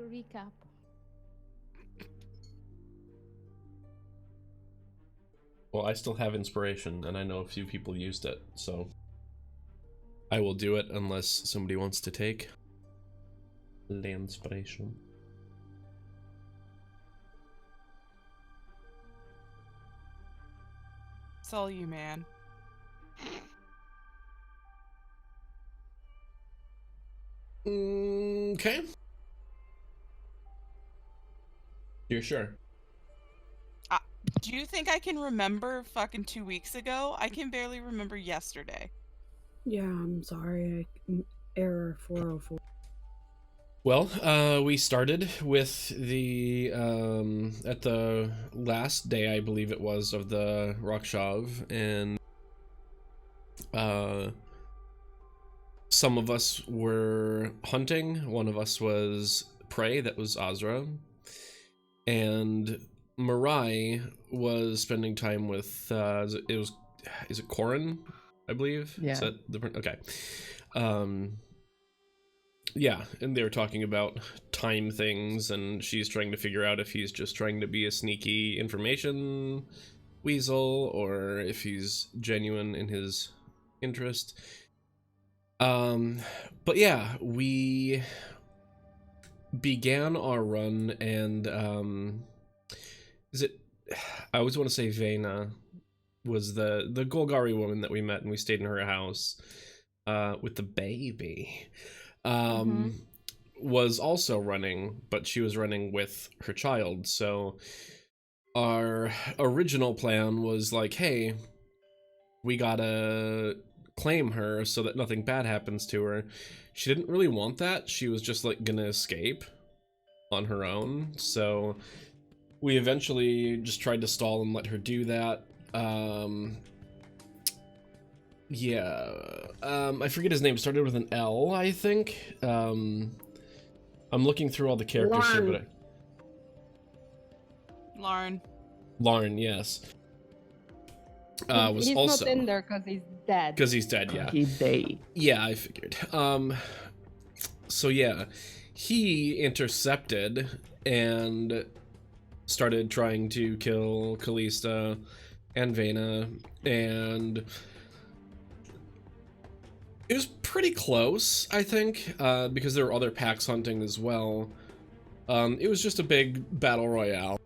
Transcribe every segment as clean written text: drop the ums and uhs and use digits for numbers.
recap. Well, I still have inspiration, and I know a few people used it, so I will do it unless somebody wants to take the inspiration. It's all you, man. Okay. You're sure? Do you think I can remember fucking 2 weeks ago? I can barely remember yesterday. Yeah, I'm sorry. Error 404. Well, we started with the, at the last day, I believe it was, of the Rakshav, and, some of us were hunting, one of us was prey, that was Azra, and Mirai was spending time with, is it Corin, I believe? Yeah. Is that okay. Yeah, and they were talking about time things, and she's trying to figure out if he's just trying to be a sneaky information weasel, or if he's genuine in his interest. But yeah, we began our run, and, I always want to say Vena was the Golgari woman that we met, and we stayed in her house, with the baby. Was also running, but she was running with her child, so our original plan was like, hey, we gotta claim her so that nothing bad happens to her. She didn't really want that. She was just like gonna escape on her own, so we eventually just tried to stall and let her do that. I forget his name. Started with an L, I think. I'm looking through all the characters here, but Larn, yes. Was he's also not in there because he's dead. because he's dead. Yeah, He's dead. yeah, I figured. So yeah, he intercepted and started trying to kill Kalista and Vena, and it was pretty close, I think, because there were other packs hunting as well. It was just a big battle royale.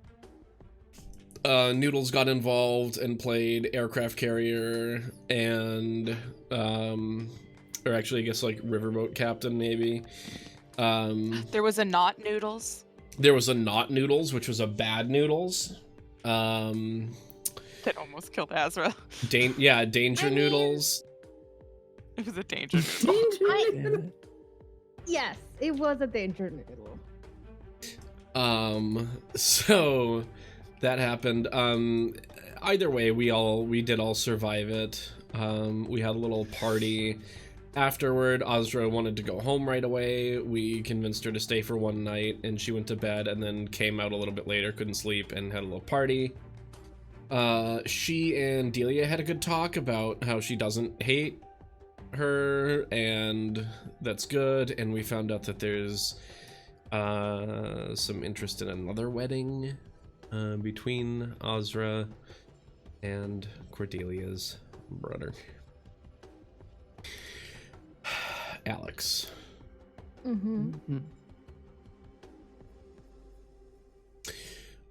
Noodles got involved and played aircraft carrier and, or actually I guess like riverboat captain maybe. There was a not Noodles. There was a not Noodles, which was a bad Noodles. That almost killed Azra. Danger Noodles. It was a danger noodle. Yes, it was a danger noodle. So that happened. Either way, we did all survive it. We had a little party afterward. Azra wanted to go home right away. We convinced her to stay for one night, and she went to bed and then came out a little bit later, couldn't sleep, and had a little party. She and Delia had a good talk about how she doesn't hate her, and that's good. And we found out that there's some interest in another wedding between Azra and Cordelia's brother, Alex.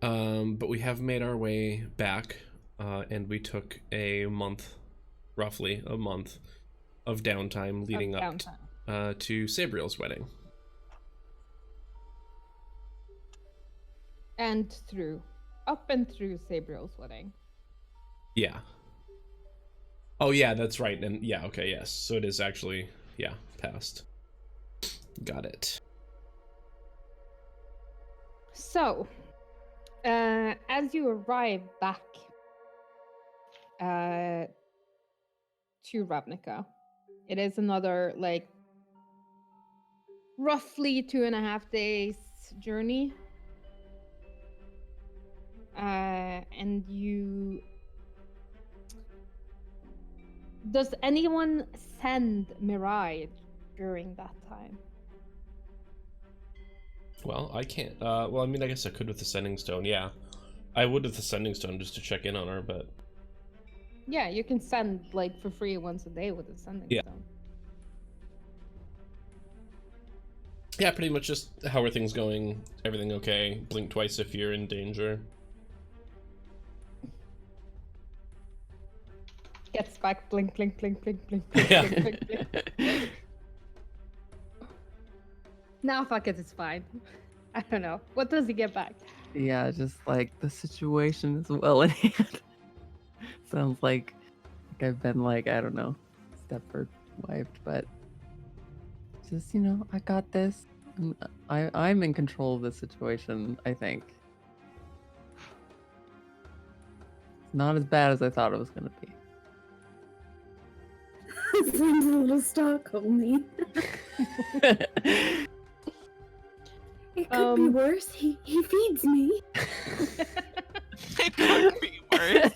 But we have made our way back, and we took roughly a month of downtime leading up to Sabriel's wedding. Up and through Sabriel's wedding. Yeah. Oh yeah, that's right. And yeah, okay, yes. So it is actually, yeah, past. Got it. So, as you arrive back to Ravnica, it is another like roughly 2.5 days journey. And does anyone send Mirai during that time? Well, I can't. Well, I mean, I guess I could with the sending stone. Yeah, I would with the sending stone just to check in on her, but Yeah, you can send like for free once a day with a sending Yeah. stone. yeah, pretty much just how are things going? Everything okay? Blink twice if you're in danger. Gets back, blink, blink, blink, blink, blink, blink, Yeah. blink, blink, blink. Nah, fuck it, it's fine. I don't know. What does he get back? Yeah, just like the situation is well in hand. Sounds like I've been like, I don't know, Stepford wiped, but just, I got this. I'm in control of the situation, I think. It's not as bad as I thought it was going to be. Seems a little Stockholm-y. It could be worse. He feeds me. It could be worse.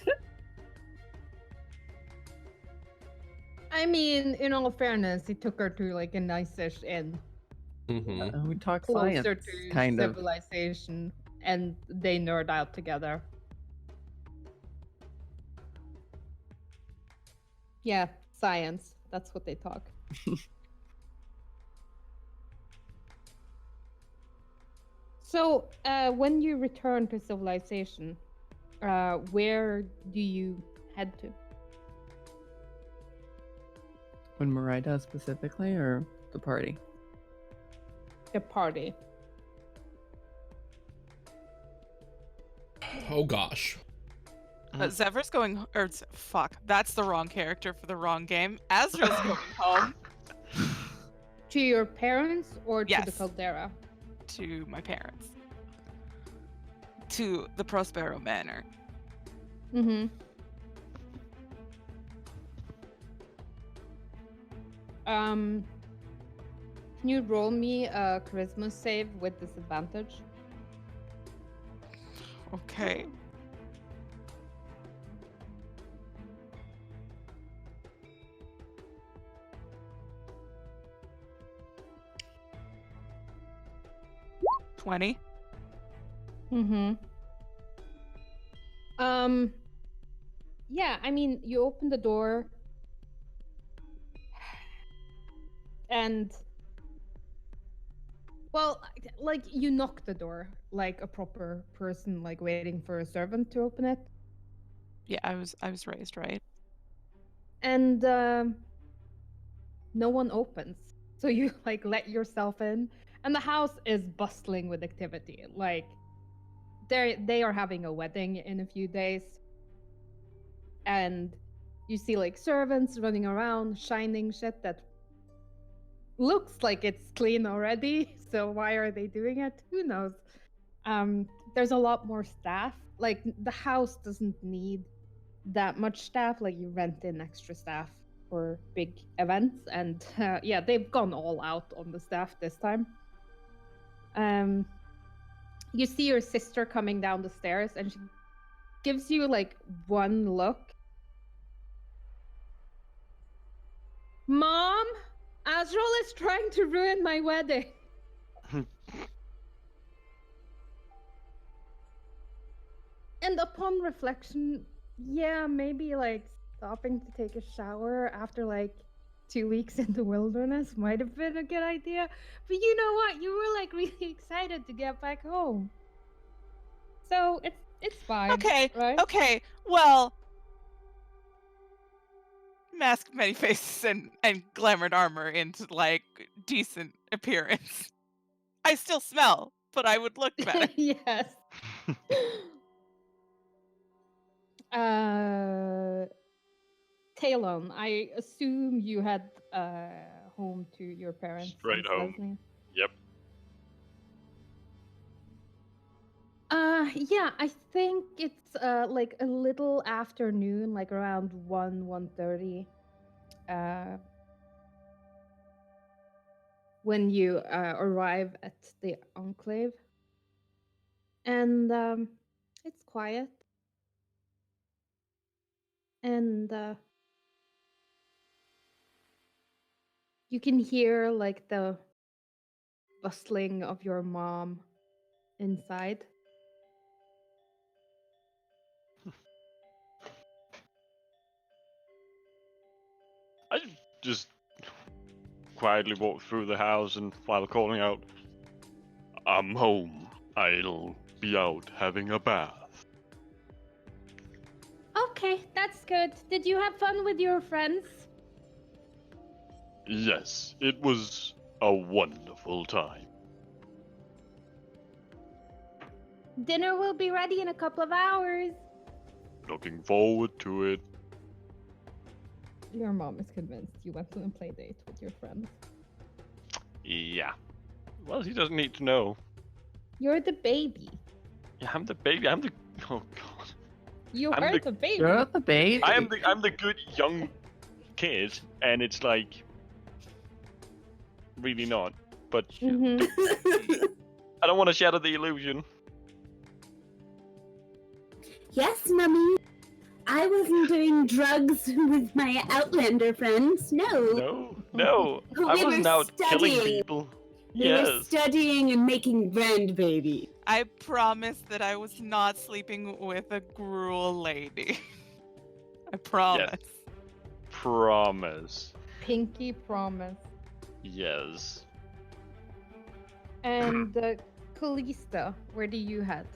I mean, in all fairness, he took her to like a nice-ish inn, Mm-hmm. We talk closer science, to kind of. civilization, and they nerd out together. Yeah, science. That's what they talk. So, when you return to civilization, where do you head to? When Marai does specifically, or the party? The party. Oh gosh. Zevra's going, fuck, that's the wrong character for the wrong game. Azra's going home To your parents or to the Yes. caldera? to my parents. To the Prospero Manor. Mm-hmm. Can you roll me a charisma save with disadvantage? Okay. $20. Mm-hmm. Yeah, I mean, you open the door and well, like you knock the door like a proper person, like waiting for a servant to open it. Yeah, I was raised right. And no one opens. So you like let yourself in, and the house is bustling with activity. Like they are having a wedding in a few days. And you see like servants running around shining shit that looks like it's clean already. So why are they doing it? Who knows? There's a lot more staff. Like the house doesn't need that much staff. Like you rent in extra staff for big events, and yeah, they've gone all out on the staff this time. You see your sister coming down the stairs, and she gives you like one look. Mom, Azrael is trying to ruin my wedding. And upon reflection, yeah, maybe like stopping to take a shower after like 2 weeks in the wilderness might have been a good idea. But you know what? You were like really excited to get back home. So it's fine. Okay, right? okay. Well, mask many faces and glamored armor into like decent appearance. I still smell, but I would look better. Yes. Talon, I assume you had home to your parents. Straight and home. Leslie. Yep. Yeah, I think it's like a little afternoon, like around 1:30. When you arrive at the enclave. And it's quiet. And you can hear like the bustling of your mom inside. I just quietly walk through the house and while calling out, I'm home. I'll be out having a bath. Okay, that's good. Did you have fun with your friends? Yes, it was a wonderful time. Dinner will be ready in a couple of hours. Looking forward to it. Your mom is convinced you went on a play date with your friends. Yeah. Well, he doesn't need to know. You're the baby. Yeah, I'm the baby. I'm the. Oh God. You I'm are the- the baby. You're the baby. I'm the good young kid, and it's like really not. But Mhm. I don't want to shatter the illusion. Yes, Mummy. I wasn't doing drugs with my Outlander friends. No. No. We I wasn't were out killing studying. people. We were Yes. studying and making grandbaby. I promise that I was not sleeping with a Gruul lady. I promise. Promise. Pinky promise. Yes. And Callista, where do you head?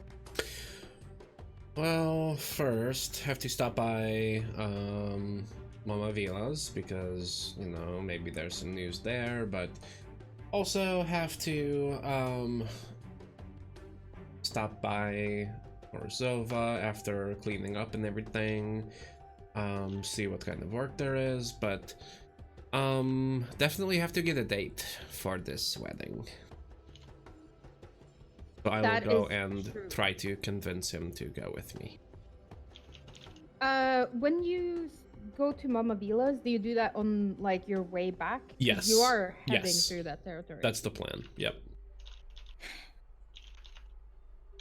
Well, first, have to stop by Mama Vila's because, you know, maybe there's some news there, but also have to stop by Orzova after cleaning up and everything, see what kind of work there is, but definitely have to get a date for this wedding. So I That will go is and true. try to convince him to go with me. When you go to Mama Vila's, do you do that on like your way back? 'Cause Yes. You are heading Yes. through that territory. That's the plan. Yep.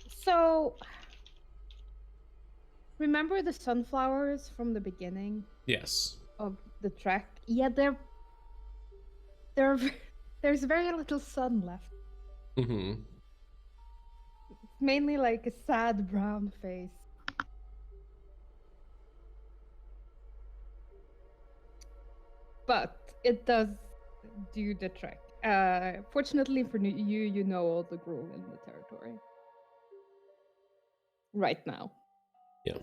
So remember the sunflowers from the beginning Yes. of the trek? Yeah, there's very little sun left. Mm-hmm. It's mainly like a sad brown face. But it does do the trek. Fortunately for you, you know all the Gruul in the territory. Right now. Yeah.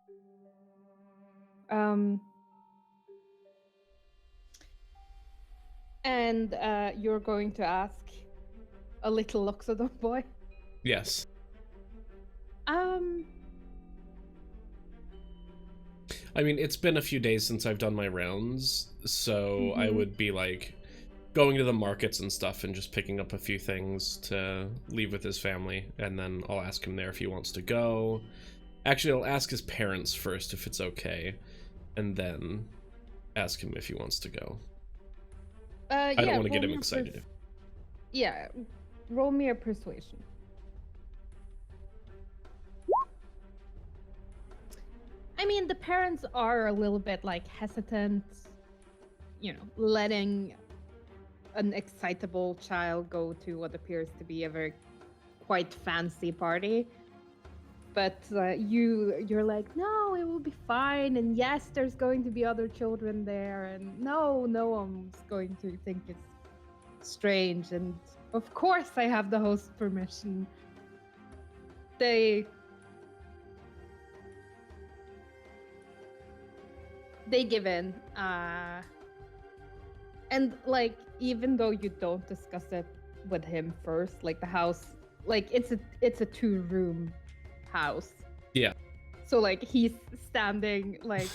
And you're going to ask a little Loxodon boy. Yes. I mean, it's been a few days since I've done my rounds, so I Mhm. would be like going to the markets and stuff and just picking up a few things to leave with his family, and then I'll ask him there if he wants to go. Actually, I'll ask his parents first if it's okay, and then ask him if he wants to go. I don't want to get him excited. Yeah, roll me a persuasion. I mean, the parents are a little bit like hesitant, you know, letting an excitable child go to what appears to be a very quite fancy party. But you're like, no, it will be fine, and yes, there's going to be other children there, and no one's going to think it's strange, and of course I have the host's permission. They give in, and like, even though you don't discuss it with him first, like the house, like it's a 2-room house. Yeah. So like he's standing like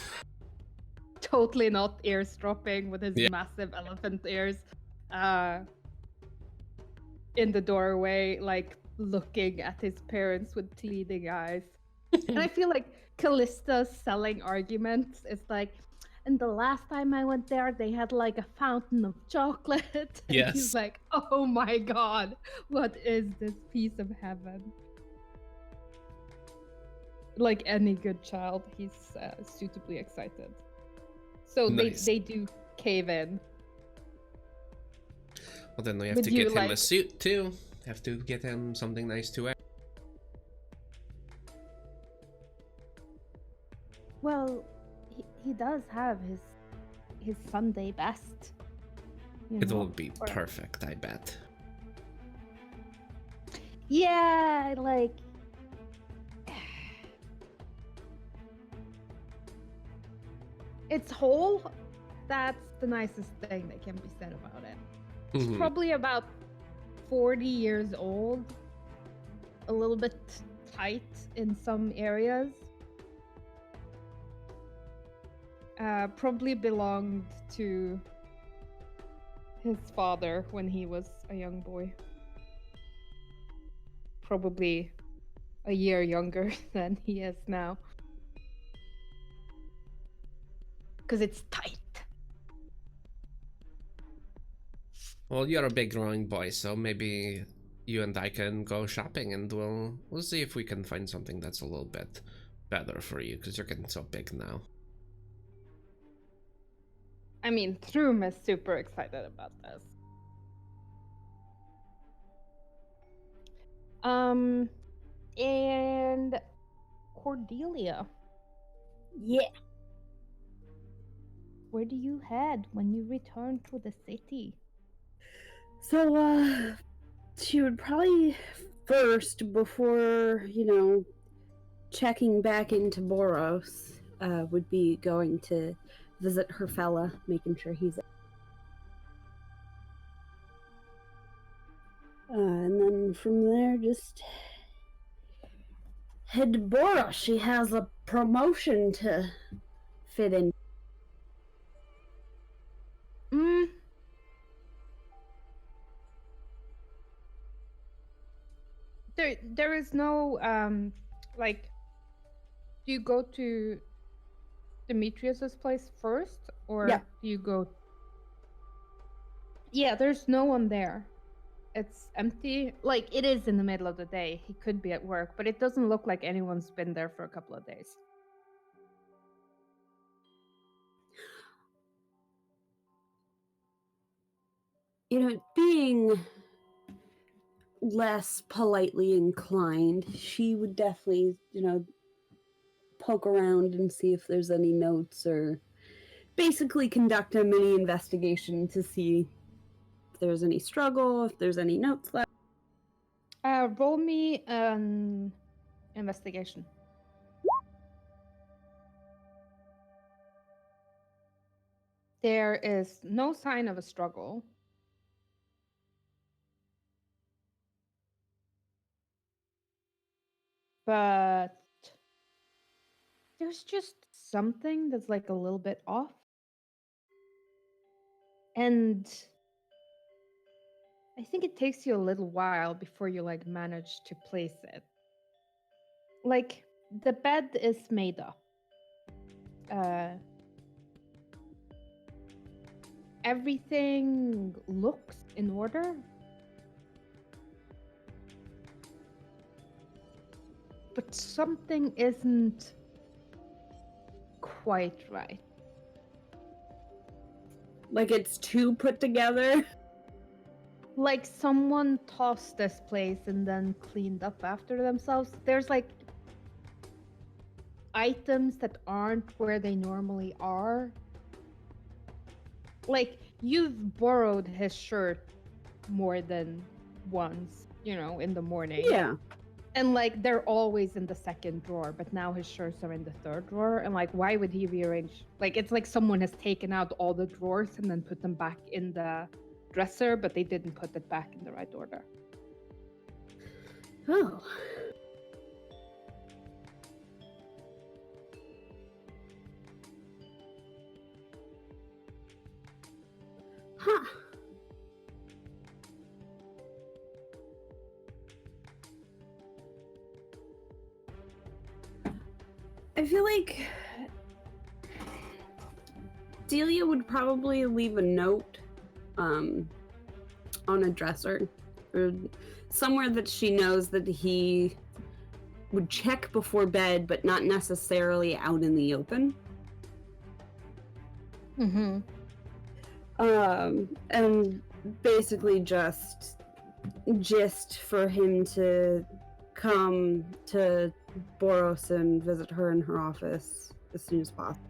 totally not eavesdropping with his massive elephant ears in the doorway, like looking at his parents with pleading eyes. And I feel like Callista's selling arguments is like, and the last time I went there, they had like a fountain of chocolate. And Yes. He's like, oh my god, what is this piece of heaven? Like any good child, he's suitably excited. So Nice. they do cave in. Well, then we have Would to you get him a like- suit too have to get him something nice to wear. Well, he does have his Sunday best. It will be or- perfect, I bet. Yeah, like it's whole. That's the nicest thing that can be said about it. It's Mhm. probably about 40 years old, a little bit tight in some areas. Probably belonged to his father when he was a young boy. Probably a year younger than he is now. Because it's tight. Well, you're a big growing boy, so maybe you and I can go shopping, and we'll see if we can find something that's a little bit better for you, because you're getting so big now. I mean, Thrum is super excited about this. And Cordelia, Yeah. where do you head when you return to the city? So, she would probably first, before, checking back into Boros, would be going to visit her fella, making sure he's. And then from there, just head to Boros. She has a promotion to fit in. There is no like. Do you go to Demetrius's place first, or Yeah. do you go? Yeah, there's no one there. It's empty. Like, it is in the middle of the day. He could be at work, but it doesn't look like anyone's been there for a couple of days. Being less politely inclined, she would definitely, poke around and see if there's any notes, or basically conduct a mini investigation to see if there's any struggle, if there's any notes left. Roll me an investigation. There is no sign of a struggle. But there's just something that's like a little bit off. And I think it takes you a little while before you like manage to place it. Like, the bed is made up. Everything looks in order. But something isn't quite right. Like it's too put together. Like someone tossed this place and then cleaned up after themselves. There's like items that aren't where they normally are. Like, you've borrowed his shirt more than once, in the morning. Yeah. And like, they're always in the second drawer, but now his shirts are in the third drawer. And like, why would he rearrange? Like, it's like someone has taken out all the drawers and then put them back in the dresser, but they didn't put it back in the right order. Oh. Huh. I feel like Delia would probably leave a note on a dresser or somewhere that she knows that he would check before bed, but not necessarily out in the open. Mm-hmm. And basically just gist for him to come to Boros and visit her in her office as soon as possible.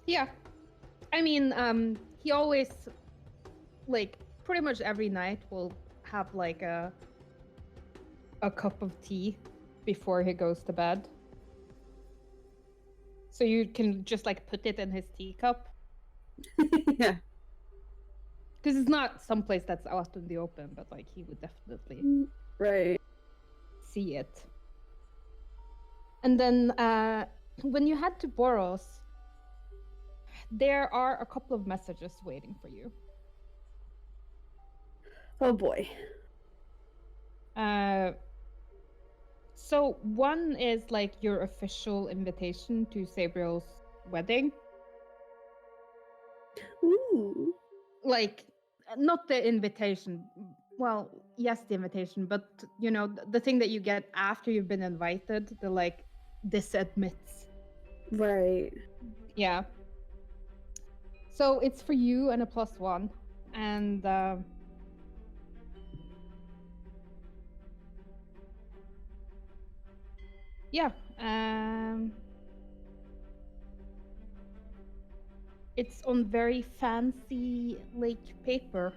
Yeah. I mean, he always, like, pretty much every night will have, like, a cup of tea before he goes to bed. So you can just, like, put it in his teacup. Yeah. Because it's not someplace that's out in the open, but, like, he would definitely Right. see it. And then when you head to Boros, there are a couple of messages waiting for you. Oh boy. So one is like your official invitation to Sabriel's wedding. Ooh. Like, not the invitation. Well, yes, the invitation, but you know, the thing that you get after you've been invited, the like, this admits. Right. Yeah. So it's for you and a +1. And yeah. It's on very fancy like paper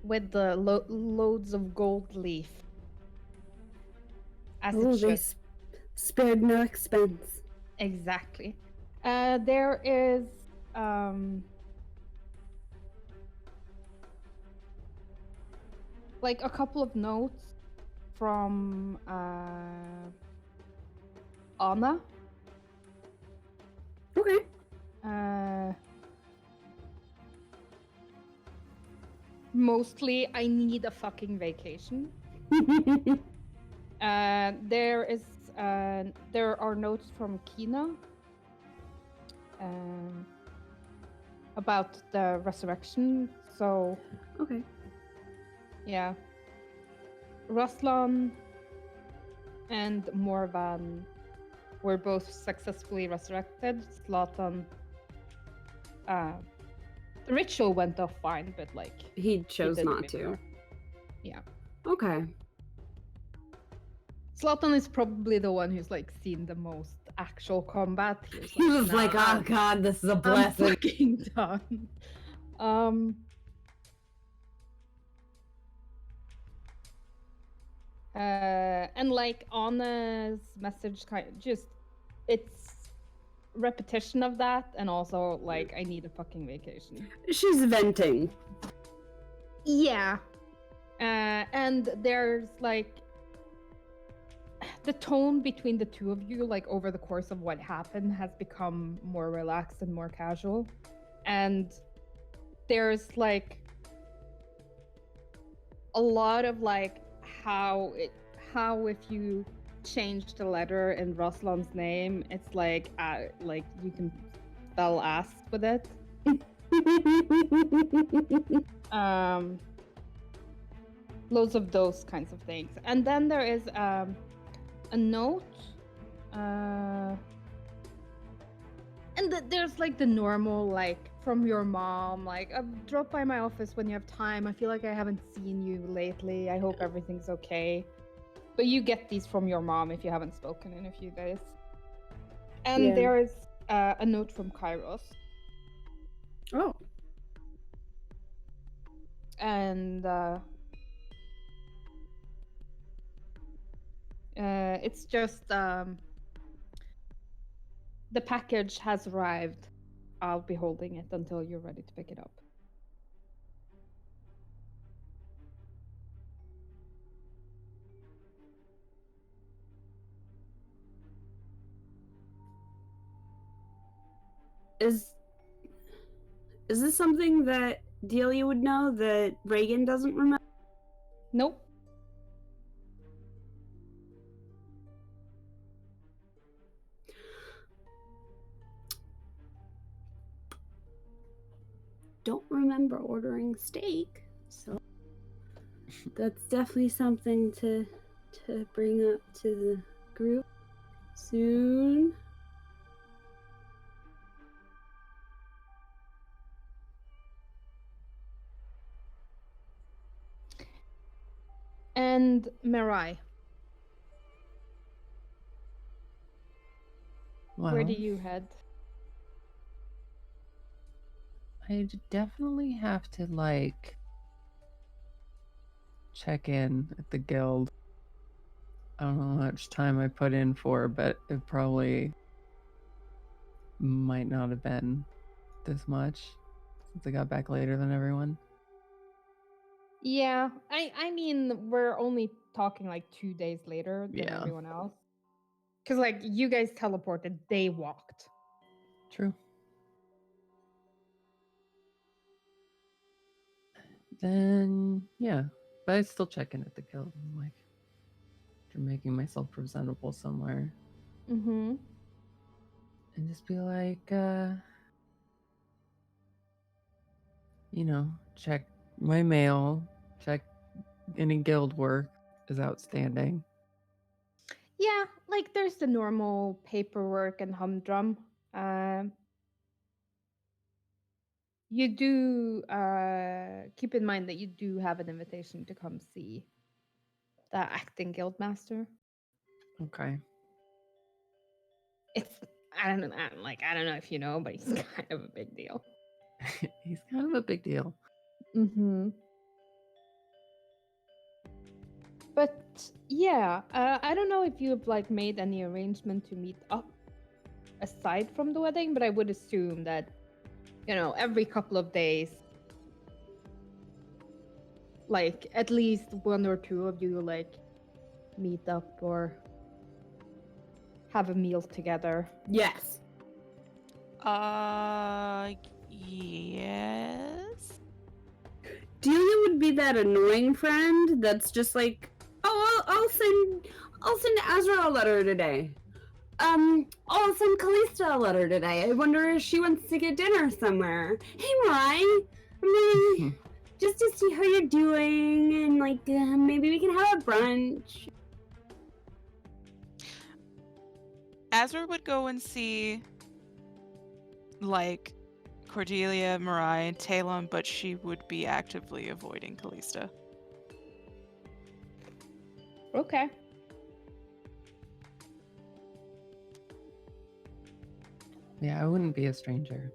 with the loads of gold leaf. As Oh, it they should. spared no expense. Exactly. There is like a couple of notes from Anna. Okay. Mostly, I need a fucking vacation. There are notes from Kina about the resurrection. So Okay. yeah, Ruslan and Morvan were both successfully resurrected. Zlatan, the ritual went off fine, but like He chose did a not bit to. more. Yeah. Okay. Zlatan is probably the one who's like seen the most actual combat. He was like, "Nah, oh god, this is a I'm blessing. fucking done." And like Anna's message it's repetition of that, and also like, I need a fucking vacation. She's venting. Yeah. And there's like the tone between the two of you, like over the course of what happened, has become more relaxed and more casual. And there's like a lot of like how if you change the letter in Ruslan's name, it's like you can spell ass with it. Loads of those kinds of things. And then there is a note, and there's like the normal, like, from your mom, like, drop by my office when you have time. I feel like I haven't seen you lately. I hope everything's okay. But you get these from your mom if you haven't spoken in a few days. And Yeah. there's a note from Kairos. Oh. And it's just the package has arrived. I'll be holding it until you're ready to pick it up. Is this something that Delia would know that Reagan doesn't remember? Nope. Don't remember ordering steak, so that's definitely something to bring up to the group soon. And Mirai, where do Well, you head? I definitely have to like check in at the guild. I don't know how much time I put in for, but it probably might not have been this much since I got back later than everyone. Yeah, I mean, we're only talking like 2 days later than Yeah. everyone else. Because, like, you guys teleported, they walked. True. Then yeah, but I still check in at the guild. I'm like, after making myself presentable somewhere, Mm-hmm. and just be like, check my mail, check any guild work is outstanding. Yeah, like, there's the normal paperwork and humdrum. Um, you do keep in mind that you do have an invitation to come see the acting guild master. Okay. It's I don't know, I don't know if you know, but he's kind of a big deal. He's kind of a big deal. Mm-hmm. But yeah, I don't know if you've like made any arrangement to meet up aside from the wedding, but I would assume that, every couple of days, like at least one or two of you like meet up or have a meal together. Yes. Yes. Delia would be that annoying friend that's just like, oh, I'll send Azra a letter today. I'll send Callista a letter today. I wonder if she wants to get dinner somewhere. Hey, Mariah, maybe just to see how you're doing, and like maybe we can have a brunch. Azra would go and see, like, Cordelia, Mariah, and Talon, but she would be actively avoiding Callista. Okay. Yeah, I wouldn't be a stranger.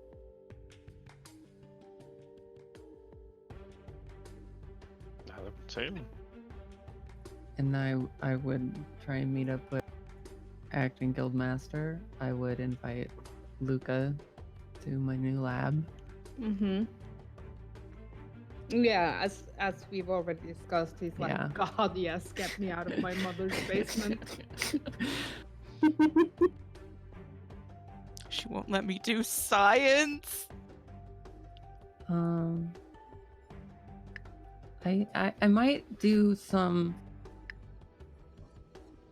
Same. And I would try and meet up with acting guild master. I would invite Luca to my new lab. Mm-hmm. Yeah, as we've already discussed, he's like, Yeah. God, yes, get me out of my mother's basement. She won't let me do science. I might do some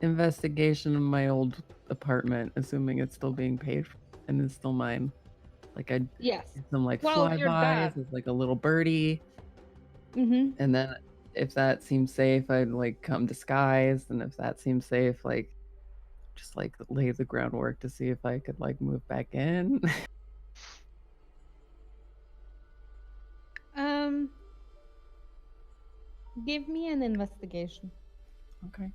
investigation of my old apartment, assuming it's still being paid for and it's still mine. Like I'd Yes. get some like Well, your dad. flybys with like a little birdie, Mm-hmm. and then if that seems safe, I'd like come disguised, and if that seems safe, like just like lay the groundwork to see if I could like move back in. Give me an investigation. Okay.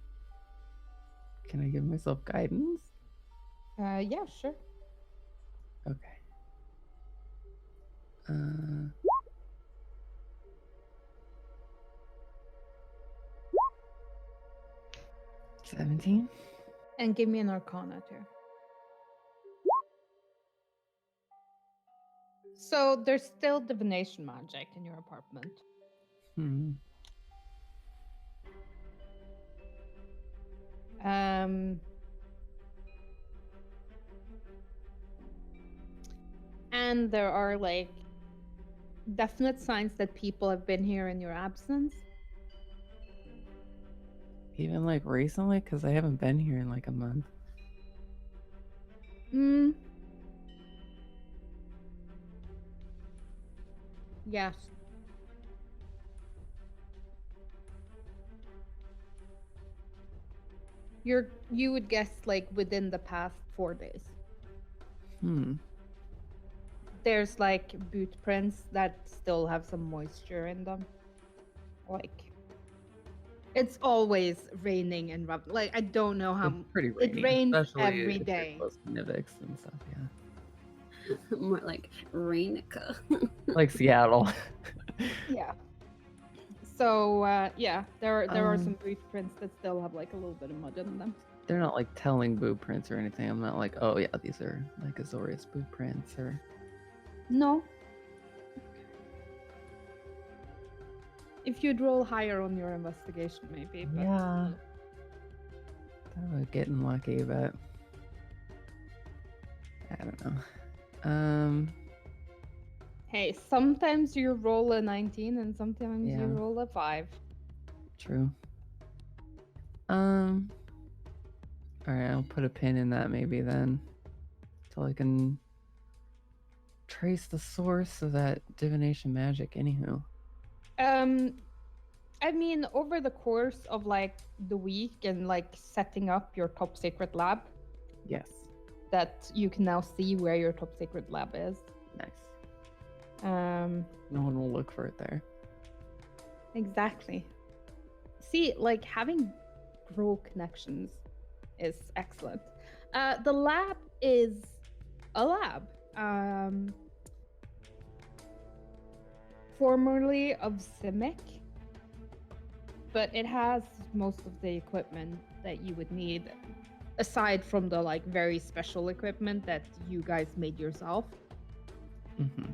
Can I give myself guidance? Yeah, sure. Okay. 17. And give me an arcana too. So there's still divination magic in your apartment. And there are like definite signs that people have been here in your absence. Even like recently, because I haven't been here in like a month. Yes. You would guess like within the past 4 days. There's like boot prints that still have some moisture in them. Like It's always raining and like I don't know how It's pretty it rainy, rains especially every if you're day. close to Nivix and stuff. Yeah, More like Rainica. like Seattle. Yeah. So yeah, there are some Um, brief prints that still have like a little bit of mud in them. They're not like telling blueprints or anything. I'm not like, oh yeah, these are like Azorius blueprints or. No. If you'd roll higher on your investigation, maybe. But Yeah. That would get lucky, but I don't know. Hey, sometimes you roll a 19 and sometimes Yeah. you roll a 5. True. All right, I'll put a pin in that maybe then, till I can trace the source of that divination magic. Anywho. I mean, over the course of like the week and like setting up your top secret lab, Yes. that you can now see where your top secret lab is. Nice. No one will look for it there. Exactly. See, like having Gruul connections is excellent. The lab is a lab. Formerly of Simic, but it has most of the equipment that you would need, aside from the like very special equipment that you guys made yourself. Mm-hmm.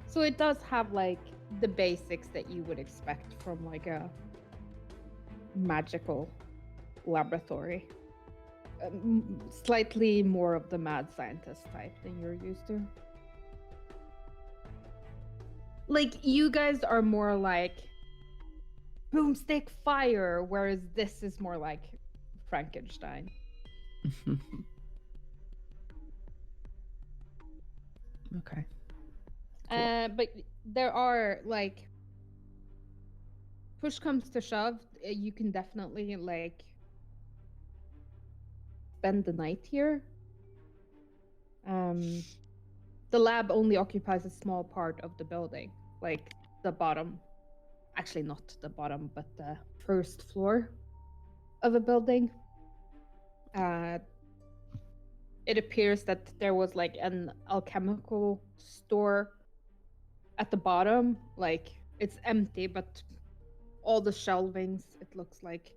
So it does have like the basics that you would expect from like a magical laboratory. Slightly more of the mad scientist type than you're used to. Like, you guys are more like boomstick fire, whereas this is more like Frankenstein. Okay. But there are like, push comes to shove, you can definitely like spend the night here. The lab only occupies a small part of the building, like the bottom, actually not the bottom, but the first floor of a building. It appears that there was like an alchemical store at the bottom. Like it's empty, but all the shelvings, it looks like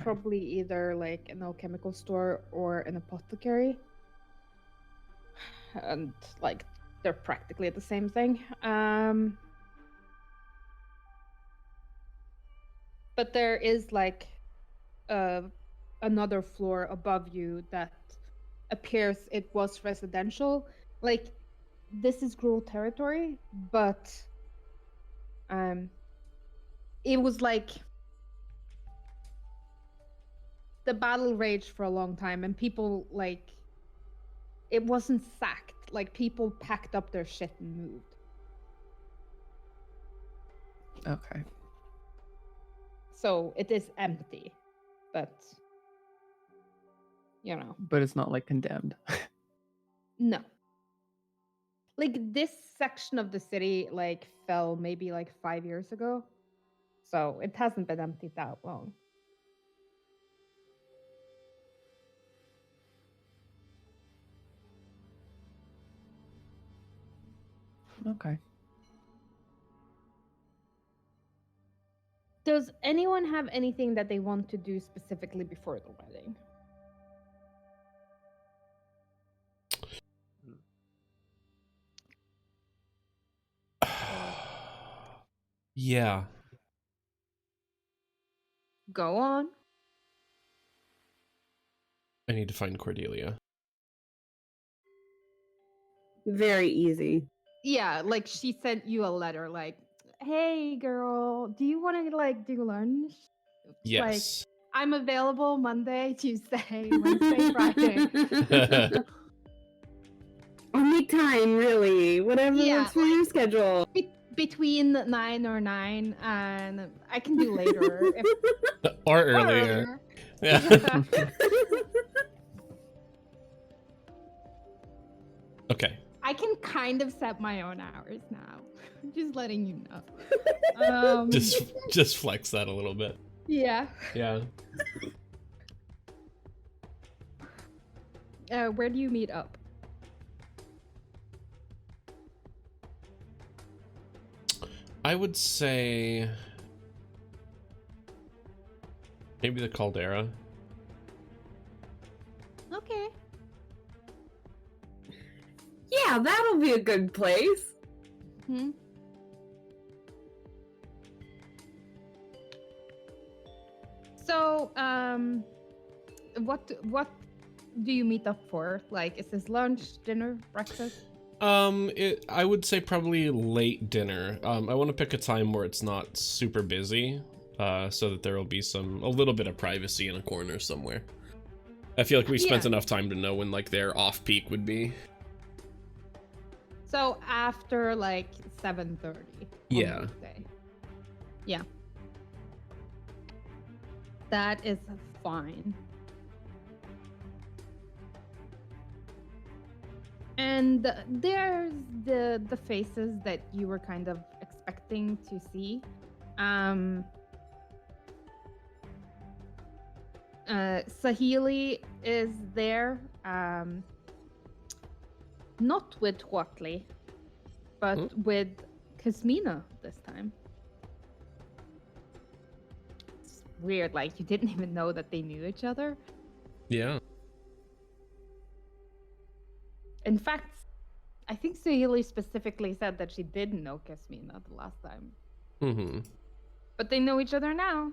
probably either like an alchemical store or an apothecary. And like they're practically the same thing. But there is like another floor above you that appears it was residential. Like this is Gruul territory, but it was like the battle raged for a long time, and people like it wasn't sacked. Like people packed up their shit and moved. Okay. So it is empty, but you know. But it's not like condemned. No. Like this section of the city like fell maybe like 5 years ago. So it hasn't been empty that long. Okay. Does anyone have anything that they want to do specifically before the wedding? Yeah. Go on. I need to find Cordelia. Very easy. Yeah, like she sent you a letter like, hey girl, do you want to like do lunch? Yes. Like, I'm available Monday, Tuesday, Wednesday, Friday. Or make time, really. Whatever Yeah, works for your schedule. Between 9 or 9, and I can do later. Or earlier. Yeah. Okay. I can kind of set my own hours now. Just letting you know. Just flex that a little bit. Yeah. Yeah. Where do you meet up? I would say maybe the Caldera. Okay. Yeah, that'll be a good place. Hmm. So, what do you meet up for? Like, is this lunch, dinner, breakfast? I would say probably late dinner. I want to pick a time where it's not super busy, so that there will be a little bit of privacy in a corner somewhere. I feel like we spent Yeah. enough time to know when like their off peak would be. So after like 7:30. Yeah. On Wednesday. Yeah. That is fine. And there's the faces that you were kind of expecting to see. Sahili is there, not with Huatli, but with Kasmina this time. It's weird, like you didn't even know that they knew each other. Yeah. In fact, I think Sahili specifically said that she didn't know Kasmina the last time. Mm-hmm. But they know each other now.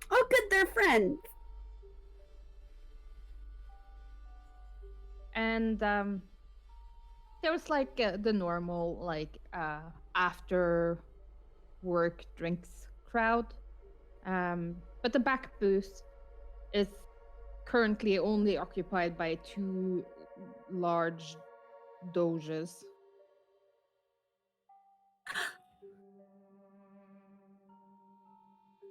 Oh, good, they're friends. And there was like the normal like after work drinks crowd. But the back booth is currently only occupied by 2 large doges.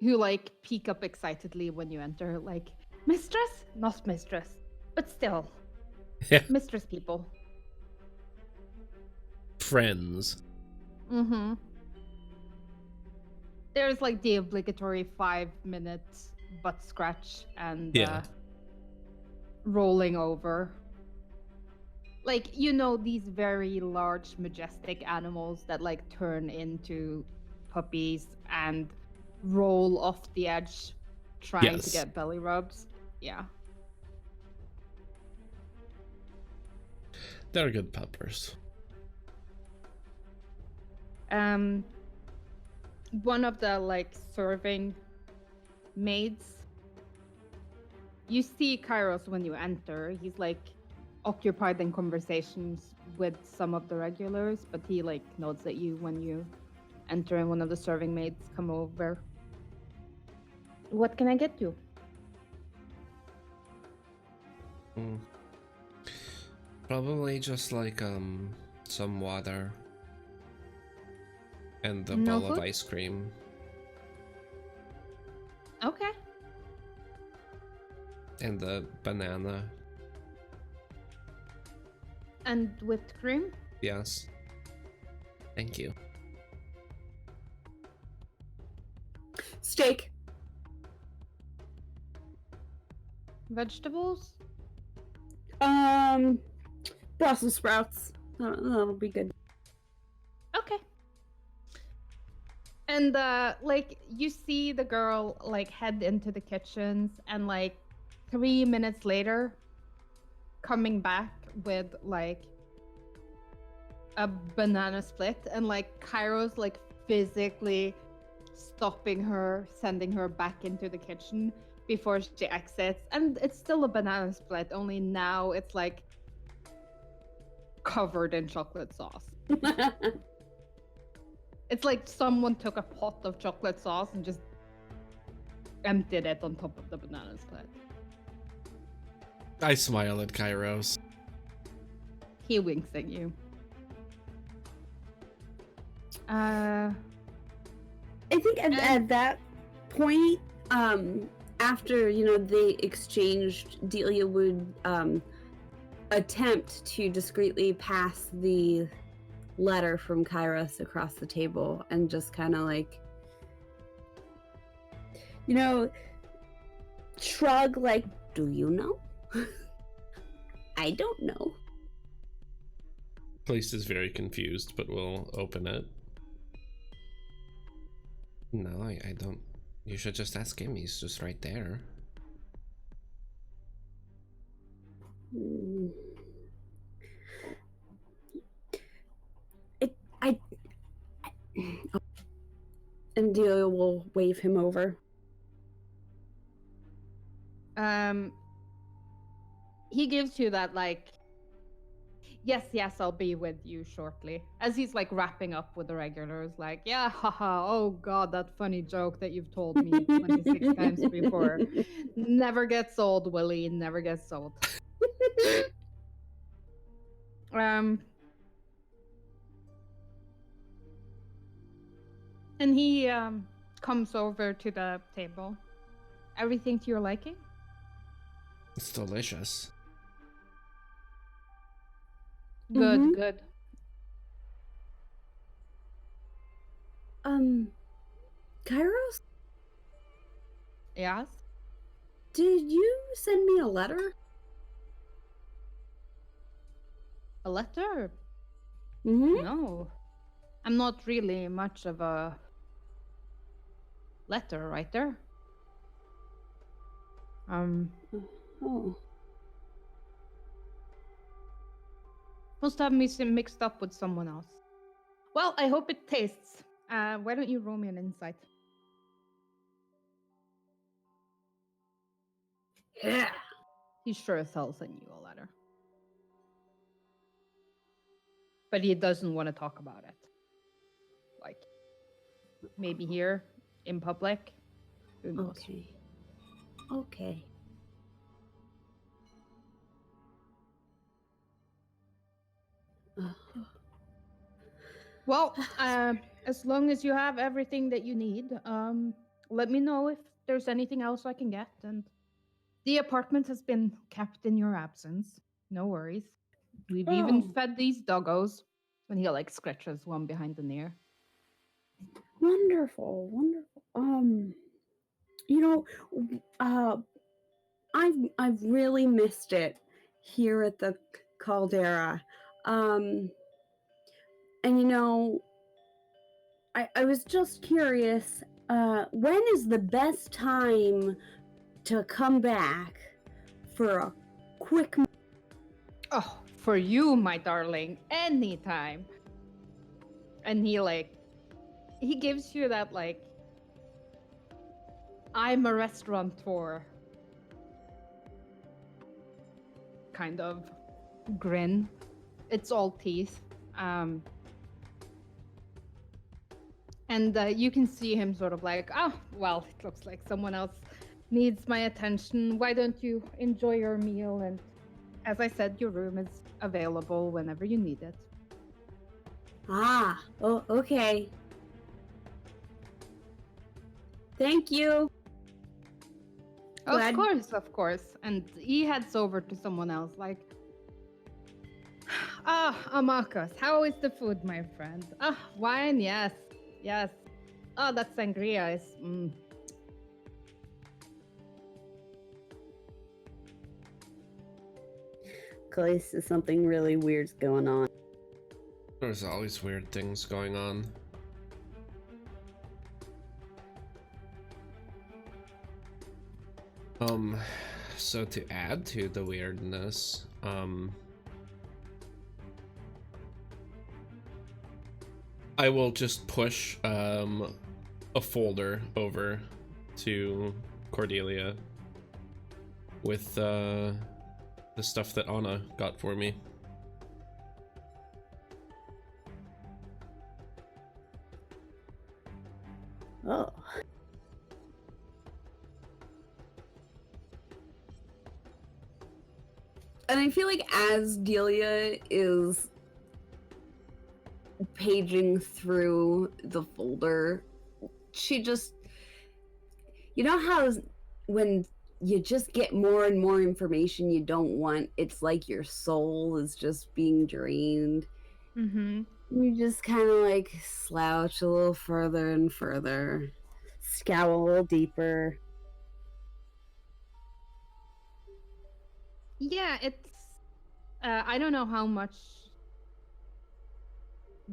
Who like peek up excitedly when you enter, like, mistress? Not mistress, but still. Yeah. Mistress people. Friends. Mm-hmm. There's like the obligatory 5-minute butt scratch and Yeah. rolling over. Like, you know, these very large, majestic animals that like turn into puppies and roll off the edge trying Yes. to get belly rubs. Yeah. They're good puppers. One of the like serving maids, you see Kairos when you enter. He's like occupied in conversations with some of the regulars, but he like nods at you when you enter, and one of the serving maids come over. What can I get you? Probably just like some water and a No bowl of food? ice cream. Okay. And the banana. And whipped cream? Yes. Thank you. Steak. Vegetables? Brussels sprouts. That'll be good. Okay. And like you see the girl like head into the kitchens, and like 3 minutes later coming back with like a banana split, and like Kairos like physically stopping her, sending her back into the kitchen before she exits. And it's still a banana split, only now it's like covered in chocolate sauce. It's like someone took a pot of chocolate sauce and just emptied it on top of the banana split. I smile at Kairos. He winks at you. I think at that point, after they exchanged, Delia would attempt to discreetly pass the letter from Kairos across the table and just kind of like, shrug like, do you know? I don't know. Place is very confused, but we'll open it. No, I don't. You should just ask him. He's just right there. Hmm. And Delia will wave him over. He gives you that like, yes, I'll be with you shortly. As he's like wrapping up with the regulars, like, yeah, haha, oh god, that funny joke that you've told me 26 times before. Never gets old, Willie, never gets old. And he comes over to the table. Everything to your liking? It's delicious. Good, Mhm. good. Kairos, Yes? did you send me a letter? A letter? Mm-hmm. No. I'm not really much of a letter writer. Oh. Must have me mixed up with someone else. Well, I hope it tastes. Why don't you roll me an insight? Yeah. He sure as hell sent you a letter. But he doesn't want to talk about it. Like, maybe here, in public. Who knows? Okay. Well, as long as you have everything that you need, let me know if there's anything else I can get. And the apartment has been kept in your absence. No worries. We've even Oh. fed these doggos. And he like scratches one behind the ear. Wonderful. I've really missed it here at the caldera. And I was just curious, when is the best time to come back for a quick... Oh, for you, my darling, anytime. And he gives you that like, I'm a restaurateur kind of grin. It's all teeth. And you can see him sort of like, oh, well, it looks like someone else needs my attention. Why don't you enjoy your meal? And as I said, your room is available whenever you need it. Oh, okay. Thank you. Glad- Of course. And he heads over to someone else like, Amakos, how is the food, my friend? Wine, yes. Oh, that sangria is... Clearly, something really weird's going on. There's always weird things going on. So to add to the weirdness, I will just push a folder over to Cordelia with the stuff that Anna got for me. Oh. And I feel like as Delia is paging through the folder, she just... You know how when you just get more and more information you don't want. It's like your soul is just being drained. Mm-hmm. You just kind of like slouch a little further and further, scowl a little deeper. Yeah, it's. I don't know how much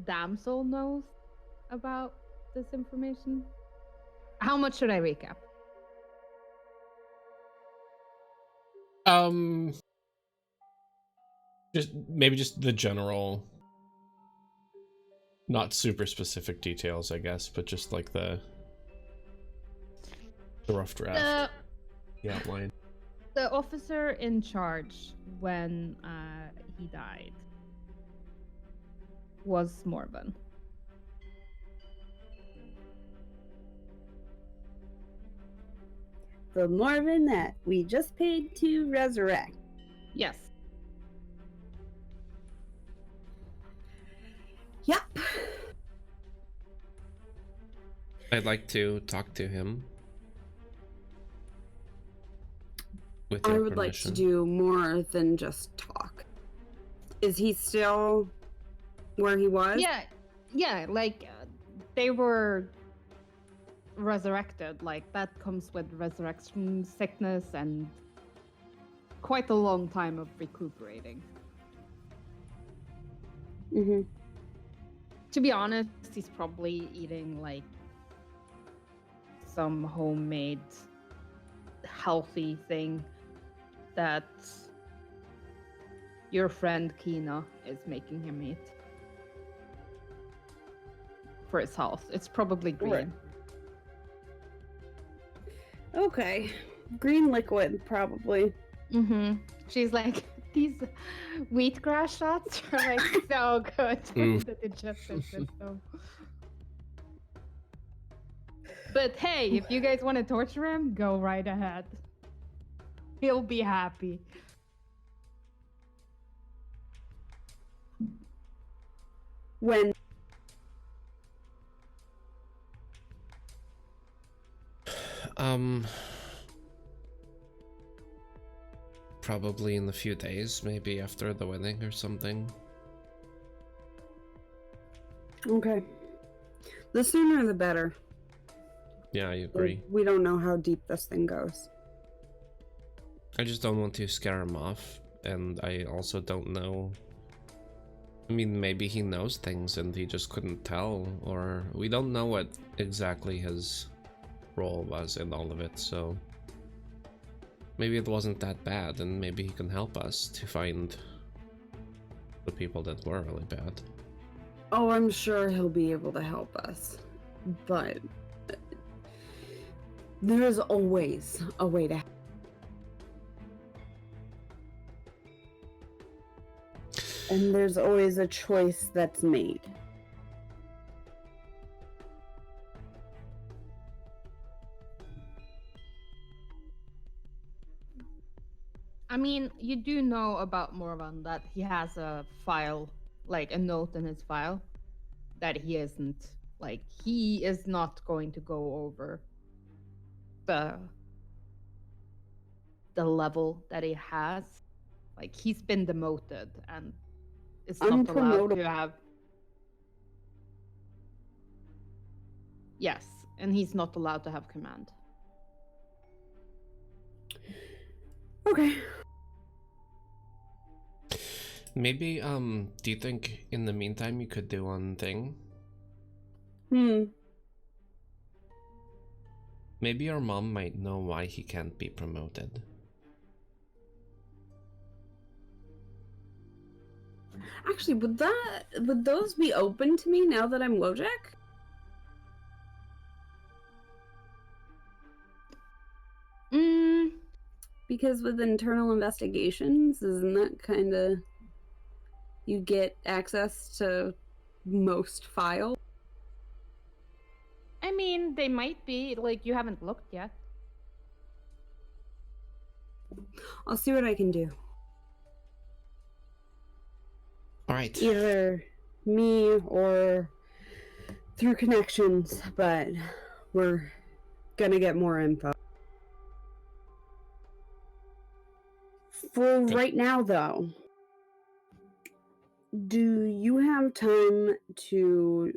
Damsel knows about this information. How much should I recap? Just the general, not super specific details, I guess, but just like the rough draft, the outline. The officer in charge when he died was Morven. The Morven that we just paid to resurrect. Yes. Yep. I'd like to talk to him. With I your would like to permission. do more than just talk. Is he still where he was? Yeah, like they were resurrected. Like that comes with resurrection sickness and quite a long time of recuperating. Mm-hmm. To be honest, he's probably eating like some homemade healthy thing that your friend Kina is making him eat for his health. It's probably green. Right. Okay. Green liquid, probably. Mm-hmm. She's like, these wheatgrass shots are like so good for the digestive system. But hey, if you guys want to torture him, go right ahead. He'll be happy. When? Probably in a few days, maybe after the wedding or something. Okay. The sooner the better. Yeah, I agree. We don't know how deep this thing goes. I just don't want to scare him off, and I also don't know. I mean, maybe he knows things and he just couldn't tell, or we don't know what exactly his role was in all of it, so maybe it wasn't that bad, and maybe he can help us to find the people that were really bad. Oh, I'm sure he'll be able to help us, but there is always a way to. And there's always a choice that's made. I mean, you do know about Morvan that he has a file, like a note in his file, that he is not going to go over the level that he has. Like, he's been demoted and is not allowed to have. Yes, and he's not allowed to have command. Okay. Maybe, do you think in the meantime you could do one thing? Maybe your mom might know why he can't be promoted. Actually, would those be open to me now that I'm Wojak? Because with internal investigations, isn't that kind of, you get access to most files? I mean, they might be, like, you haven't looked yet. I'll see what I can do. Alright. Either me or through connections, but we're gonna get more info. For Good. right now, though, do you have time to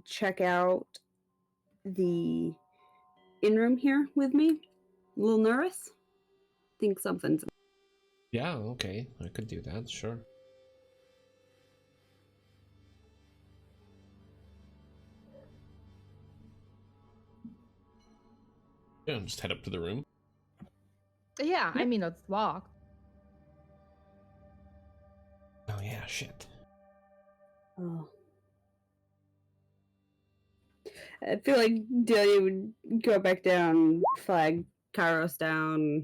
check out the in-room here with me? A little nervous? Think something's... Yeah, okay. I could do that, sure. Yeah, just head up to the room. Yeah, I mean, it's locked. Oh yeah, shit. Oh. I feel like Delia would go back down, flag Kairos down.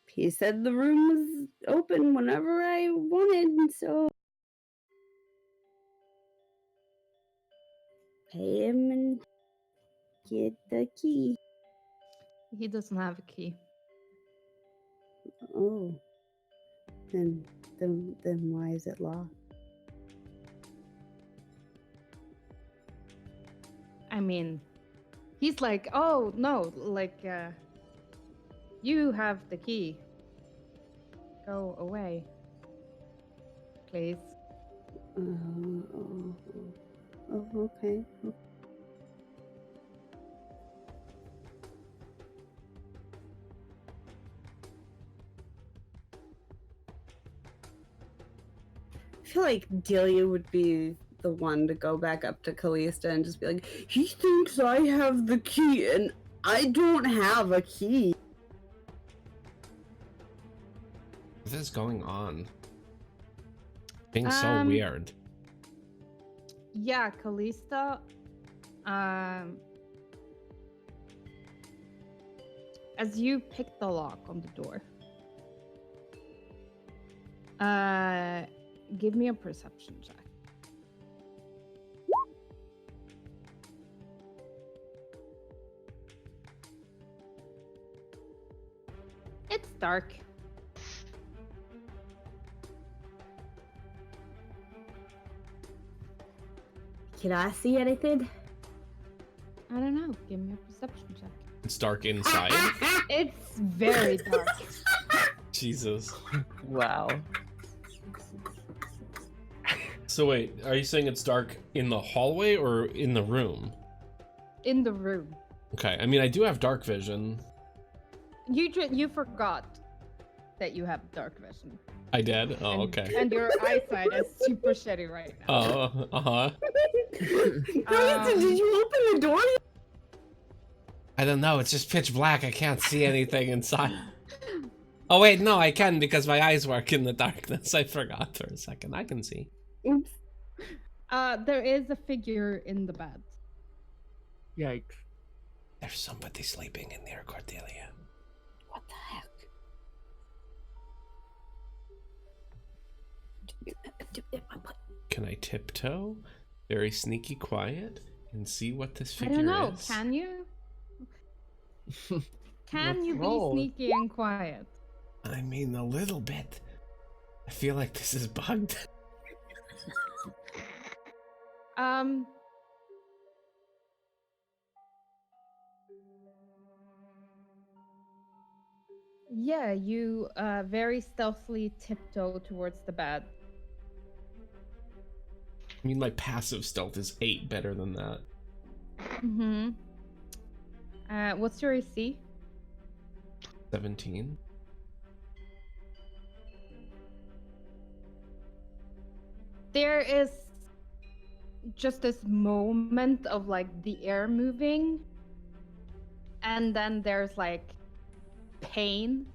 He said the room was open whenever I wanted, so pay him and get the key. He doesn't have a key. Oh. Then why is it locked? I mean, he's like, oh no, like, you have the key. Go away, please. Okay. I feel like Delia would be the one to go back up to Callista and just be like, he thinks I have the key and I don't have a key. What is going on? Being so Um, weird. Yeah, Callista. As you pick the lock on the door, give me a perception check. It's dark. Can I see anything? I don't know. Give me a perception check. It's dark inside. It's very dark. Jesus. Wow. So wait, are you saying it's dark in the hallway or in the room? In the room. Okay, I mean I do have dark vision. You forgot that you have dark vision. I did? Oh, And- okay. And your eyesight is super shitty right now. Oh, uh-huh. Callista, did you open the door? I don't know, it's just pitch black. I can't see anything inside. Oh wait, no, I can because my eyes work in the darkness. I forgot for a second. I can see. Oops. There is a figure in the bed. Yikes. There's somebody sleeping in there, Cordelia. What the heck? Can I tiptoe? Very sneaky quiet and see what this I figure don't know. is? Can you? Can Let's you roll. be sneaky and quiet? I mean, a little bit. I feel like this is bugged. Yeah, you very stealthily tiptoe towards the bed. I mean, my passive stealth is 8, better than that. Mm-hmm. What's your AC? 17. There is just this moment of like the air moving, and then there's like pain.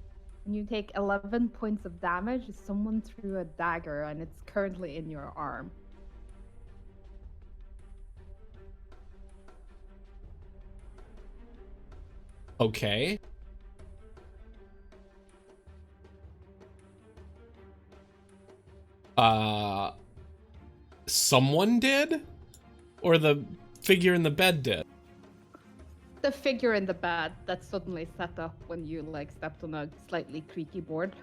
And you take 11 points of damage. Someone threw a dagger, and it's currently in your arm. Okay. Someone did? Or the figure in the bed did? The figure in the bed that suddenly sat up when you like stepped on a slightly creaky board.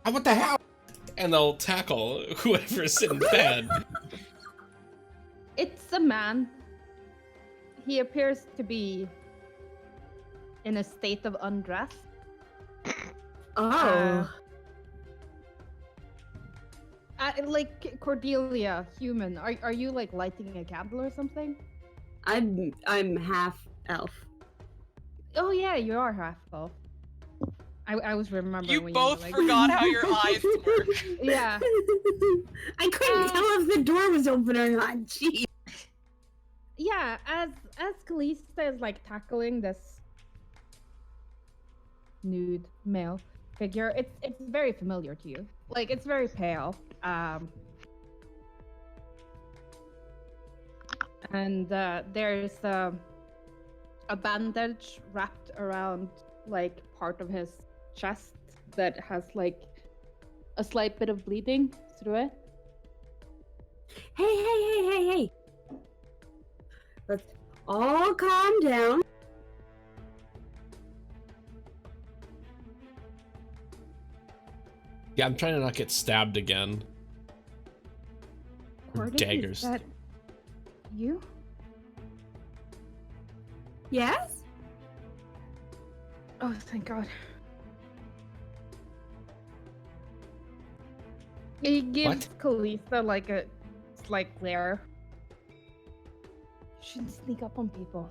What the hell? And they'll tackle whoever's in bed. It's a man. He appears to be in a state of undress. Oh. Like Cordelia, human. Are you like lighting a candle or something? I'm half elf. Oh yeah, you are half elf. I was remembering You when both you were like forgot how your eyes work. Yeah. I couldn't tell if the door was open or not. Jeez. Yeah, as Kalista is like tackling this nude male figure, it's very familiar to you. Like it's very pale. And there's a bandage wrapped around like part of his chest that has like a slight bit of bleeding through it. Hey. Let's all calm down. Yeah, I'm trying to not get stabbed again. Or Cordy, daggers. is that you? Yes? Oh, thank God. He gives Kalista like a slight glare. You shouldn't sneak up on people.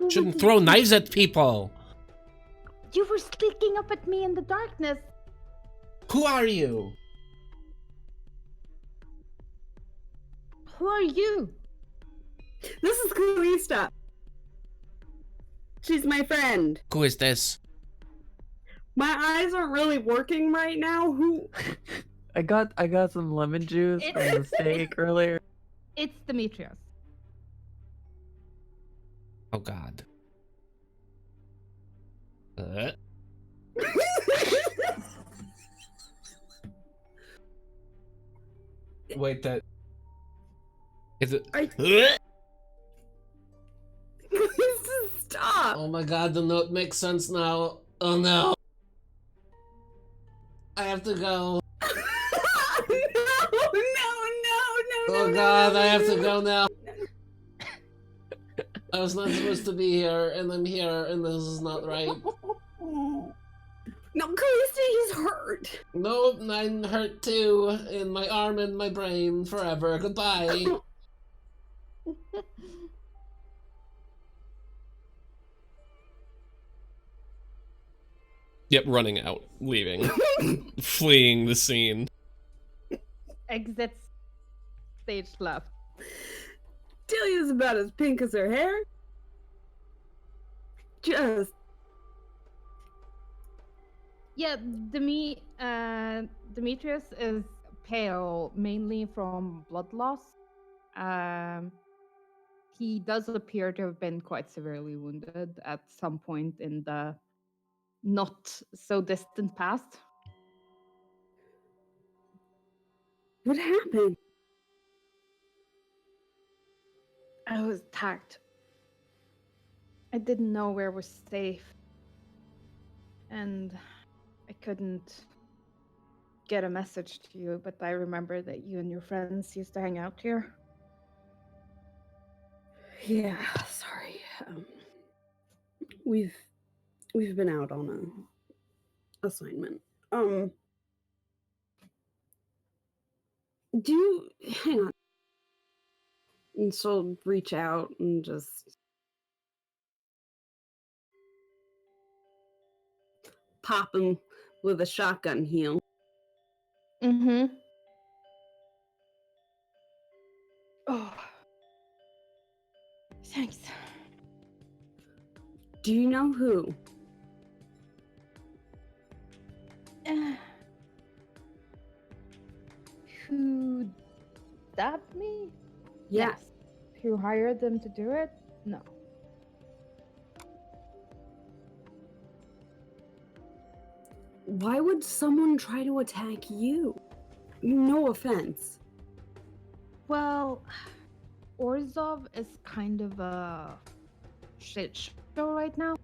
Shouldn't throw knives at people. You were sneaking up at me in the darkness. Who are you? Who are you? This is Kalista. She's my friend. Who is this? My eyes aren't really working right now. Who? I got some lemon juice from the steak earlier. It's Demetrius. Oh God. Wait, that is it? Stop. Oh my God, the note makes sense now. Oh no. I have to go. No. Oh God, I have to go now. I was not supposed to be here, and I'm here, and this is not right. No, Kalista, he's hurt. Nope, I'm hurt too, in my arm and my brain forever. Goodbye. Yep, running out, leaving, fleeing the scene. Exits stage left. Delia's about as pink as her hair. Just. Yeah, Demetrius is pale mainly from blood loss. He does appear to have been quite severely wounded at some point in the not so distant past. What happened? I was attacked. I didn't know where was safe. And I couldn't get a message to you, but I remember that you and your friends used to hang out here. Yeah, sorry. We've been out on a assignment. Do you hang on? And she'll reach out and just pop him with a shotgun heel. Mm-hmm. Oh. Thanks. Do you know who? Who stabbed me? Yes. Who hired them to do it? No. Why would someone try to attack you? No offense. Well, Orzhov is kind of a shit show right now.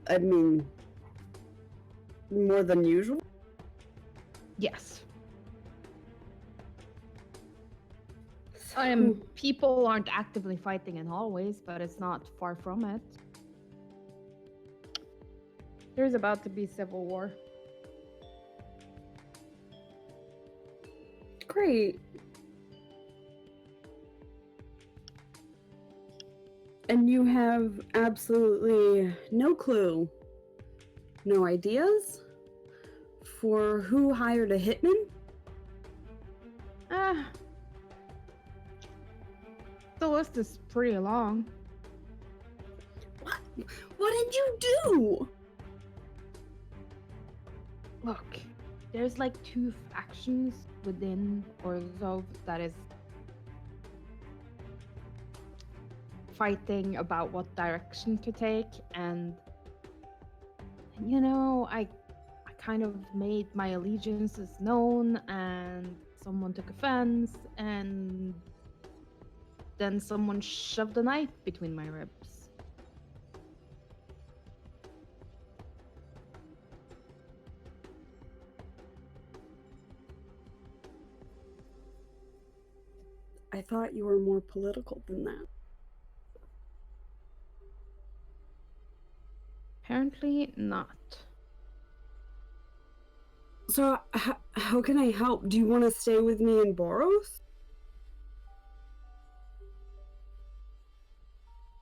I mean, more than usual? Yes. People aren't actively fighting in hallways, but it's not far from it. There's about to be civil war. Great. And you have absolutely no clue, no ideas for who hired a hitman? The list is pretty long. What did you do? Look, there's like 2 factions within Orzhov that is fighting about what direction to take, and you know, I kind of made my allegiances known, and someone took offense, and then someone shoved a knife between my ribs. I thought you were more political than that. Apparently not. So, how can I help? Do you want to stay with me in Boros?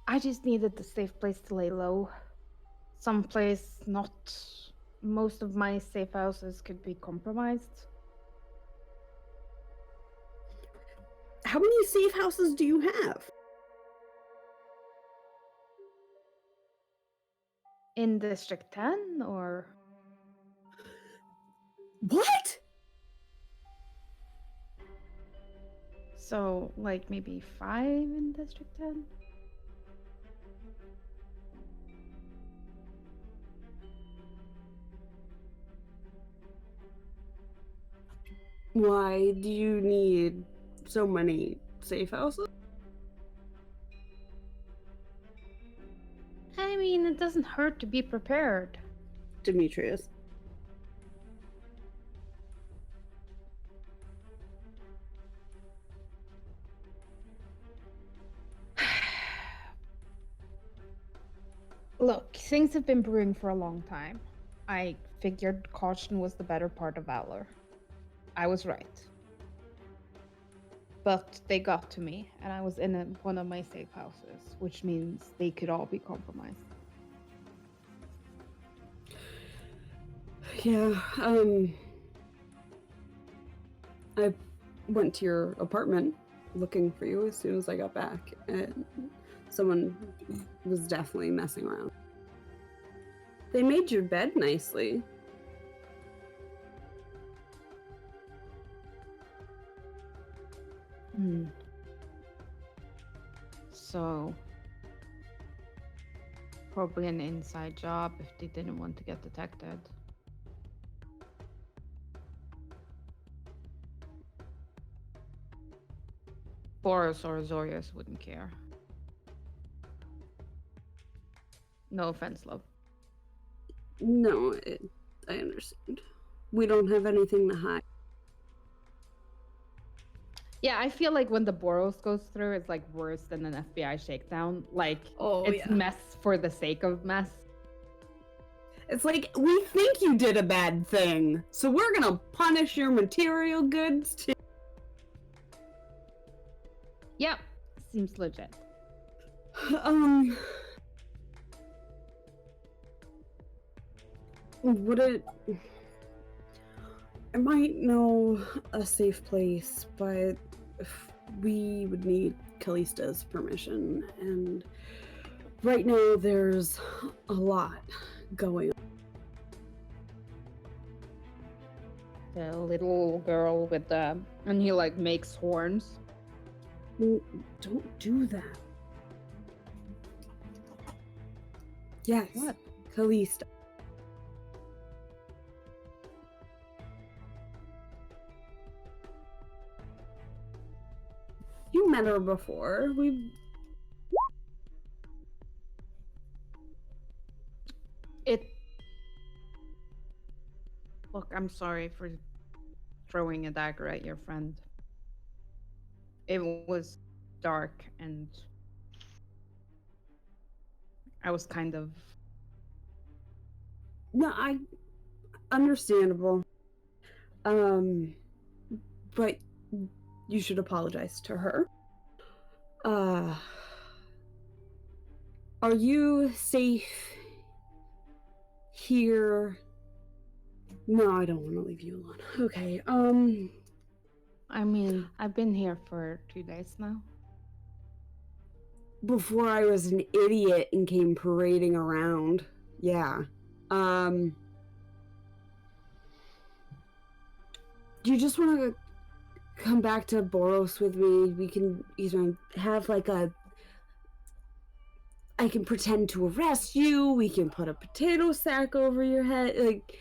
I just needed a safe place to lay low. Someplace not most of my safe houses could be compromised. How many safe houses do you have? In District 10 or What? so, like maybe 5 in District 10? Why do you need so many safe houses? I mean, it doesn't hurt to be prepared. Demetrius. Look, things have been brewing for a long time. I figured caution was the better part of valor. I was right. But they got to me, and I was in one of my safe houses, which means they could all be compromised. Yeah, I went to your apartment looking for you as soon as I got back, and someone was definitely messing around. They made your bed nicely. So, probably an inside job if they didn't want to get detected. Boris or Azorius wouldn't care. No offense, love. No, I understand. We don't have anything to hide. Yeah, I feel like when the Boros goes through, it's like worse than an FBI shakedown. Like, it's mess for the sake of mess. It's like, we think you did a bad thing, so we're gonna punish your material goods too. Yep, seems legit. Would it... I might know a safe place, but we would need Callista's permission, and right now there's a lot going on. The little girl with the... and he like makes horns. Don't do that. Yes. What? Callista. You met her before. Look, I'm sorry for throwing a dagger at your friend. it was dark and I was kind of No, I understandable. But you should apologize to her. Uh, are you safe here? No, I don't want to leave you alone. Okay. I mean, I've been here for 2 days now. Before I was an idiot and came parading around. Yeah. Do you just want to come back to Boros with me? We can, have like I can pretend to arrest you. We can put a potato sack over your head. Like,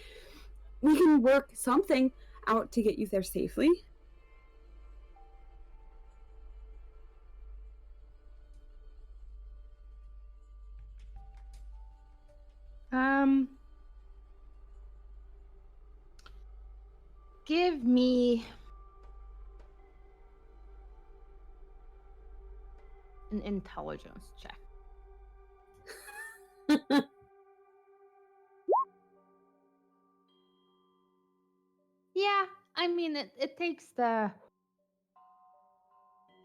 we can work something out to get you there safely. Give me an intelligence check. Yeah, I mean it takes the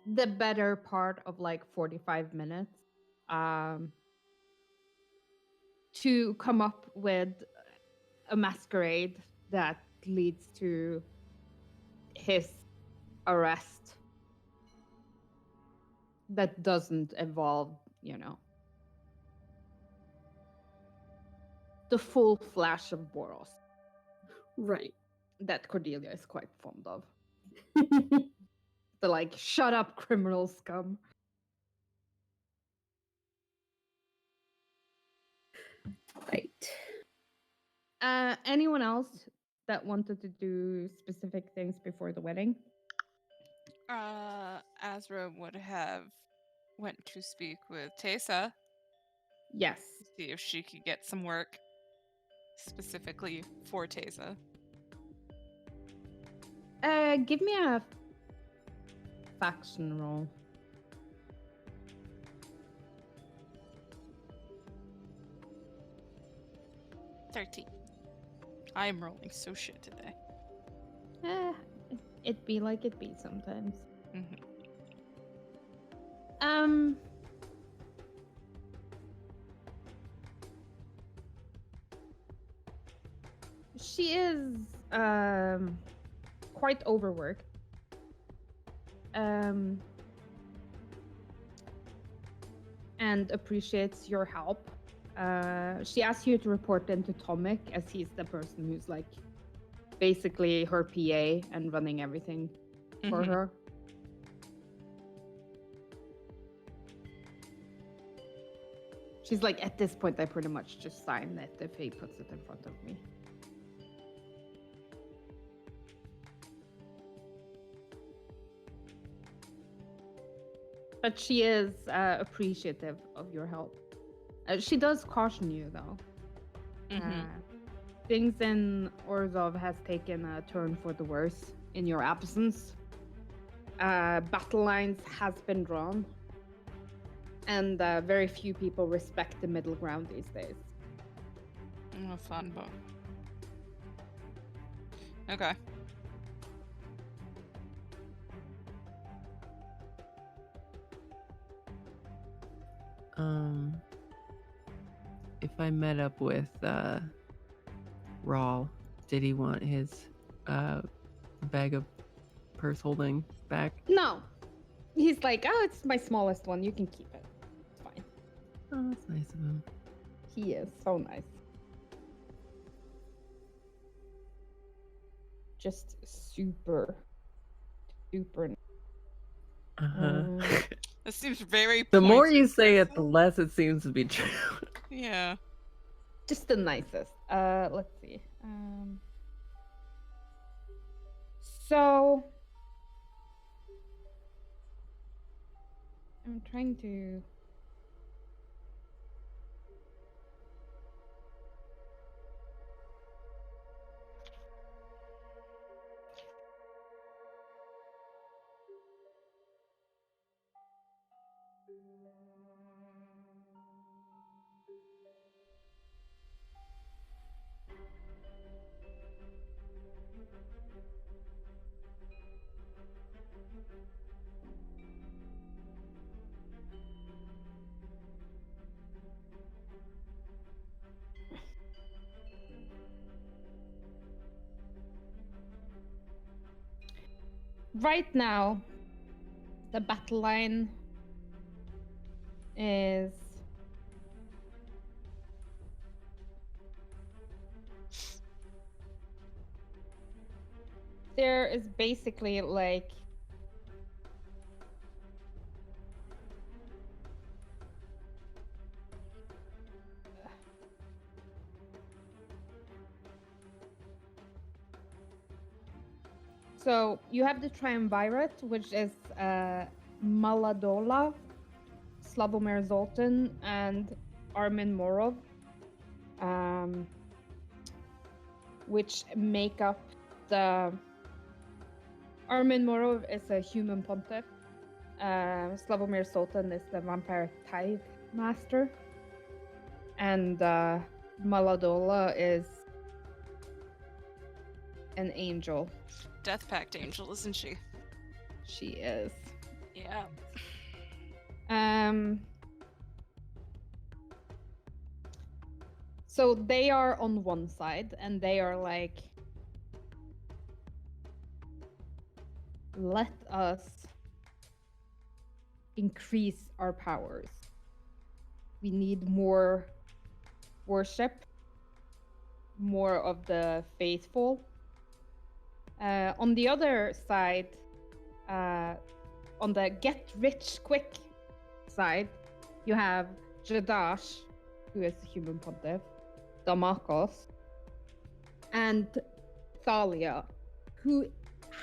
better part of like 45 minutes to come up with a masquerade that leads to his arrest that doesn't involve, the full flash of Boros Right. that Cordelia is quite fond of. The like, shut up, criminal scum. Right. Anyone else that wanted to do specific things before the wedding? Azra would have went to speak with Tessa Yes. to see if she could get some work specifically for Tessa. Give me a faction roll. 13. I am rolling so shit today. It be like it be sometimes. Mhm. She is quite overworked. And appreciates your help. She asks you to report into Tomic, as he's the person who's like basically her PA and running everything for Mhm. her. She's like, at this point, I pretty much just sign it if he puts it in front of me. But she is appreciative of your help. She does caution you, though. Mhm. Things in Orzhov has taken a turn for the worse in your absence. Battle lines has been drawn. And very few people respect the middle ground these days. Oh, fun book. Okay. If I met up with Rawl, did he want his bag of purse holding back? No. He's like, oh, it's my smallest one. You can keep it. It's fine. Oh, that's nice of him. He is so nice. Just super. This seems very The more pointed, you say it, the Crystal. less it seems to be true. Yeah. Just the nicest. Let's see. So I'm trying to. Right now, the battle line is there is basically like so you have the triumvirate, which is Maladola, Slavomir Zoltan, and Armin Morov, which make up the. Armin Morov is a human pontiff. Slavomir Zoltan is the vampire tithe master. And Maladola is an angel. Death Pact angel, isn't she? She is. Yeah. So they are on one side, and they are like, let us increase our powers. We need more worship, more of the faithful. On the other side, on the get rich quick side, you have Jadash, who is the human pontiff, Damakos, and Thalia, who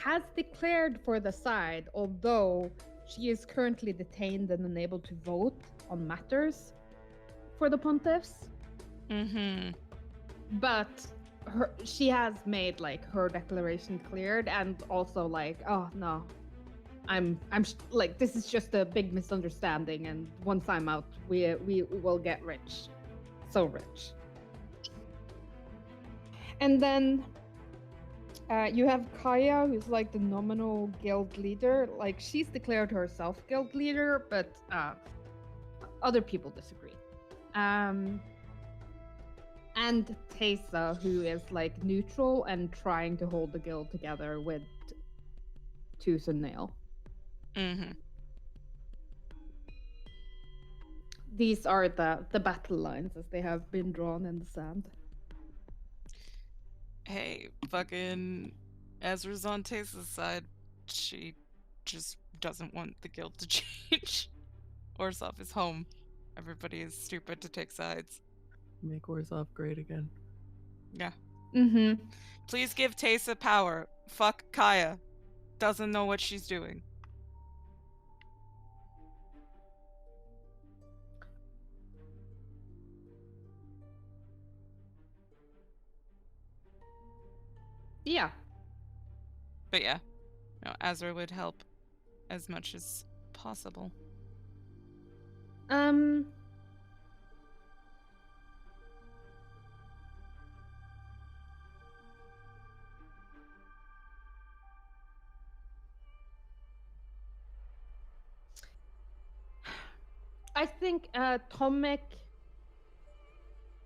has declared for the side, although she is currently detained and unable to vote on matters for the pontiffs. Mm-hmm. But she has made like her declaration cleared, and also like, oh no, I'm like, this is just a big misunderstanding, and once I'm out, we will get rich, so rich. And then you have Kaya, who's like the nominal guild leader. Like, she's declared herself guild leader, but other people disagree. And Teysa, who is like neutral and trying to hold the guild together with tooth and nail. Mm-hmm. These are the battle lines as they have been drawn in the sand. Hey, fucking Ezra's on Teysa's side. She just doesn't want the guild to change. Orzhov is home. Everybody is stupid to take sides. Make Orzhov great again. Yeah. Mm-hmm. Please give Teysa power. Fuck Kaya. Doesn't know what she's doing. Yeah. But yeah, no, Azra would help as much as possible. I think Tomek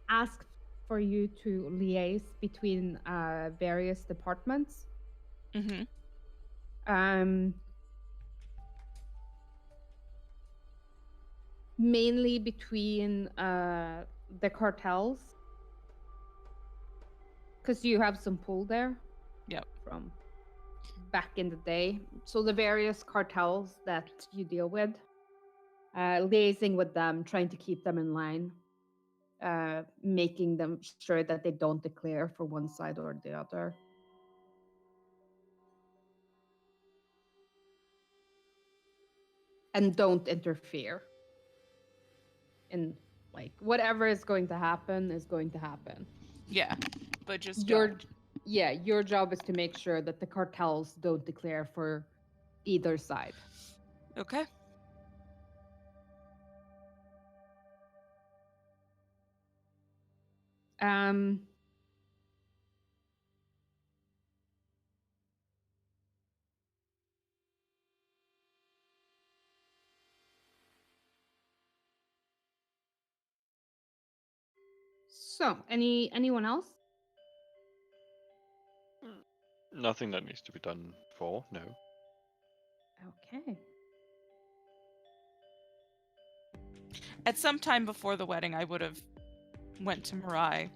asked for you to liaise between various departments. Mm-hmm. Mainly between the cartels, because you have some pull there. Yep. From back in the day. So the various cartels that you deal with, liaising with them, trying to keep them in line, making them sure that they don't declare for one side or the other. And don't interfere in, like, whatever is going to happen is going to happen. Yeah, but just your job is to make sure that the cartels don't declare for either side. Okay. Um, so, anyone else? Nothing that needs to be done for, no. Okay. At some time before the wedding, I would have went to Mirai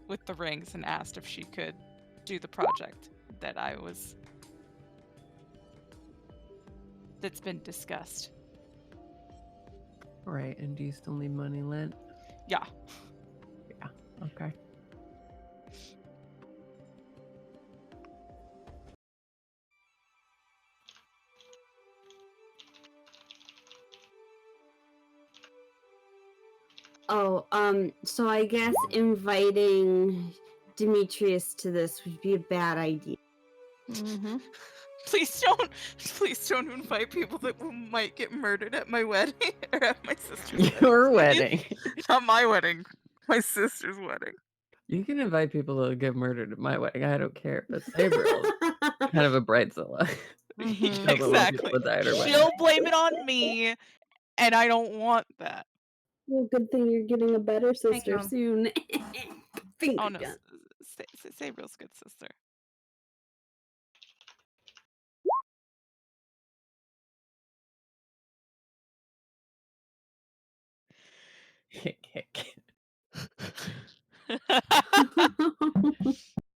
with the rings and asked if she could do the project that's been discussed. Right, and do you still need money lent? Yeah. Yeah, okay. Oh, so I guess inviting Demetrius to this would be a bad idea. Mm-hmm. Please don't invite people that might get murdered at my wedding or at my sister's wedding. Your please. wedding. Not my wedding. My sister's wedding. You can invite people to get murdered at my wedding. I don't care. But Sabriel's kind of a bridezilla. Mhm. Doesn't want Exactly. people to die at her wedding. She'll blame it on me, and I don't want that. Well, good thing you're getting a better sister on. soon. Finger Oh no, gun. Sabriel's good sister.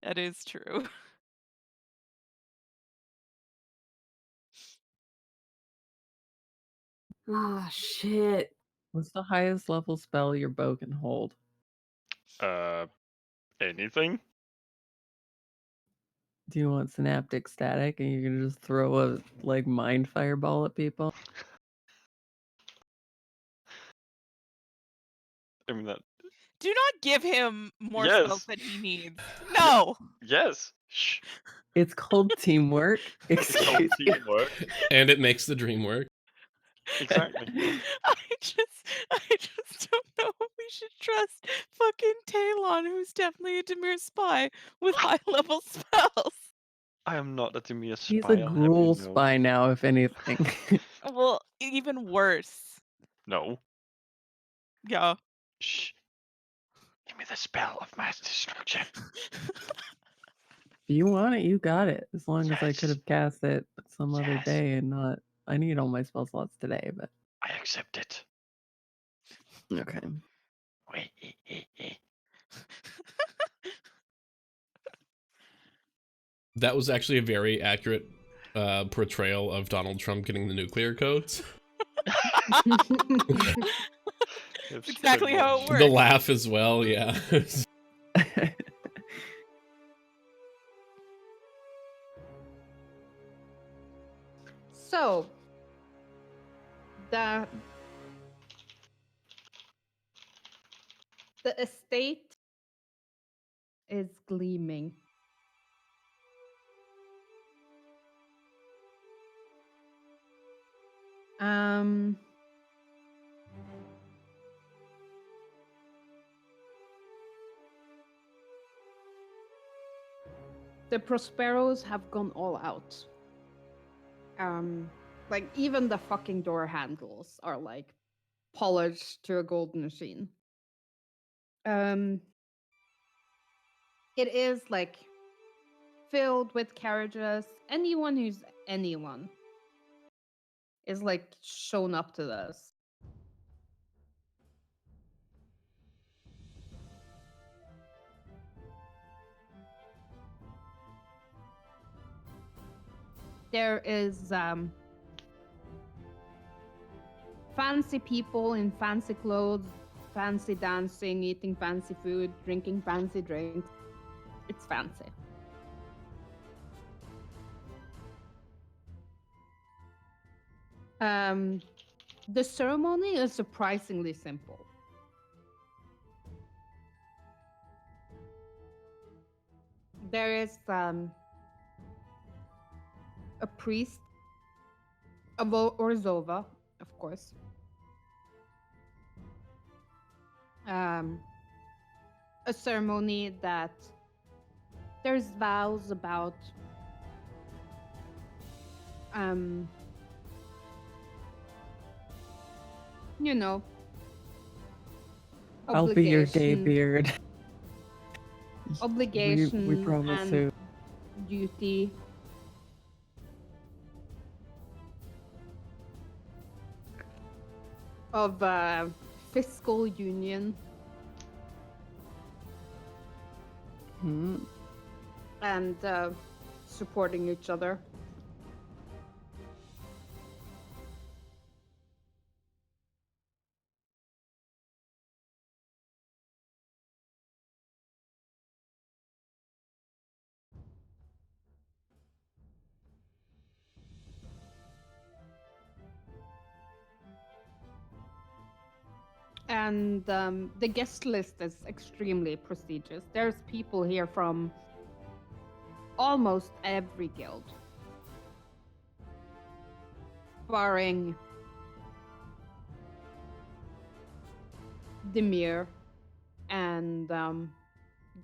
That is true. Oh shit. What's the highest level spell your bow can hold? Anything? Do you want synaptic static and you can just throw a like mind fireball at people? I mean that. Do not give him more Yes. spells than he needs. No. Yes. Shh. It's called teamwork. It's called Excuse me. teamwork. And it makes the dream work. Exactly. I just don't know if we should trust fucking Talon, who's definitely a Demir spy with high level spells. I am not a Demir spy. He's a I'll have you Gruul know. spy now, if anything. Well, even worse. No. Yeah. Shh. Give me the spell of mass destruction. If you want it, you got it. As long as I could Yes. have cast it some other Yes. day and not. I need all my spell slots today, but I accept it. okay. Wait. That was actually a very accurate portrayal of Donald Trump getting the nuclear codes. That's exactly how it works. The laugh as well, yeah. So, the estate is gleaming. The Prosperos have gone all out. Like even the fucking door handles are like polished to a golden machine. It is like filled with carriages. Anyone who's anyone is like shown up to this. There is fancy people in fancy clothes, fancy dancing, eating fancy food, drinking fancy drinks. It's fancy. The ceremony is surprisingly simple. There is a priest, or Zova, of course. a ceremony that there's vows about you know, I'll be your gay obligation, beard. we obligation promise and to. duty. Of fiscal union Hmm. and supporting each other. And the guest list is extremely prestigious. There's people here from almost every guild, barring Demir and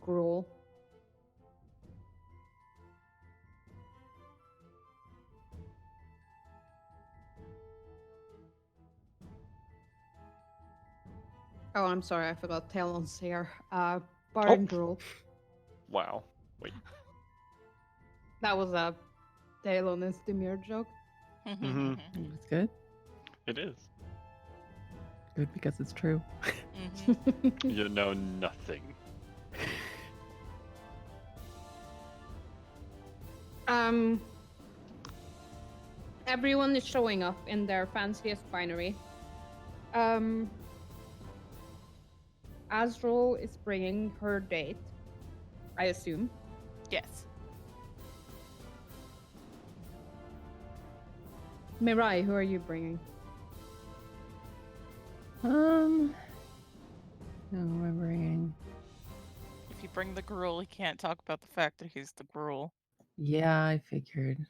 Gruul. Oh, I'm sorry, I forgot Talon's here. Barring Gruul. Wow. Wait. That was a Talon is Demir joke. Mhm. It's good. It is. Good because it's true. You know nothing. Everyone is showing up in their fanciest finery. Azrael is bringing her date, I assume. Yes. Mirai, who are you bringing? Who am I bringing? If you bring the Gruul, he can't talk about the fact that he's the Gruul. Yeah, I figured.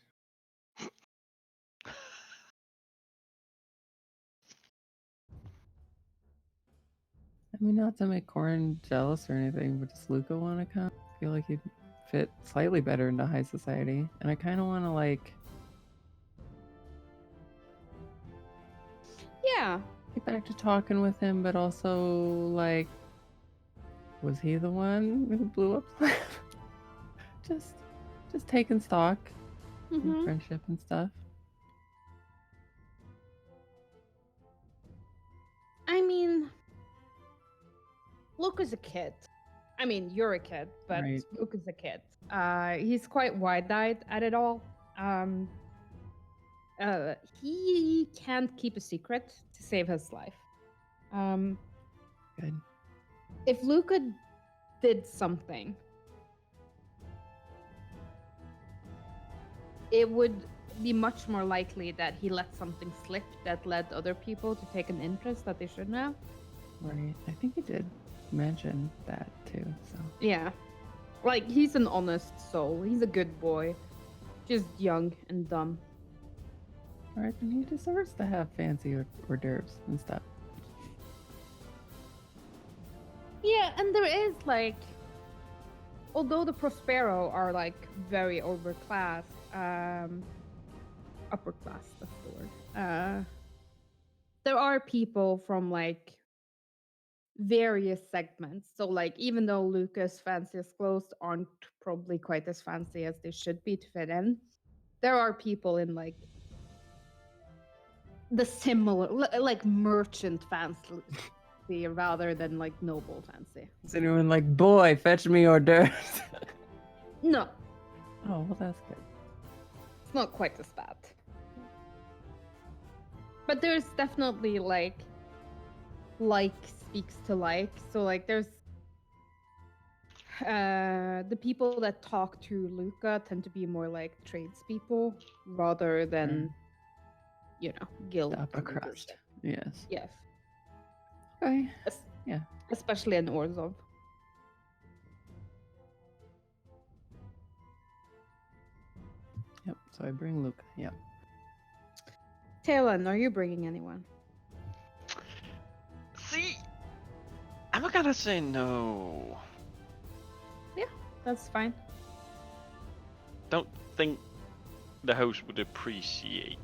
I mean, not to make Corin jealous or anything, but does Luca want to come? I feel like he'd fit slightly better into high society. And I kind of want to, like, Yeah. get back to talking with him, but also, like, was he the one who blew up? just taking stock in Mhm. friendship and stuff. I mean, Luke is a kid. I mean, you're a kid, but Right. Luke is a kid. He's quite wide-eyed at it all. He can't keep a secret to save his life. Good. If Luca did something, it would be much more likely that he let something slip that led other people to take an interest that they shouldn't have. Right. I think he did mention that too. So Yeah. Like, he's an honest soul. He's a good boy. Just young and dumb. alright, then he deserves to have fancy hors d'oeuvres and stuff. Yeah, and there is, like, although the Prospero are, like, very overclass, upper class, that's the word. There are people from, like, various segments. So, like, even though Lucas' fanciest clothes aren't probably quite as fancy as they should be to fit in, there are people in, like, the similar, like, merchant fancy rather than, like, noble fancy. Is anyone like, boy, fetch me hors d'oeuvres? No, Oh, well, that's good. it's not quite as bad. But there's definitely, like speaks to like. So, like, there's the people that talk to Luca tend to be more like tradespeople rather than, guild The upper leadership. crust. Yes. Yes. Okay. Es- Yeah. Especially in Orzhov. Yep. So I bring Luca. Yep. Talon, are you bringing anyone? See, I'm gonna say no. that's fine. Don't think the host would appreciate.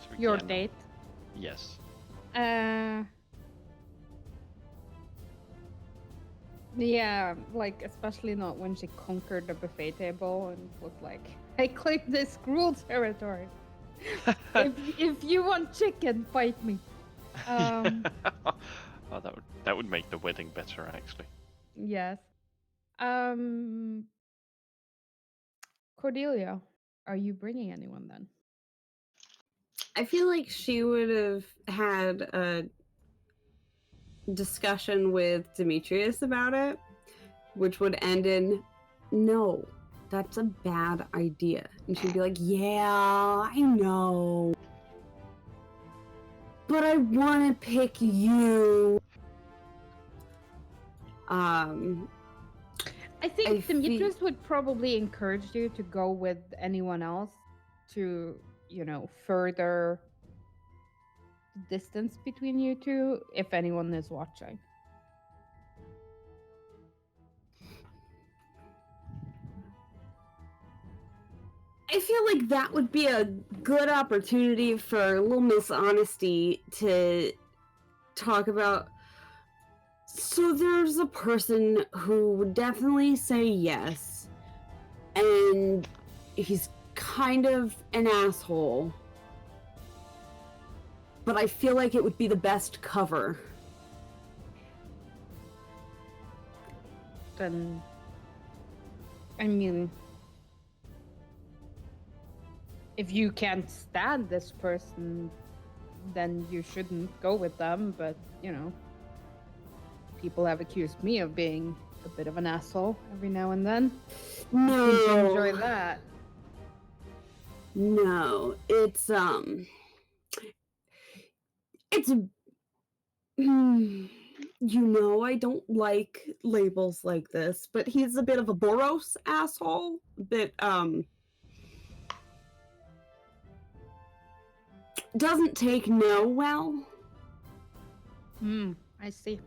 So Your again, date. Yes. Yeah, like especially not when she conquered the buffet table and was like, "I claim this Gruul territory. if you want chicken, fight me." Oh, that would make the wedding better, actually. Yes. Cordelia, are you bringing anyone then? I feel like she would have had a discussion with Demetrius about it, which would end in, no, that's a bad idea. And she'd be like, yeah, I know. But I want to pick you. I think I feel- Demetrius would probably encourage you to go with anyone else to, further the distance between you two if anyone is watching. I feel like that would be a good opportunity for little Miss Honesty to talk about. So there's a person who would definitely say yes, and he's kind of an asshole, but I feel like it would be the best cover. Then, I mean, if you can't stand this person, then you shouldn't go with them, but, people have accused me of being a bit of an asshole every now and then. No. You seem to enjoy that. No, it's I don't like labels like this, but he's a bit of a Boros asshole, a bit doesn't take no well. I see.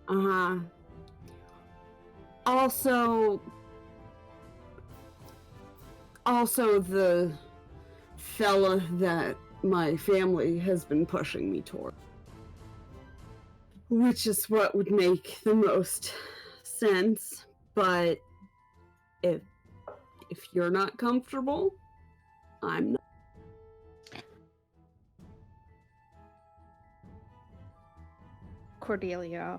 Uh-huh. Also the fella that my family has been pushing me toward. Which is what would make the most sense, but if you're not comfortable, I'm not. Cordelia,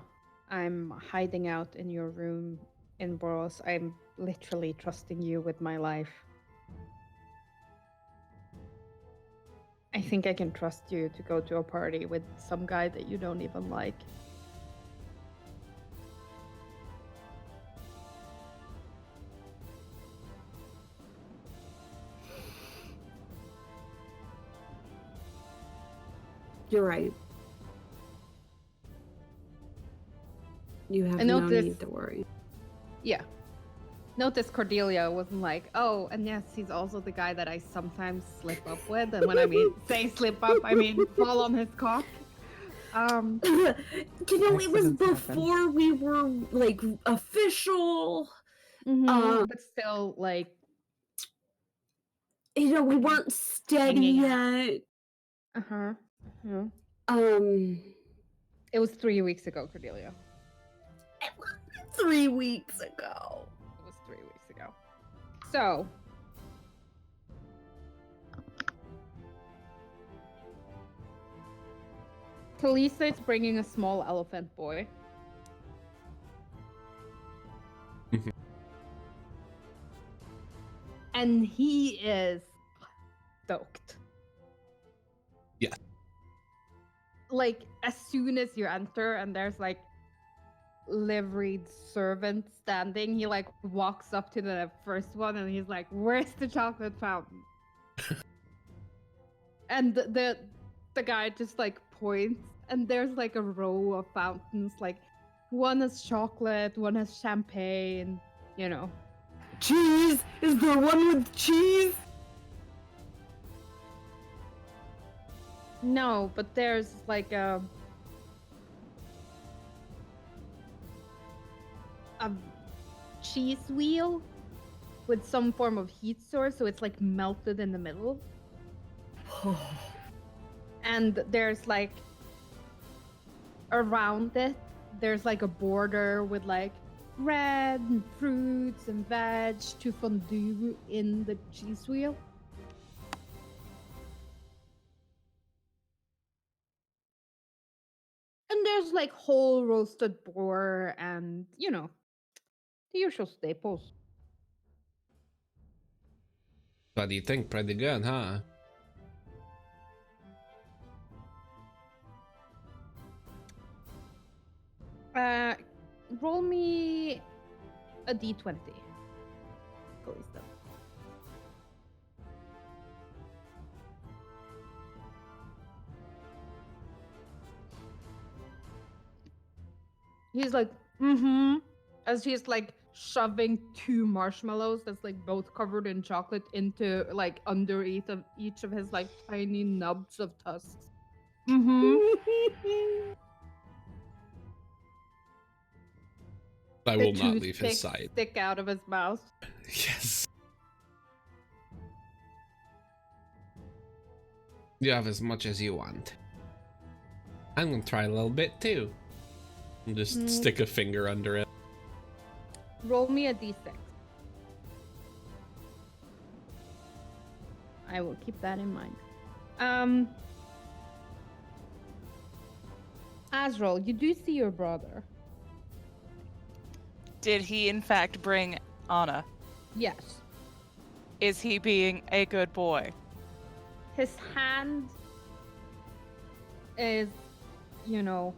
I'm hiding out in your room in Boros. I'm literally trusting you with my life. I think I can trust you to go to a party with some guy that you don't even like. You're right. You have no need to worry. Yeah. Notice Cordelia wasn't like, oh, and yes, he's also the guy that I sometimes slip up with. And when I say slip up, I mean fall on his cock. It was before we were like official. But still, like, we weren't steady yet. It was 3 weeks ago, Cordelia. 3 weeks ago. It was 3 weeks ago. So, Talisa is bringing a small elephant boy. And he is stoked. Yeah. Like, as soon as you enter and there's like liveried servant standing, he like walks up to the first one and he's like, where's the chocolate fountain? And the guy just like points and there's like a row of fountains, like one has chocolate, one has champagne, Cheese? Is there one with cheese? No, but there's like a a cheese wheel with some form of heat source, so it's like melted in the middle. And there's like around it, there's like a border with like bread and fruits and veg to fondue in the cheese wheel. And there's like whole roasted boar and, you know, the usual staples. What do you think? Pretty good, huh? Roll me a d20. Calista. He's like, as he's like shoving 2 marshmallows that's like both covered in chocolate into like under each of his like tiny nubs of tusks. I The will not leave his toothpicks side. stick out of his mouth. Yes. You have as much as you want. I'm gonna try a little bit too. And just stick a finger under it. Roll me a d6. I will keep that in mind. Azrael, you do see your brother. Did he in fact bring Anna? Yes. Is he being a good boy? His hand is, you know,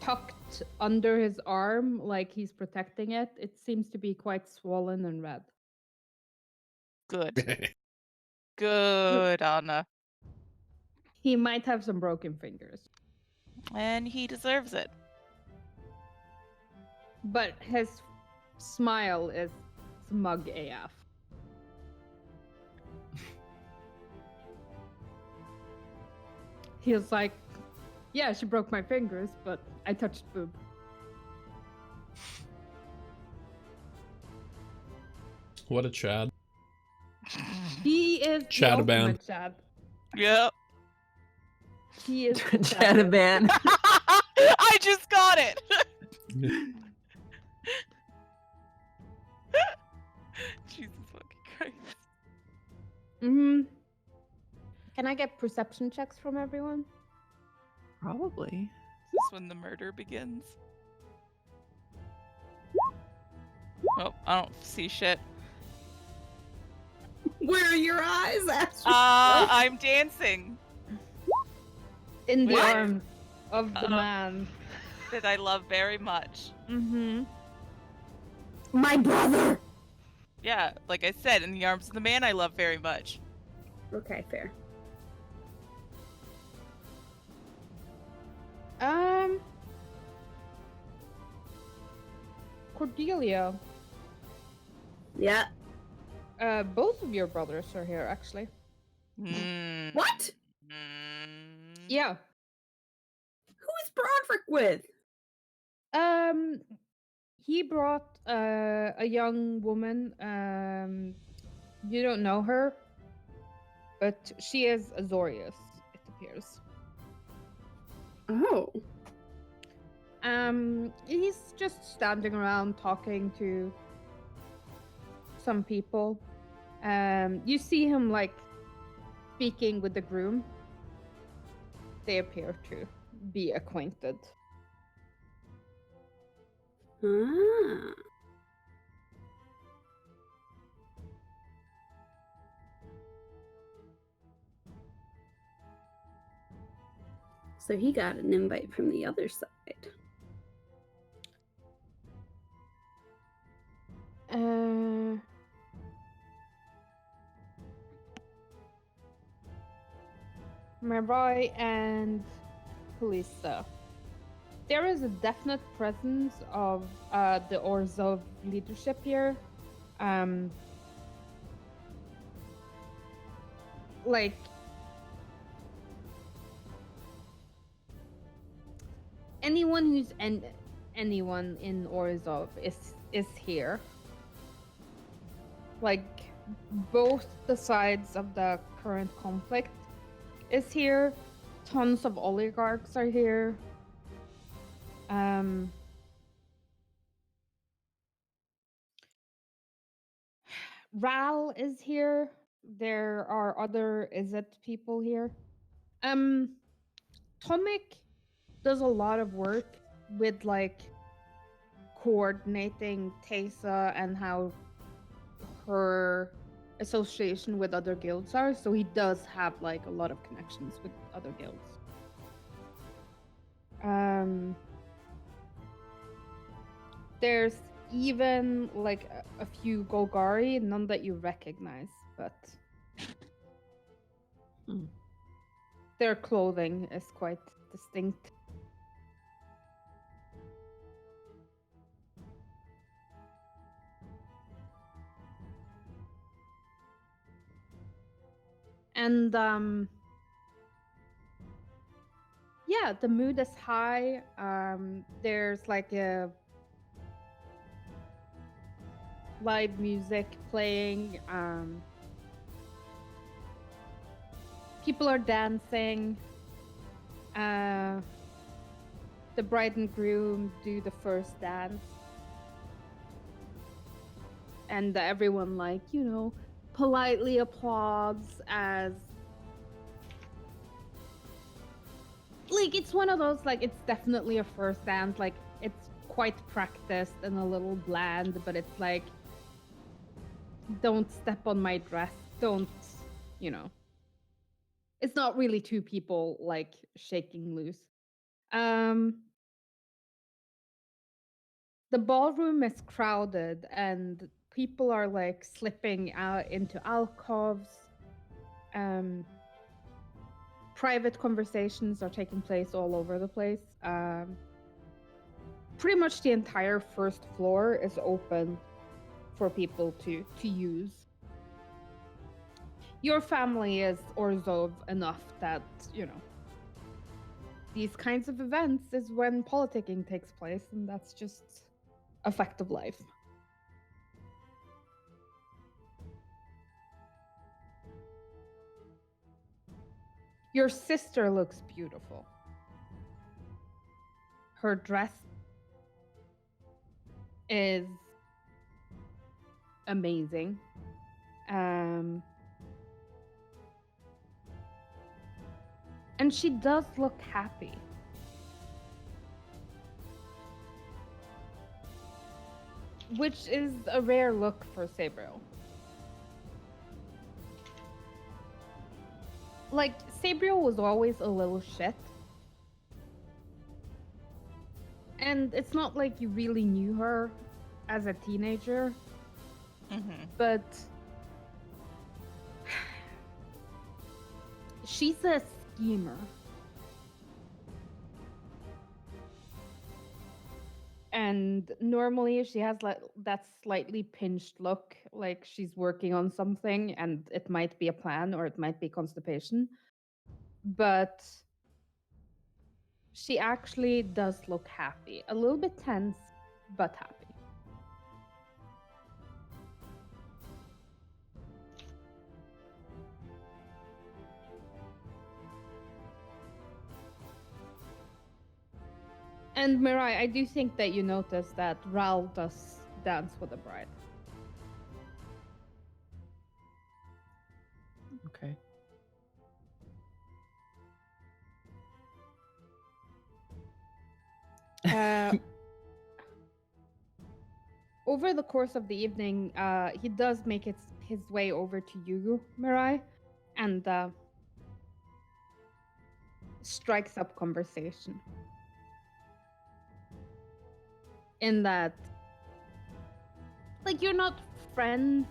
tucked under his arm like he's protecting it. It seems to be quite swollen and red. Good. Good, Anna. He might have some broken fingers. And he deserves it. But his smile is smug AF. He was like, yeah, she broke my fingers, but I touched boob. What a Chad. He is the Chataban. ultimate Chad. Yep. He is Chataban. I just got it. Jesus fucking Christ. Can I get perception checks from everyone? Probably. Is this when the murder begins? Oh, I don't see shit. Where are your eyes, Astrid? I'm dancing. In the What? arms of the man. That I love very much. My brother! Yeah, like I said, in the arms of the man I love very much. Okay, fair. Cordelia. Yeah. Both of your brothers are here, actually. Mm. What? Mm. Yeah. Who is Broderick with? He brought a young woman. You don't know her, but she is Azorius, it appears. Oh. He's just standing around talking to some people. You see him like speaking with the groom. They appear to be acquainted. Ah. So he got an invite from the other side. Marai and Kalista. There is a definite presence of the Orzhov leadership here. Like, anyone who's anyone in Orzhov is here. Like, both the sides of the current conflict is here. Tons of oligarchs are here. Ral is here. There are other Izzet people here. Tomic does a lot of work with like coordinating Teysa and how her association with other guilds are, so he does have like a lot of connections with other guilds. There's even like a few Golgari, none that you recognize, but their clothing is quite distinct. And yeah, the mood is high. There's like a live music playing. People are dancing. The bride and groom do the first dance. And everyone, like, you know, politely applauds as... Like, it's one of those, like, it's definitely a first dance. Like, it's quite practiced and a little bland, but it's like, don't step on my dress. Don't, you know. It's not really two people, like, shaking loose. The ballroom is crowded and people are like slipping out into alcoves. Private conversations are taking place all over the place. Pretty much the entire first floor is open for people to use. Your family is Orzhov enough that, you know, these kinds of events is when politicking takes place, and that's just a fact of life. Your sister looks beautiful. Her dress is amazing. And she does look happy. Which is a rare look for Sabriel. Like, Sabriel was always a little shit. And it's not like you really knew her as a teenager. But she's a schemer. And normally she has like that slightly pinched look, like she's working on something and it might be a plan or it might be constipation. But she actually does look happy. A little bit tense, but happy. And Mirai, I do think that you notice that Ral does dance with the bride. Okay. Over the course of the evening, he does make his way over to you, Mirai, and strikes up conversation. In that, like, you're not friends,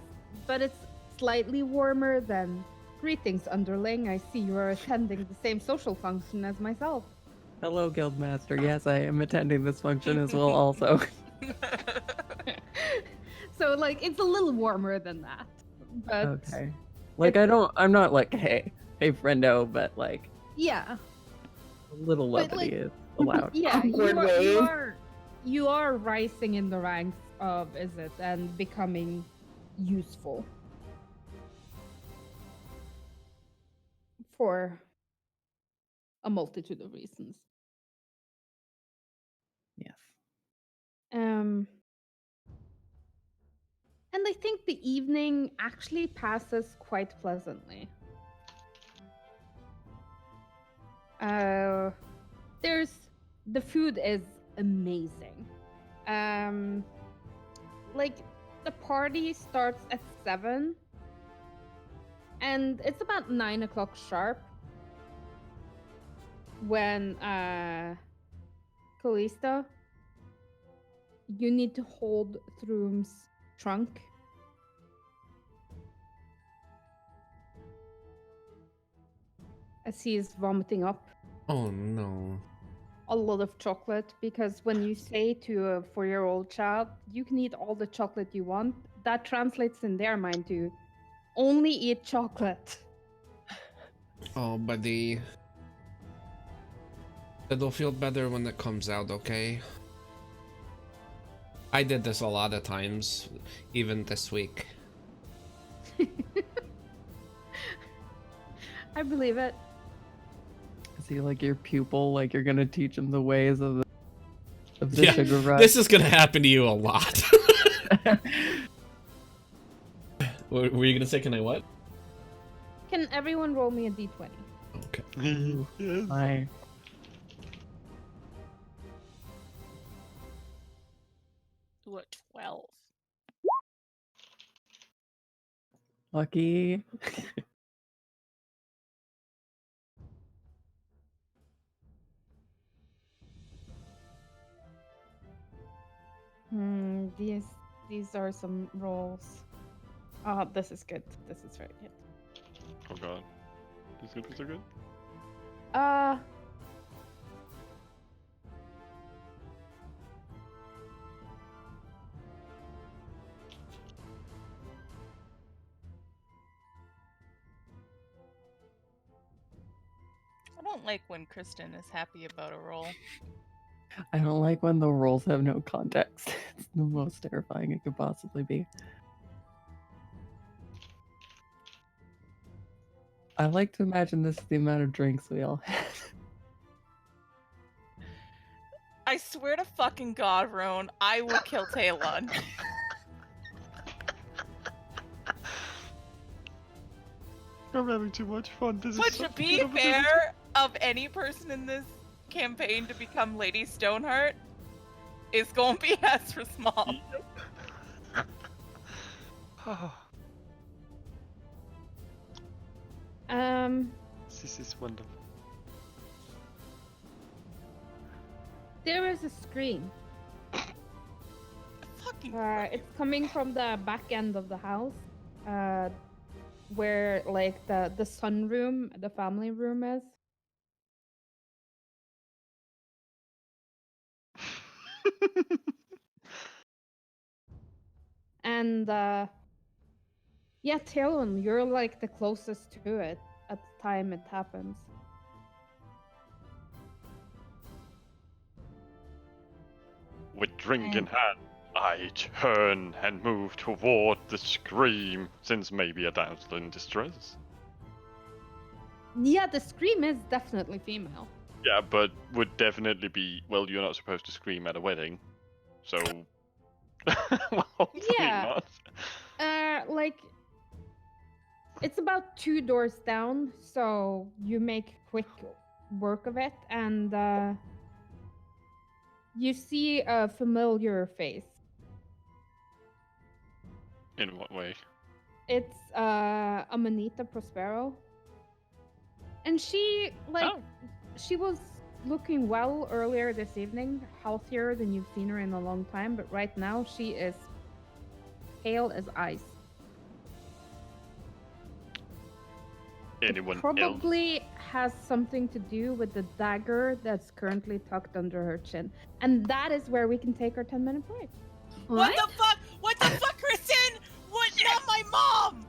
but it's slightly warmer than greetings, underling. I see you are attending the same social function as myself. Hello, Guildmaster. Yes, I am attending this function as well also. So, like, it's a little warmer than that. But Okay. Like, I'm not like, hey, friendo, but like, yeah. a little But, levity like, is allowed. Yeah, Awkward wave. you are rising in the ranks of Izzet and becoming useful for a multitude of reasons. Yes. And I think the evening actually passes quite pleasantly. The food is amazing. Like the party starts at 7 and it's about 9 o'clock sharp when Callista, you need to hold Throom's trunk. As he is vomiting up Oh no. a lot of chocolate, because when you say to a 4-year-old child, you can eat all the chocolate you want, that translates in their mind to only eat chocolate. Oh, buddy. It'll feel better when it comes out, okay? I did this a lot of times, even this week. I believe it. Is he like your pupil? Like you're gonna teach him the ways of the Yeah, sugar rush? this is gonna happen to you a lot. What were you gonna say? Can I what? Can everyone roll me a d20? Okay. Yes. Hi. Ooh, a 12. Lucky. These are some rolls. Oh, this is good. This is very good. Oh god. These good? Are good? I don't like when Kristen is happy about a roll. I don't like when the rolls have no context. It's the most terrifying it could possibly be. I like to imagine this is the amount of drinks we all had. I swear to fucking God, Roan, I will kill Talon. I'm having too much fun. This But is to such a be good opportunity. fair, of any person in this campaign to become Lady Stoneheart, is gonna be Ezra's mom. This is wonderful. There is a scream. Fucking It's coming from the back end of the house, where like the sunroom, the family room is. And yeah, Talon, you're like the closest to it at the time it happens. With drink in hand, I turn and move toward the scream, since maybe a damsel in distress. Yeah, the scream is definitely female. Yeah, but would definitely be. Well, you're not supposed to scream at a wedding, so. Well, hopefully Yeah. not. Like it's about 2 doors down, so you make quick work of it, and you see a familiar face. In what way? It's Amanita Prospero. And she she was looking well earlier this evening, healthier than you've seen her in a long time, but right now she is pale as ice. Anyone else? Probably has something to do with the dagger that's currently tucked under her chin. And that is where we can take our 10-minute break. What the fuck? What the fuck, Kristen? What? Not my mom!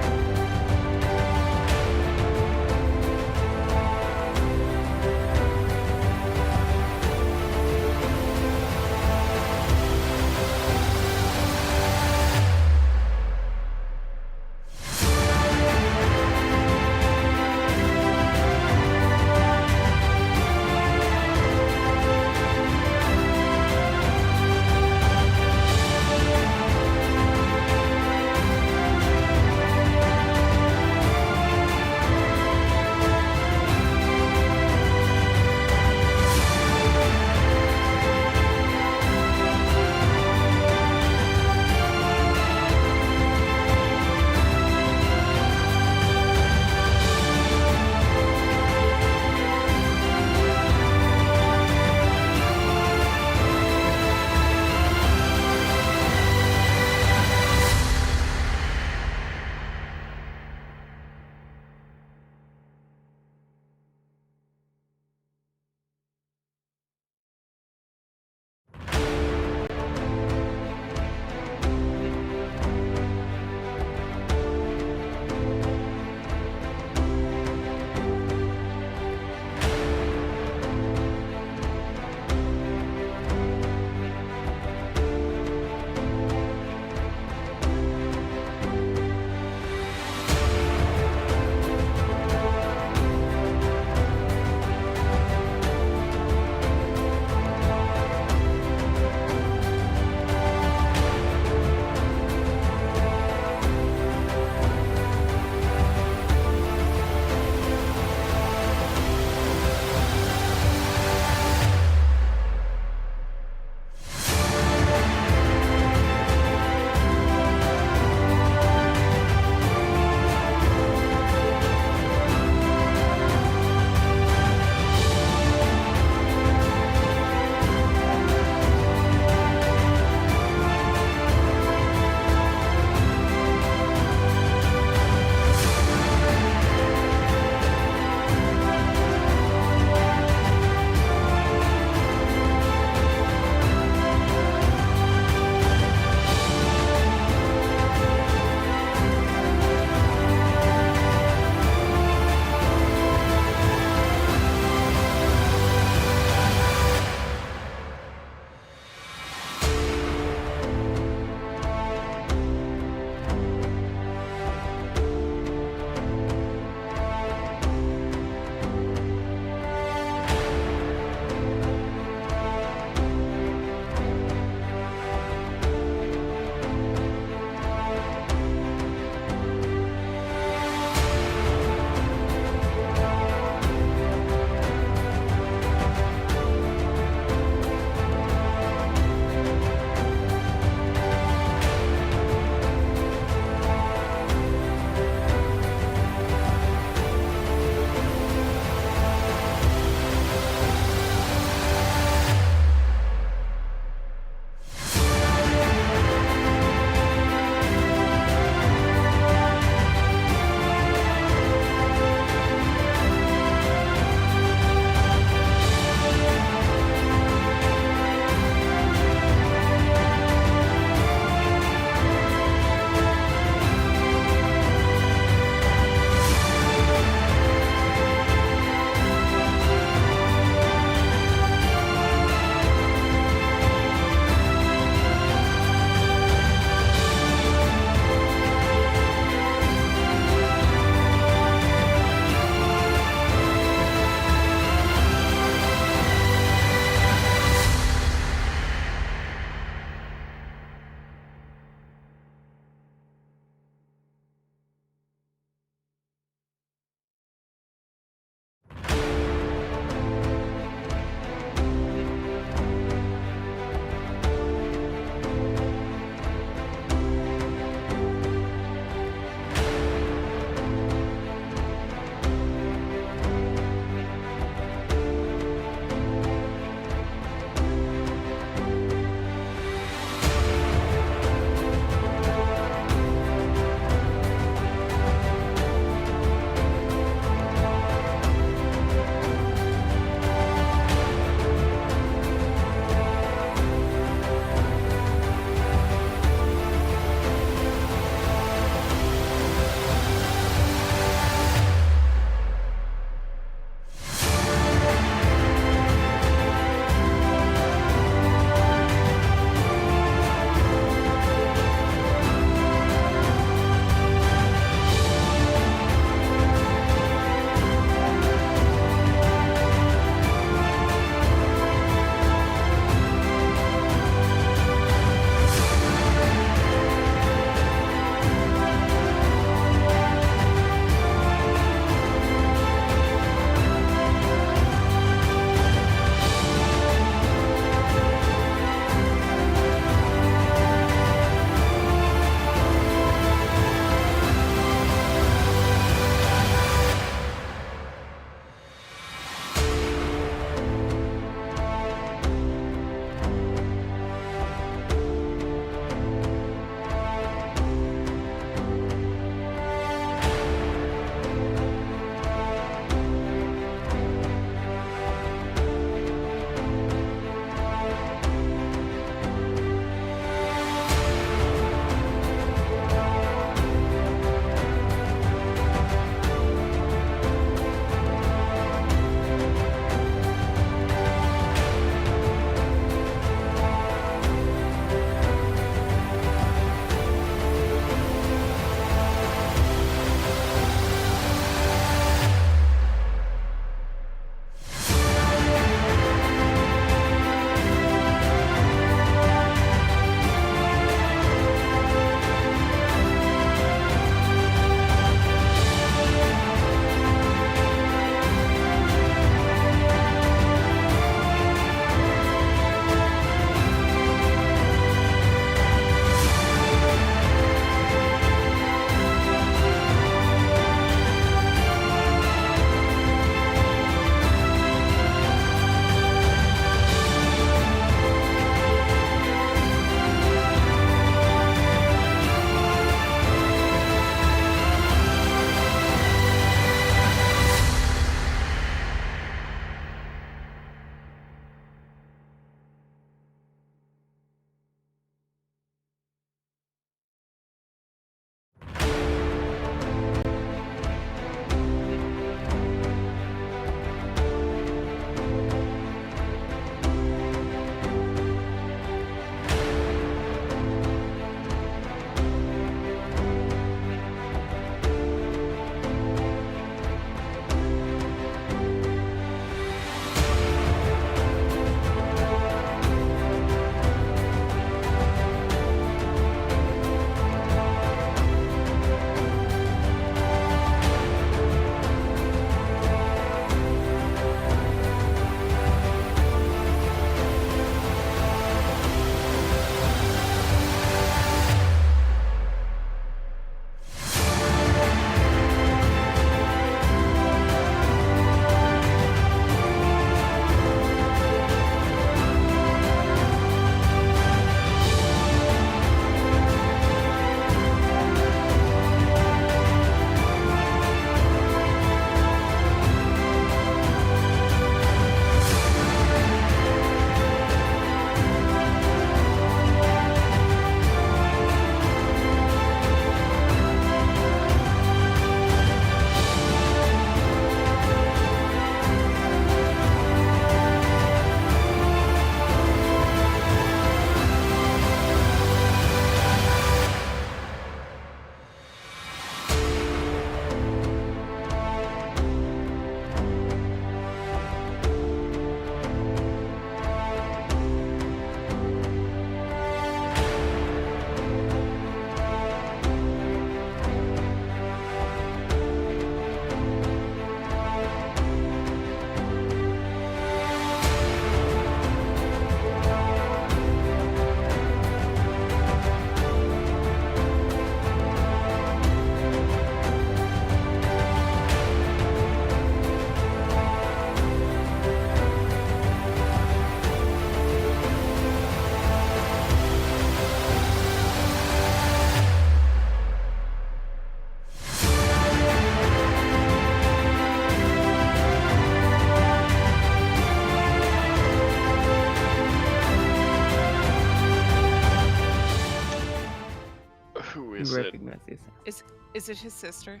recognize the assassin. Is it his sister?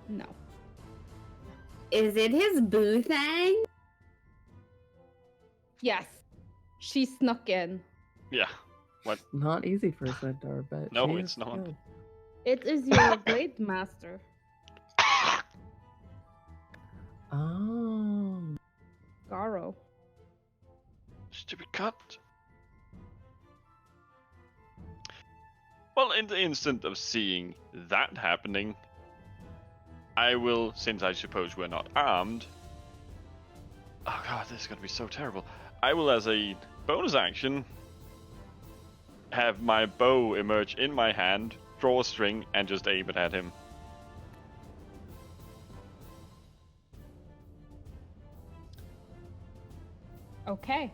No. Is it his boo thing? Yes. She snuck in. Yeah. Not easy for a centaur, but No, she it's is not. skilled. It is your blade master. Oh. Garo. Stupid cunt. Well, in the instant of seeing that happening, I will, since I suppose we're not armed. Oh god, this is gonna be so terrible. I will, as a bonus action, have my bow emerge in my hand, draw a string, and just aim it at him. Okay.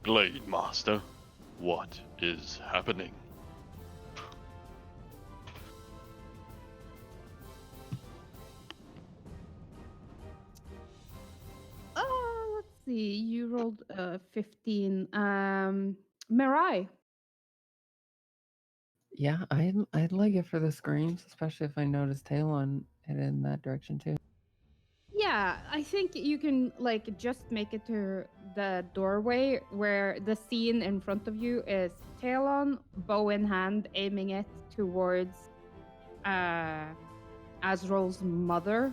Blade Master, what is happening? Let's see. You rolled 15. Mirai. Yeah, I'd like it for the screams, especially if I notice Talon head in that direction too. Yeah, I think you can like just make it to the doorway where the scene in front of you is Talon, bow in hand, aiming it towards Azrael's mother,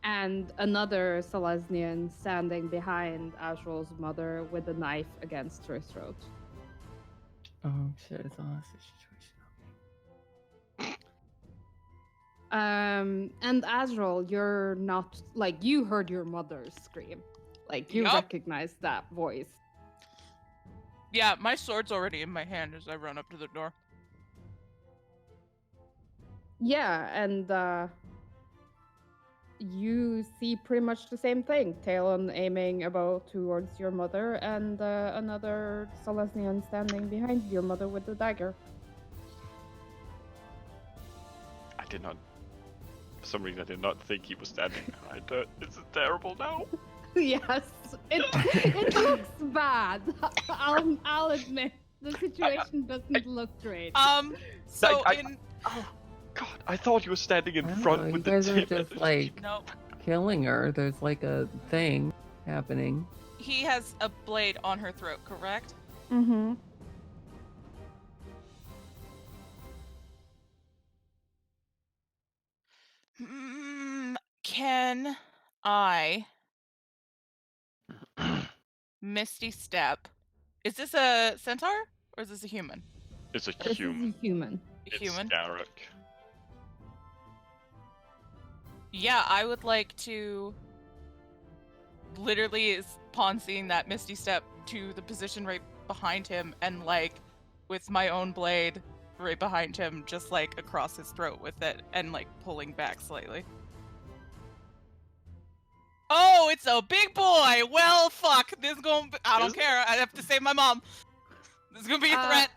and another Selesnian standing behind Azrael's mother with a knife against her throat. Oh shit, it's a hostage situation. And Azrael, you're not like you heard your mother's scream. Like you Yup. recognize that voice. Yeah, my sword's already in my hand as I run up to the door. Yeah, and you see pretty much the same thing. Talon aiming a bow towards your mother, and another Selesnian standing behind your mother with the dagger. I did not. For some reason, I did not think he was standing behind her. This is terrible now. Yes, it looks bad. I'll admit the situation doesn't look great. So I- in Oh, God. I thought you were standing in I don't front know, you with the guys are tip. just like no, killing her. There's like a thing happening. he has a blade on her throat, correct? Mm-hmm. Can I Misty Step? Is this a centaur or is this a human? It's a This human. is a human. A It's human. Garrick. Yeah, I would like to literally, upon seeing that Misty Step to the position right behind him and like with my own blade right behind him, just like across his throat with it and like pulling back slightly. Oh, it's a big boy! Well, fuck. This is going I don't Is it? care. I have to save my mom. This is gonna be a threat.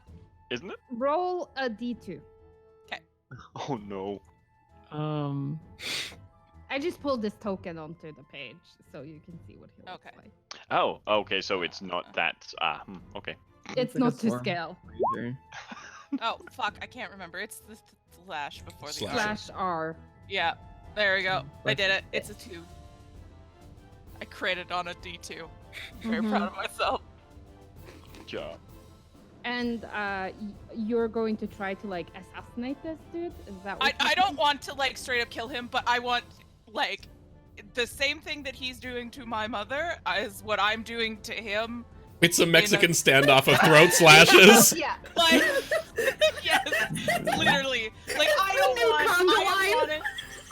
Isn't it? Roll a d2. Oh no. I just pulled this token onto the page so you can see what he looks Okay. like. Oh, okay, so it's not that. Okay. It's like a not to swarm. scale. Ranger. Oh, fuck. I can't remember. It's the slash before the Slash. R. Slash R. Yeah. There we go. I Like- did it. It's a 2. I critted on a D2. Very Mhm. proud of myself. Good job. And you're going to try to like assassinate this dude? Is that what I you're don't saying? want to like straight up kill him, but I want like the same thing that he's doing to my mother is what I'm doing to him. It's a Mexican standoff of throat slashes. Yeah. Like yes, literally. Like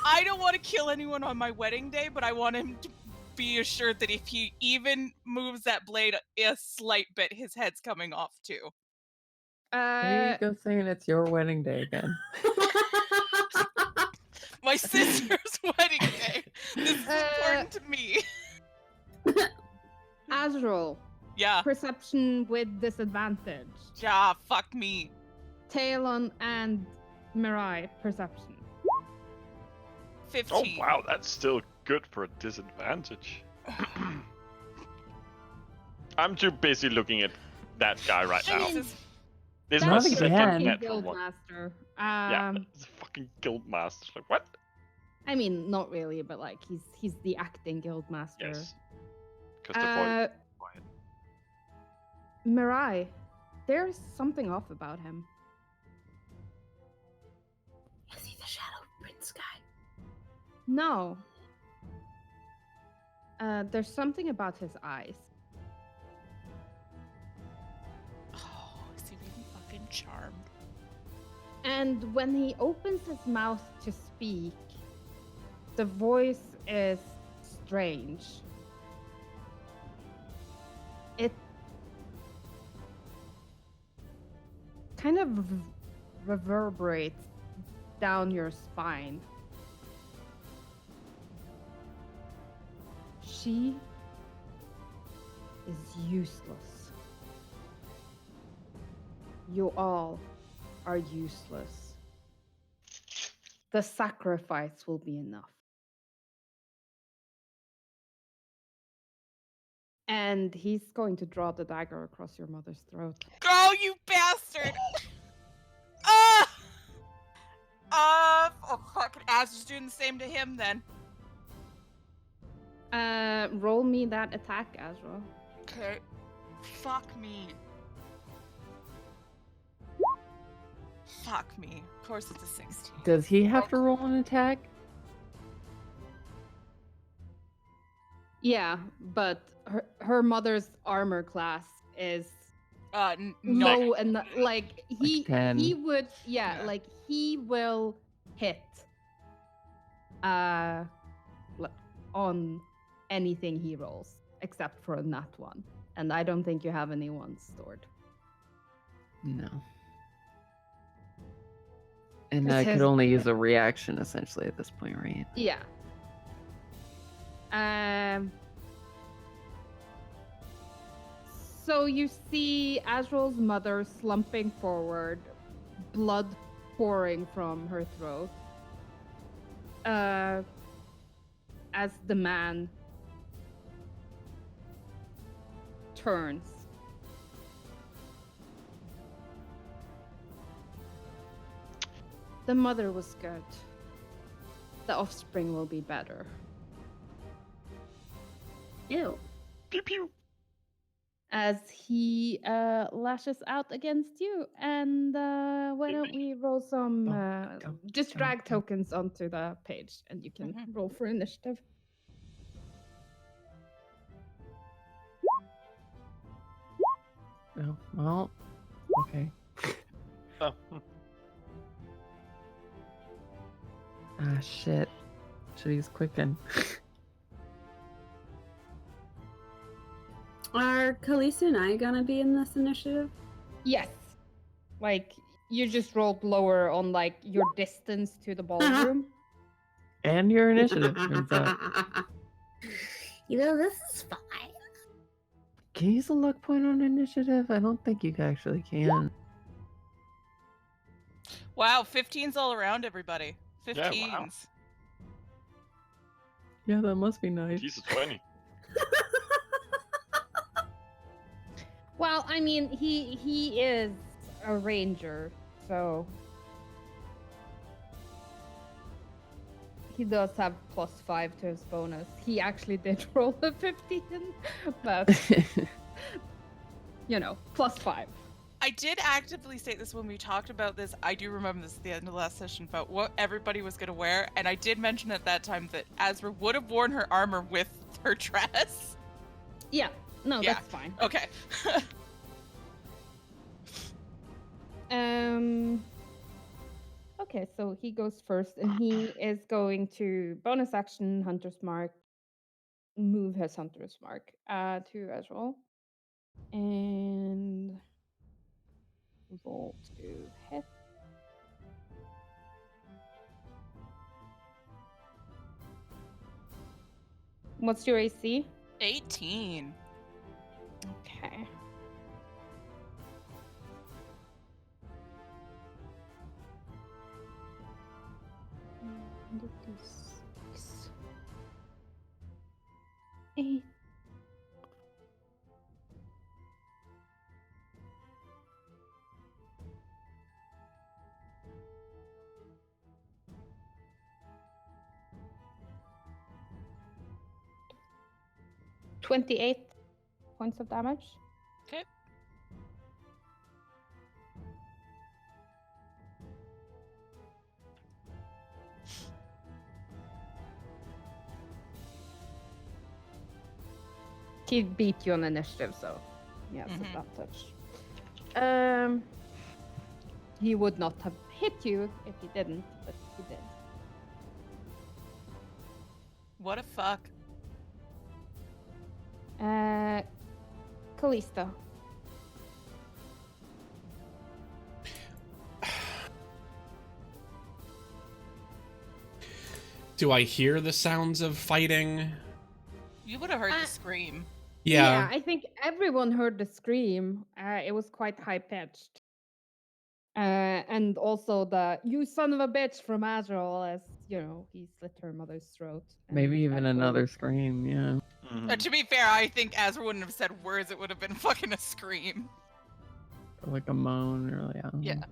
I don't want to kill anyone on my wedding day, but I want him to be assured that if he even moves that blade a slight bit, his head's coming off too. There you go saying it's your wedding day again. My sister's wedding day. This is important to me. Azrael, Yeah. perception with disadvantage. Ja, fuck me. Talon and Mirai, perception. 15. Oh wow, that's still good for a disadvantage. I'm too busy looking at that guy right now. Jesus. This That's Not was the second again. net guild one. master. Yeah, it's a fucking guild master. Like what? I mean, not really, but like he's the acting guild master. Yes. Because the voice. Mirai, there's something off about him. Is he the Shadow Prince guy? No. There's something about his eyes. Oh, is he really fucking charmed? And when he opens his mouth to speak, the voice is strange. It kind of reverberates down your spine. She is useless. You all are useless. The sacrifice will be enough. And he's going to draw the dagger across your mother's throat. Oh, you bastard! Oh, fucking Azra's doing the same to him then. Roll me that attack, Azrael. Okay. Fuck me. Fuck me. Of course it's a 16. Does he have to roll an attack? Yeah, but her mother's armor class is No. low, and like he 10. would Yeah. like he will hit on anything he rolls except for a nat one, and I don't think you have any ones stored. No. And This I could has- only use a reaction essentially at this point, right? Yeah. So you see Azrael's mother slumping forward, blood pouring from her throat. As the man turns. The mother was good. The offspring will be better. Ew. Pew pew. As he lashes out against you, and why don't we roll some just drag tokens onto the page, and you can roll for initiative. Oh, well, okay. Oh. Ah, shit. Should use Quicken. Are Kalisa and I gonna be in this initiative? Yes, like you just rolled lower on like your distance to the ballroom. And your initiative turns out. You know, this is fine. Can you use a luck point on initiative? I don't think you actually can. Wow, 15s all around, everybody. 15s. Yeah, wow. Yeah, that must be nice. He's a 20. Well, I mean, he is a ranger, so he does have +5 to his bonus. He actually did roll a 15, but you know, +5. I did actively state this when we talked about this. I do remember this at the end of the last session about what everybody was going to wear, and I did mention at that time that Azra would have worn her armor with her dress. Yeah, no, Yeah. that's fine. Okay. Okay, so he goes first, and he is going to bonus action Hunter's Mark, move his Hunter's Mark to Azrael, and roll to hit. What's your AC? 18. Okay. Six. 8. 28 points of damage. Okay. He beat you on initiative, so yes, Mhm. advantage. He would not have hit you if he didn't, but he did. What a fuck. Callista. Do I hear the sounds of fighting? You would have heard Uh, the scream. Yeah. I think everyone heard the scream. It was quite high pitched. And also the "you son of a bitch" from Azrael, as you know, he slit her mother's throat. and Maybe even that another whole- scream, yeah. Mhm. To be fair, I think Azra wouldn't have said words. It would have been fucking a scream. Or like a moan or like, I don't Yeah. know.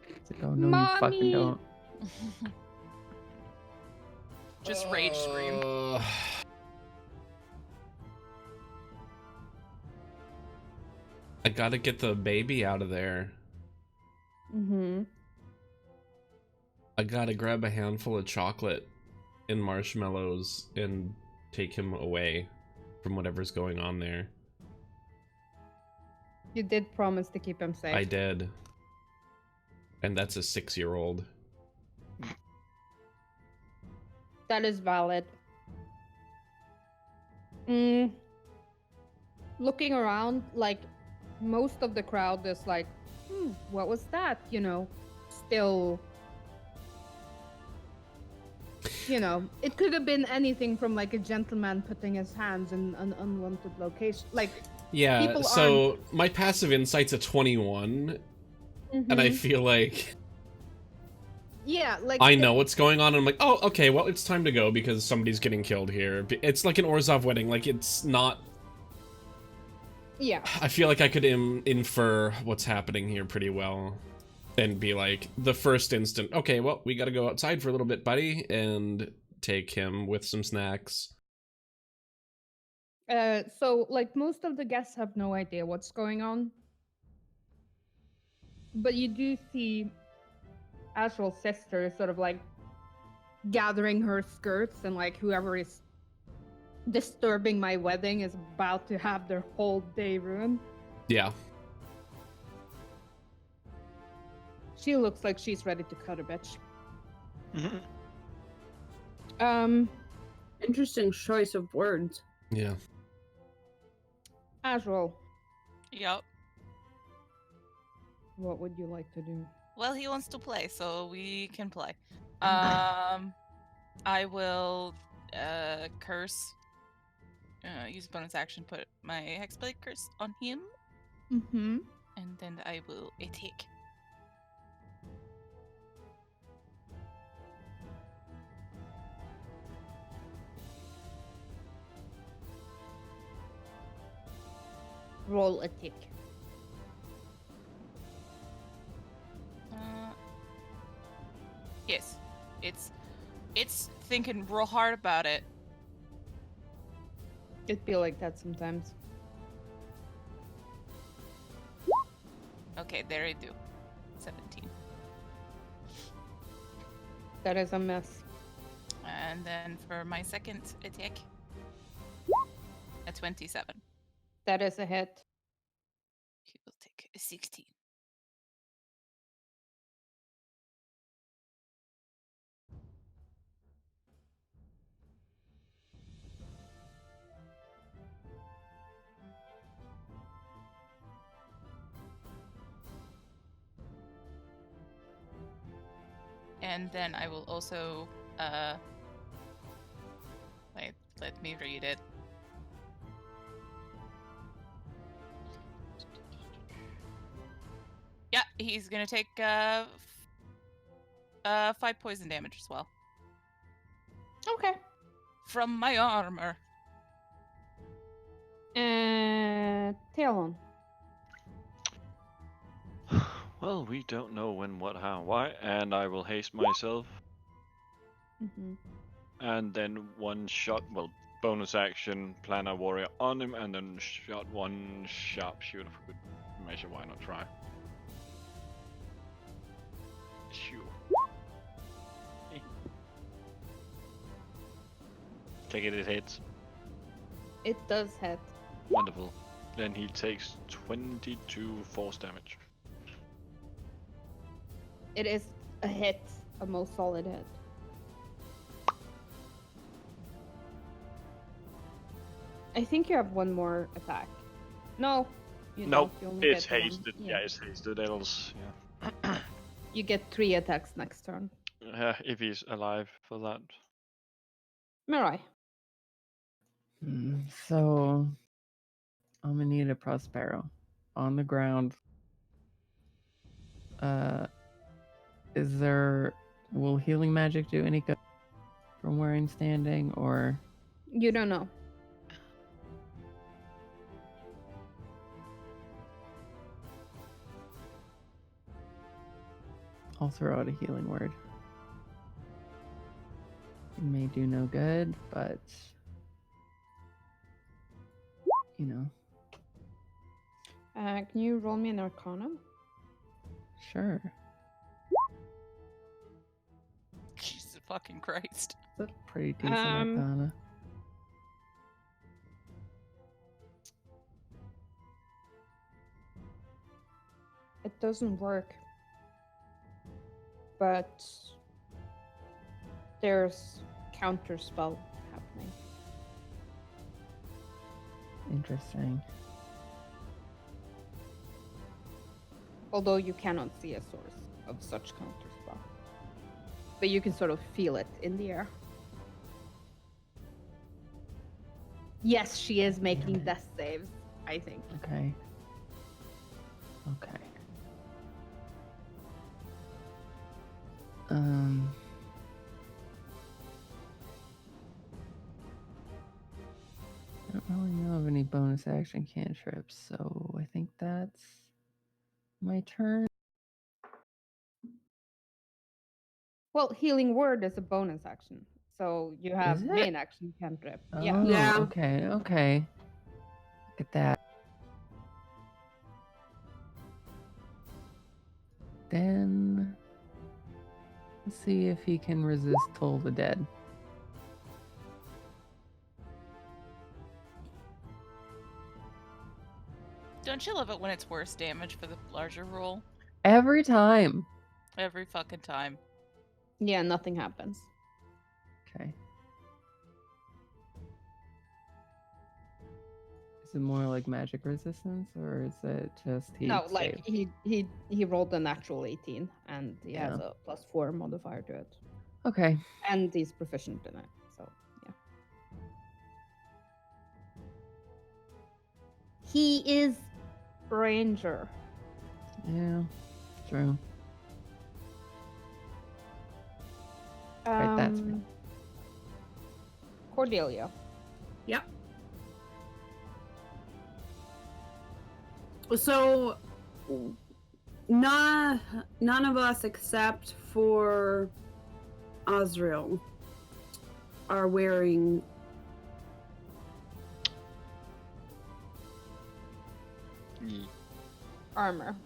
It's like, oh no, you fucking Mommy! don't. Just rage scream. I gotta get the baby out of there. Mhm. I gotta grab a handful of chocolate and marshmallows and take him away from whatever's going on there. You did promise to keep him safe. I did. And that's a 6-year-old. That is valid. Looking around, like, most of the crowd is like, what was that? You know, still. You know, it could have been anything from like a gentleman putting his hands in an unwanted location. Like, Yeah, People so my passive insight's a 21, and I mhm. feel like Yeah, like I know what's going on, and I'm like, oh, okay, well, it's time to go because somebody's getting killed here. It's like an Orzhov wedding, like, it's not... Yeah. I feel like I could infer what's happening here pretty well. And be like, the first instant, okay, well, we gotta go outside for a little bit, buddy, and take him with some snacks. So like most of the guests have no idea what's going on. But you do see Azrael's sister sort of like gathering her skirts, and like whoever is disturbing my wedding is about to have their whole day ruined. Yeah. She looks like she's ready to cut a bitch. Mhm. Interesting choice of words. Yeah. Azrael, Yep. what would you like to do? Well, he wants to play, so we can play. I will curse. Use bonus action, put my hexblade curse on him, Mm-hmm. and then I will attack. Roll a tick. Yes, it's thinking real hard about it. It'd be like that sometimes. Okay, there I do. 17. That is a miss. And then for my second attack, a 27. That is a hit. He will take a 16. And then I will also, wait, let me read it. Yeah, he's gonna take 5 poison damage as well Okay. from my armor. Talon. Well, we don't know when, what, how, why, and I will haste myself, Mm-hmm. and then one shot, well, bonus action, plan a warrior on him, and then shot one sharpshooter for good measure. Why not try? Sure. Take it hits. It does hit. Wonderful. Then he takes 22 force damage. It is a hit, a most solid hit. I think you have one more attack. No, you Nope, don't. You only it's get one. hasted. Yeah, it's hasted. Else, yeah. You get 3 attacks next turn. If he's alive for that. Mirai. So I'm gonna need a Prospero on the ground. Will healing magic do any good from where I'm standing, or You don't know. I'll throw out a healing word. It may do no good, but you know, Can you roll me an Arcana? sure. Jesus fucking Christ. That's a pretty decent Um, Arcana. It doesn't work. But there's counter spell happening. Interesting. Although you cannot see a source of such counter spell. But you can sort of feel it in the air. Yes, she is making death saves, I think. Okay. Okay. I don't really know of any bonus action cantrips, so I think that's my turn. Well, healing word is a bonus action. So you have Is it? main action cantrip. Oh, Yeah. Yeah. okay, okay. Look at that. Then let's see if he can resist Toll the Dead. Don't you love it when it's worse damage for the larger roll? Every time. Every fucking time. Yeah, nothing happens. Okay. Is it more like magic resistance, or is it just he No, like saved? he rolled a natural 18 and he has Yeah. a +4 modifier to it. Okay. And he's proficient in it. So yeah. He is ranger. Yeah. True. Right, that's me. Cordelia. Yep. So, none of us except for Sabriel are wearing Armor.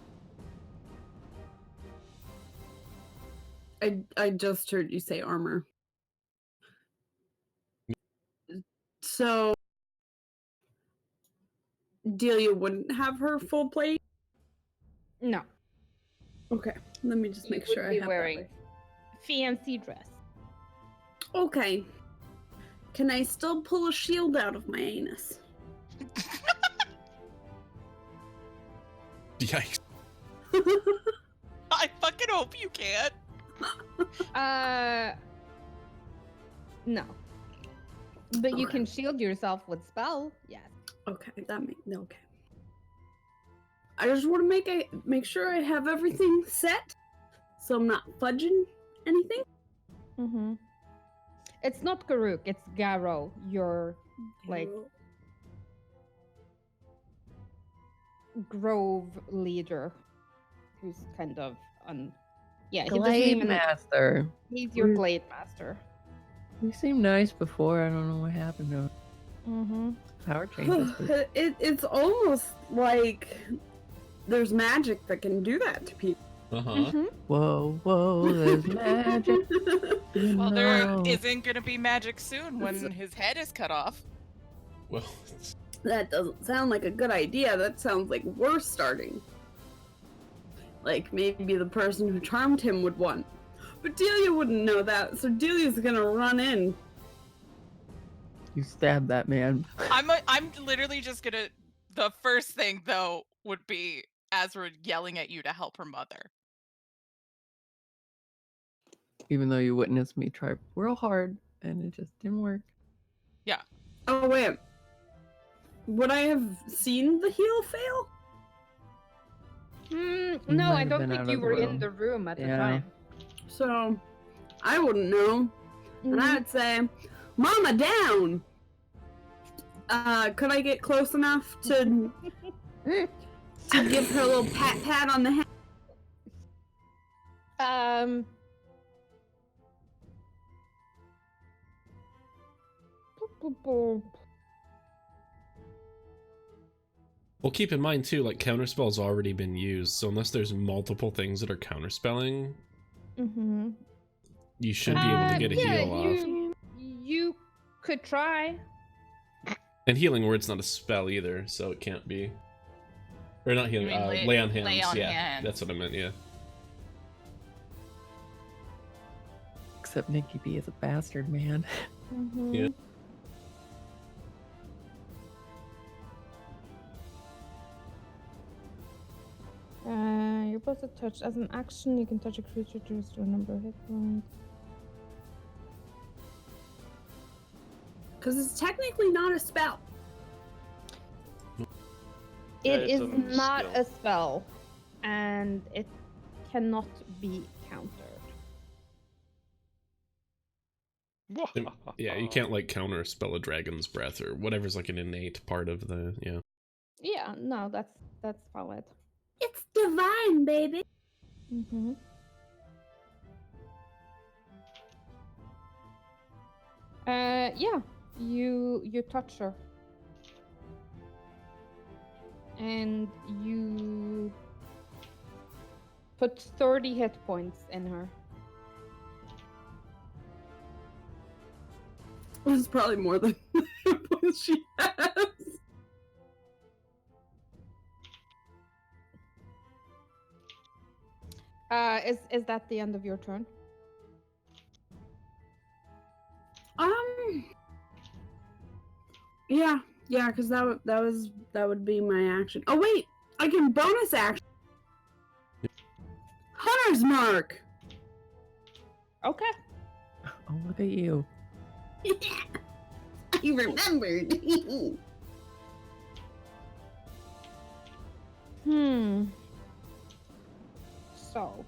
I just heard you say armor. So Delia wouldn't have her full plate? No. Okay, let me just You make would sure I be have wearing that fancy dress. right. Okay. Can I still pull a shield out of my anus? Yikes. I fucking hope you can. No. But you can shield yourself with spell. Yes. Okay, okay. I just want to make sure I have everything set, so I'm not fudging anything. Mm-hmm. It's not Garuk, it's Garo, your like grove leader, who's kind of yeah, he doesn't Glade even. Master. He's your glade master. He seemed nice before. I don't know what happened to him. Mm-hmm. Power changes. It's almost like there's magic that can do that to people. Mm-hmm. Whoa, whoa, there's magic. You Well, there know. isn't gonna be magic soon when his head is cut off. Well, That doesn't sound like a good idea. That sounds like we're starting. Like maybe the person who charmed him would want. But Delia wouldn't know that, so Delia's gonna run in. You stabbed that man. I'm literally just gonna. The first thing though would be Azra yelling at you to help her mother. Even though you witnessed me try real hard and it just didn't work. Oh wait. Would I have seen the heal fail? You No, might I have don't been think out you of the were in room. the room at the Yeah. time. So I wouldn't know. And I'd say, Mama down! Could I get close enough to give her a little pat on the head? well, keep in mind too, like counterspell's already been used, so unless there's multiple things that are counterspelling, Mm-hmm. you should be able to get a heal off. You could try. And healing word's not a spell either, so it can't be. Or not healing, You mean lay on hands. lay on yeah, hands. that's what I meant. Yeah. Except Nikki B is a bastard, man. Mm-hmm. Yeah. You're supposed to touch. As an action, you can touch a creature to restore a number of hit points. Because it's technically not a spell. It it's is a not skill. a spell, and it cannot be countered. Yeah, you can't like counter spell a dragon's breath or whatever's like an innate part of the Yeah, no, that's valid. It's divine, baby. Mm-hmm. Yeah, you touch her, and you put 30 hit points in her. This is probably more than what she has. Is that the end of your turn? Yeah, because that would be my action. Oh wait, I can bonus action. Hunter's mark. Okay. Oh, look at you. I remembered. So.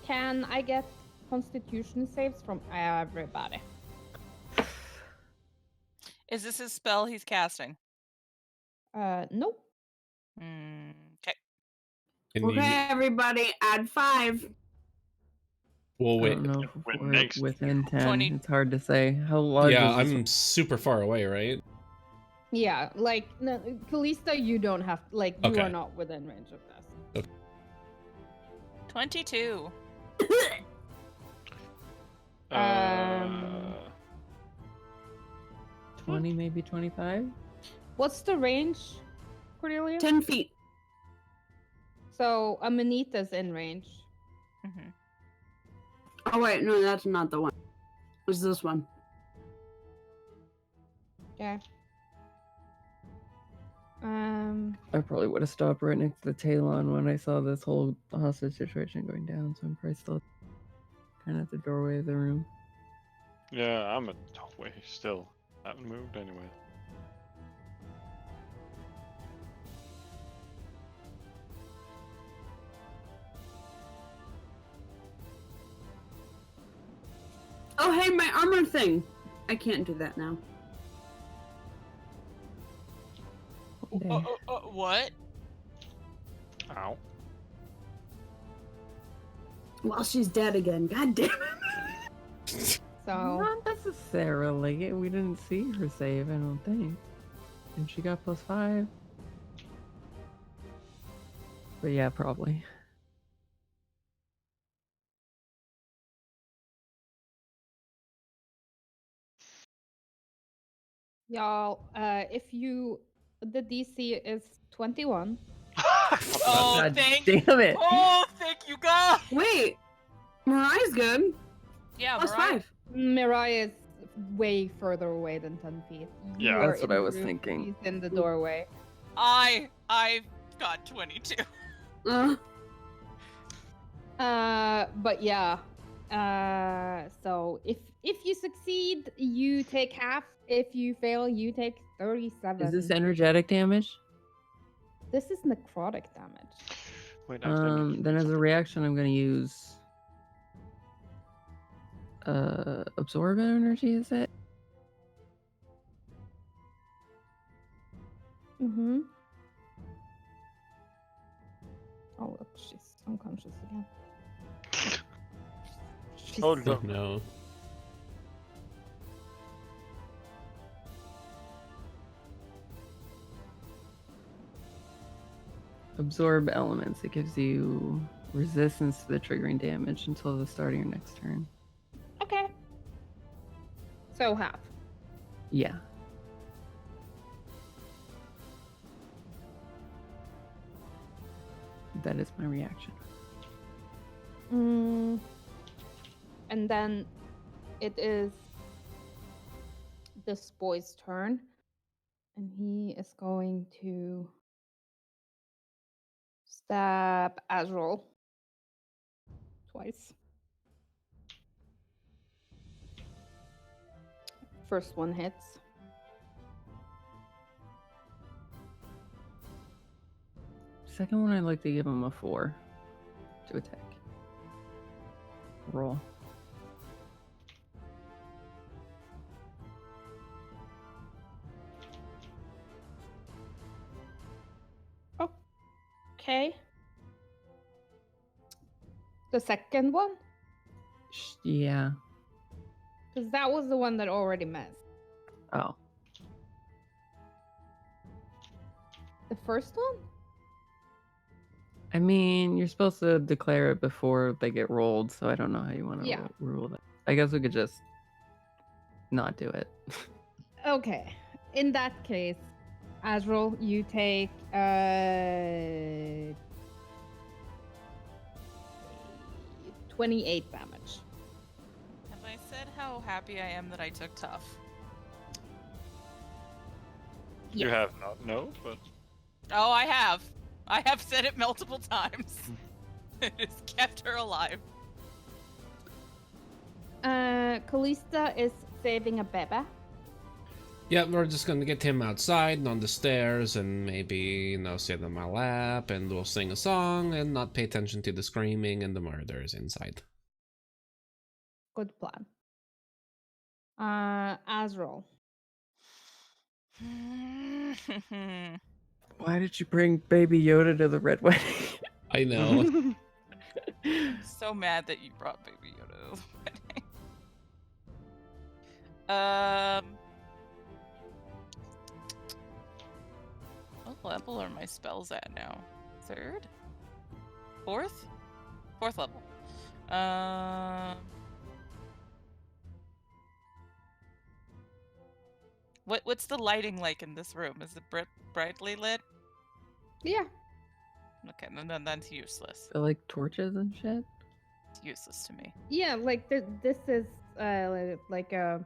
Can I get Constitution saves from everybody? Is this his spell he's casting? Nope. Okay. Okay, everybody, add 5. Well, I wait. don't know if Wait, we're next- within 10. 20. It's hard to say. How large Yeah, is this? I'm super far away, right? Yeah, like no, Kalista, you don't have you Okay. are not within range of this. 22. Um, 20, maybe 25? What's the range, Cordelia? 10 feet. So Amanita's in range. Mm-hmm. Oh wait, no, that's not the one. It's this one. Okay. I probably would have stopped right next to the Talon when I saw this whole hostage situation going down, so I'm probably still kind of at the doorway of the room. Yeah, I'm at halfway still. Haven't moved anyway. Oh hey, my armor thing! I can't do that now. There. What? Ow. Well, she's dead again. God damn it. So Not necessarily. We didn't see her save, I don't think. And she got +5. But yeah, probably. y'all, the DC is 21. Oh, God thank damn it. Oh, thank you, God. Wait, Mariah's good. Yeah, Plus Mariah. 5. Mirai is way further away than 10 feet. You Yeah. are That's what in I the was room, thinking. He's in the doorway. I got 22. But yeah. So if you succeed, you take half. If you fail, you take 37. Is this energetic damage? This is necrotic damage. Wait, no, let me- Then as a reaction, I'm gonna use absorb energy. Is it? Mm-hmm. Oh look, she's unconscious again. She's Oh, Oh, no. Absorb elements. It gives you resistance to the triggering damage until the start of your next turn. okay. So half. Yeah. That is my reaction. And then it is this boy's turn. And he is going to stab Azrael twice. First one hits. Second one, I'd like to give him a 4 to attack. Roll. Okay. The second one? Yeah. Because that was the one that already missed. Oh. The first one? I mean, you're supposed to declare it before they get rolled, so I don't know how you want to Yeah. rule that. I guess we could just not do it. Okay. In that case, Azrael, you take 28 damage. Have I said how happy I am that I took tough? You Yes. have not, no, but Oh, I have. I have said it multiple times. It has kept her alive. Callista is saving a Bebe. Yeah, we're just gonna get him outside and on the stairs and maybe, you know, sit on my lap and we'll sing a song and not pay attention to the screaming and the murders inside. Good plan. Azrael. Why did you bring Baby Yoda to the Red Wedding? I know. So mad that you brought Baby Yoda to the wedding. What level are my spells at now? Third? Fourth? Fourth level. What's the lighting like in this room? Is it brightly lit? Yeah. Okay, then that's useless. They're like torches and shit. It's useless to me. Yeah, like this is like a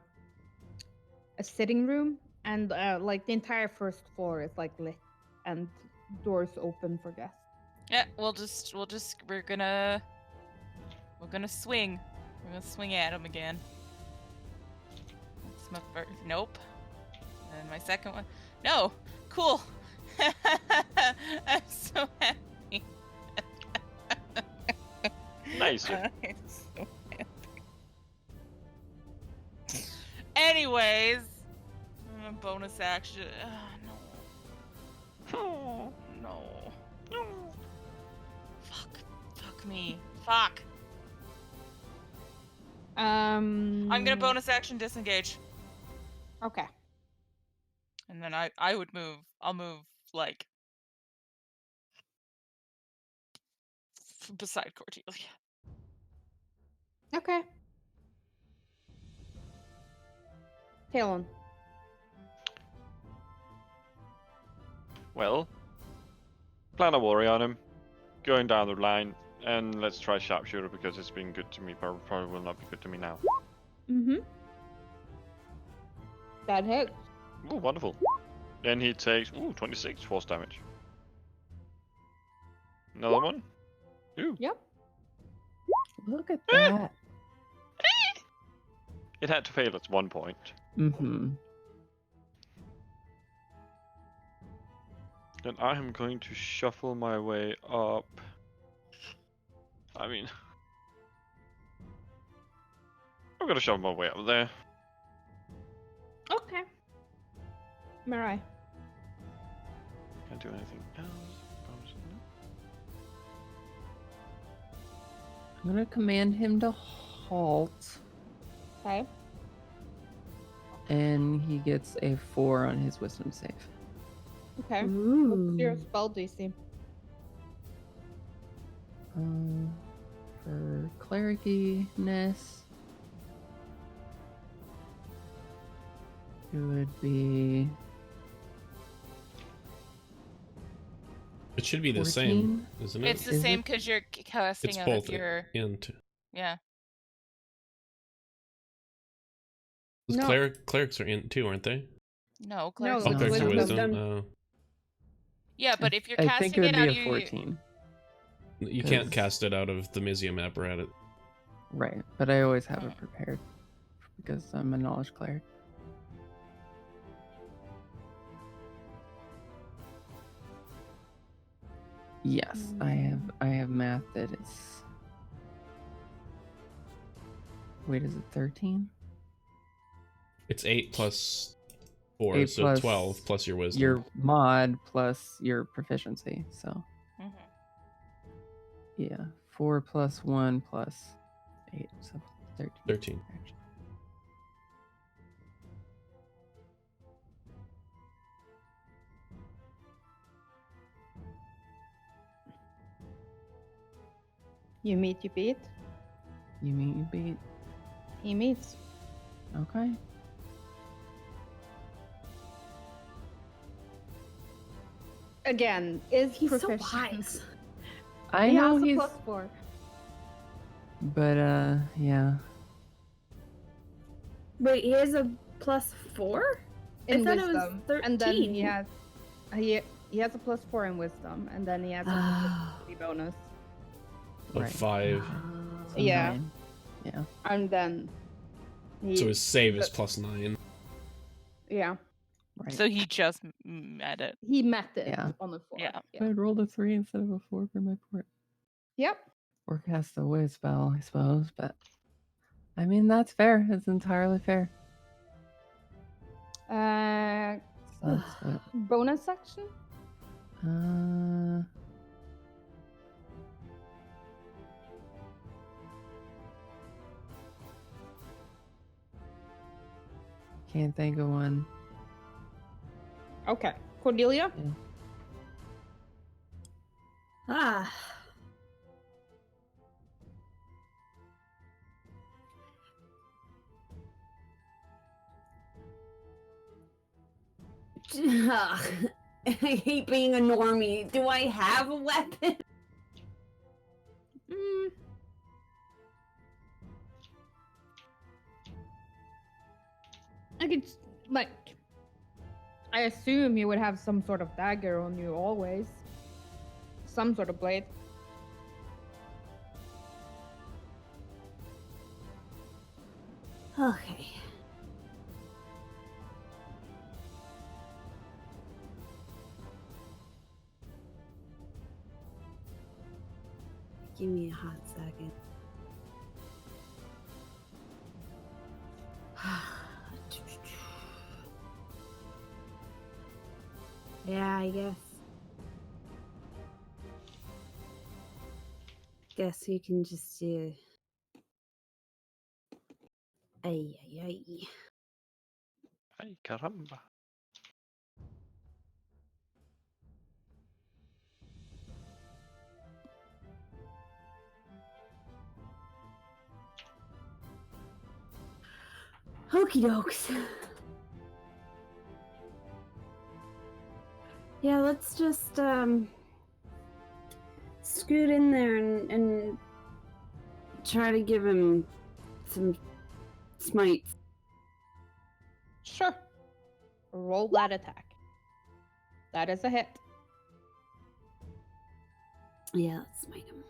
sitting room, and like the entire first floor is like lit and doors open for guests. Yeah, we're gonna swing. We're gonna swing at him again. That's my first. Nope. And my second one. No. Cool. I'm so happy. nice. I'm so happy. Anyways, bonus action. No. No. Fuck me. Fuck. I'm gonna bonus action disengage. Okay. And then I would move. I'll move like beside Cordelia. Okay. Talon. Well, plan a worry on him, going down the line, and let's try sharpshooter because it's been good to me, but probably will not be good to me now. Mm-hmm. That hits. Ooh, wonderful. Then he takes 26 force damage. Another one. Ooh. Yep. Look at that. It had to fail at one point. Mm-hmm. Then I am going to shuffle my way up. I mean, I'm gonna shuffle my way up there. Okay. Mirai. Can't do anything else. I'm gonna command him to halt, Okay. and he gets a 4 on his wisdom save. Okay. Ooh. What's your spell DC? For clericiness, it would be It should be the 14. same, isn't it? It's the Is same it? because you're casting It's out both of your. int. Yeah. No. Clerics are int too, aren't they? No, No, clerics Oh, it's clerics are wisdom. wisdom. Yeah, but if you're I casting think it would out, be a you 14. You can't 'Cause- cast it out of the Misium apparatus. Right, but I always have it prepared because I'm a knowledge cleric. Yes, I have math that it's. Wait, is it 13? It's 8 plus 4, 8 so plus 12 plus your wisdom. Your mod plus your proficiency, so Mhm. yeah, 4 plus 1 plus 8, so 13. 13. Actually. You meet, you beat. You meet, you beat. He meets. Okay. Again, is He's so proficient. wise. I He know has a he's, +4. but yeah. Wait, he has a +4? In I thought it was wisdom. 13. And then he has a +4 in wisdom, and then he has a Ah. proficiency bonus. Of Right. 5. So Yeah. 9. Yeah. And then he, So his save is plus 9. yeah, Right. So he just met it. he met it Yeah. on the 4. Yeah. I rolled a 3 instead of a 4 for my port. Yep. Or cast a whiz spell, I suppose, but I mean that's fair. It's entirely fair. So that's what. Bonus section? Can't think of one. Okay. Cordelia? Ah. Ugh. I hate being a normie. Do I have a weapon? Mm. I could, like, I assume you would have some sort of dagger on you always. Some sort of blade. Okay. Give me a hot second. Yeah, I guess. Guess you can just do. Ay, ay, ay. Ay, caramba. Okie dokes. Yeah, let's just scoot in there and try to give him some smites. Sure. Roll that attack. That is a hit. Yeah, let's smite him.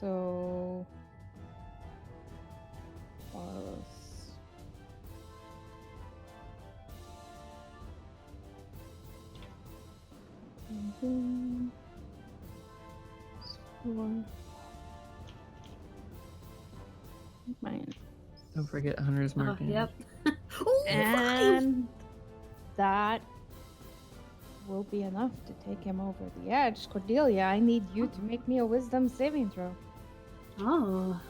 So plus four minus Don't forget Hunter's Mark. damage. Yep. Ooh, 5! and that will be enough to take him over the edge. Cordelia, I need you to make me a wisdom saving throw. Oh.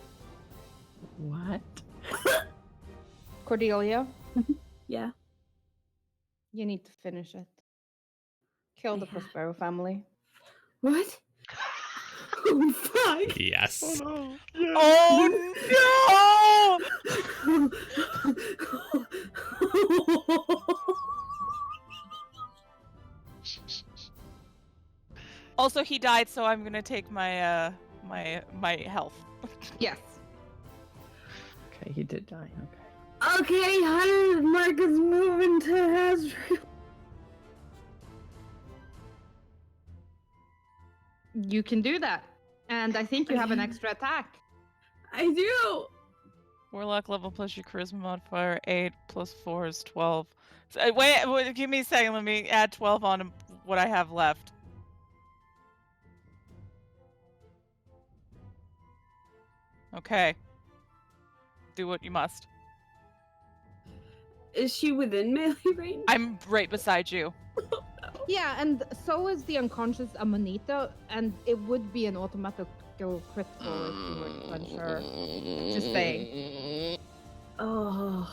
What? Cordelia, Yeah. you need to finish it. Kill the Yeah. Prospero family. What? Oh, fuck! Yes. no! Oh Also, he died, so I'm gonna take my my health. Yes. Okay, he did die. Okay. Okay, Hunter Mark is moving to Hasbro. You can do that. And I think you have an extra attack. I do. Warlock level plus your charisma modifier 8 plus 4 is 12. So, wait, give me a second. Let me add 12 on what I have left. Okay. Do what you must. Is she within melee range? I'm right beside you. Yeah, and so is the unconscious Amanita, and it would be an automatic critical if you were to punch her. Just saying. Oh.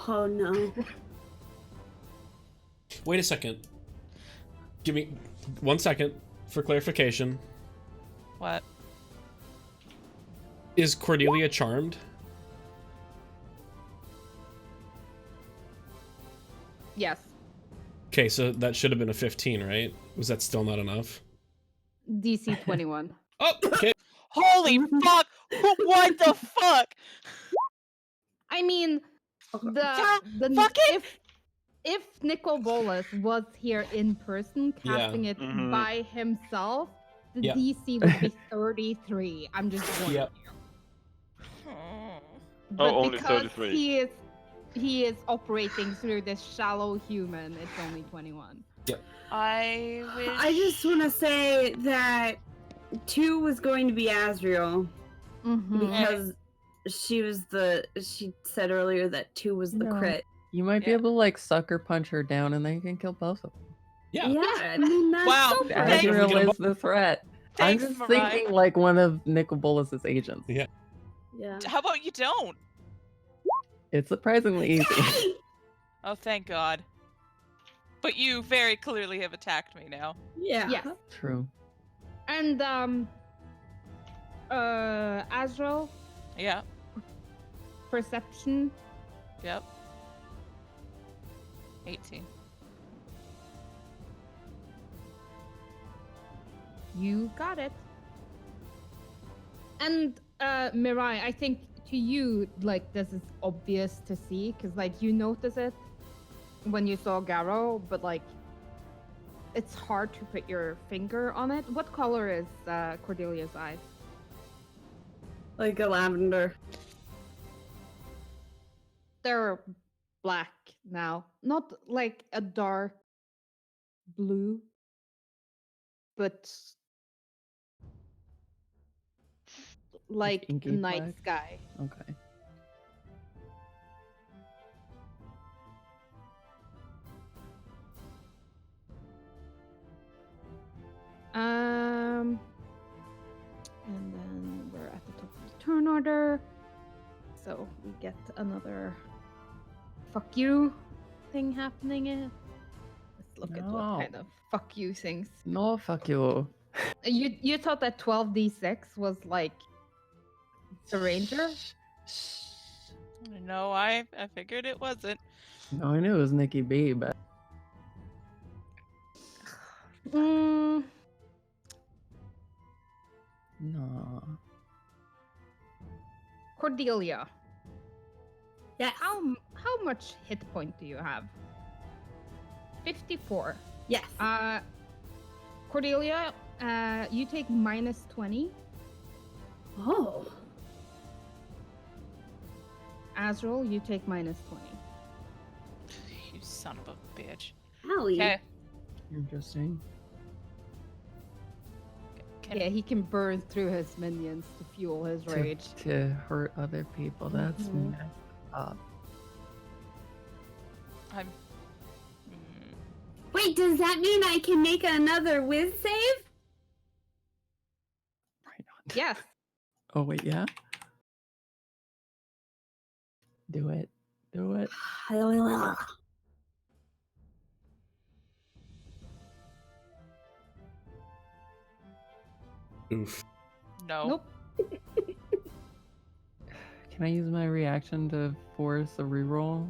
Oh no. Wait a second. Give me 1 second for clarification. What? Is Cordelia charmed? Yes. Okay, so that should have been a 15, right? Was that still not enough? DC 21. Oh, okay. Holy fuck! What the fuck? I mean, Yeah, the fucking- if Nicol Bolas was here in person casting it Mhm. by himself, the Yeah. DC would be 33. I'm just warning Yep. you. Oh, But only because 33. he is operating through this shallow human, it's only 21. I wish. I just want to say that 2 was going to be Asriel Mhm. because she said earlier that 2 was the No. crit. You might be Yeah. able to like sucker punch her down, and then you can kill both of them. Yeah. Yeah, I mean that's Wow. so Thanks. pretty. Asriel is the threat. Thanks, I'm just Mariah. thinking like one of Nicol Bolas's agents. Yeah. Yeah. How about you don't? It's surprisingly easy. Oh, thank God. But you very clearly have attacked me now. Yeah. Yes. True. And Azrael, Yeah. perception. Yep. 18. You got it. And Mirai, I think to you, like, this is obvious to see, because, like, you notice it when you saw Garrow, but, like, it's hard to put your finger on it. What color is Cordelia's eyes? Like a lavender. They're black now. Not like a dark blue, but like a inky night black? sky. Okay. And then we're at the top of the turn order. So we get another fuck you thing happening. Let's look at what No. kind of fuck you things. No, fuck you. You thought that 12d6 was like the ranger? No, I figured it wasn't. No, I knew it was Nikki B, but Mm, no. Cordelia, Yes. how much hit point do you have? 54. Yes. Cordelia, you take minus 20. Oh. Azrael, you take minus 20. You son of a bitch. Howie. Okay. Interesting. Yeah, he can burn through his minions to fuel his rage. To hurt other people. That's Mhm. messed up. I'm. Wait, does that mean I can make another whiz save? Right on. Yes. Oh wait, yeah. Do it. Do it. Oof. No. Nope. Can I use my reaction to force a reroll?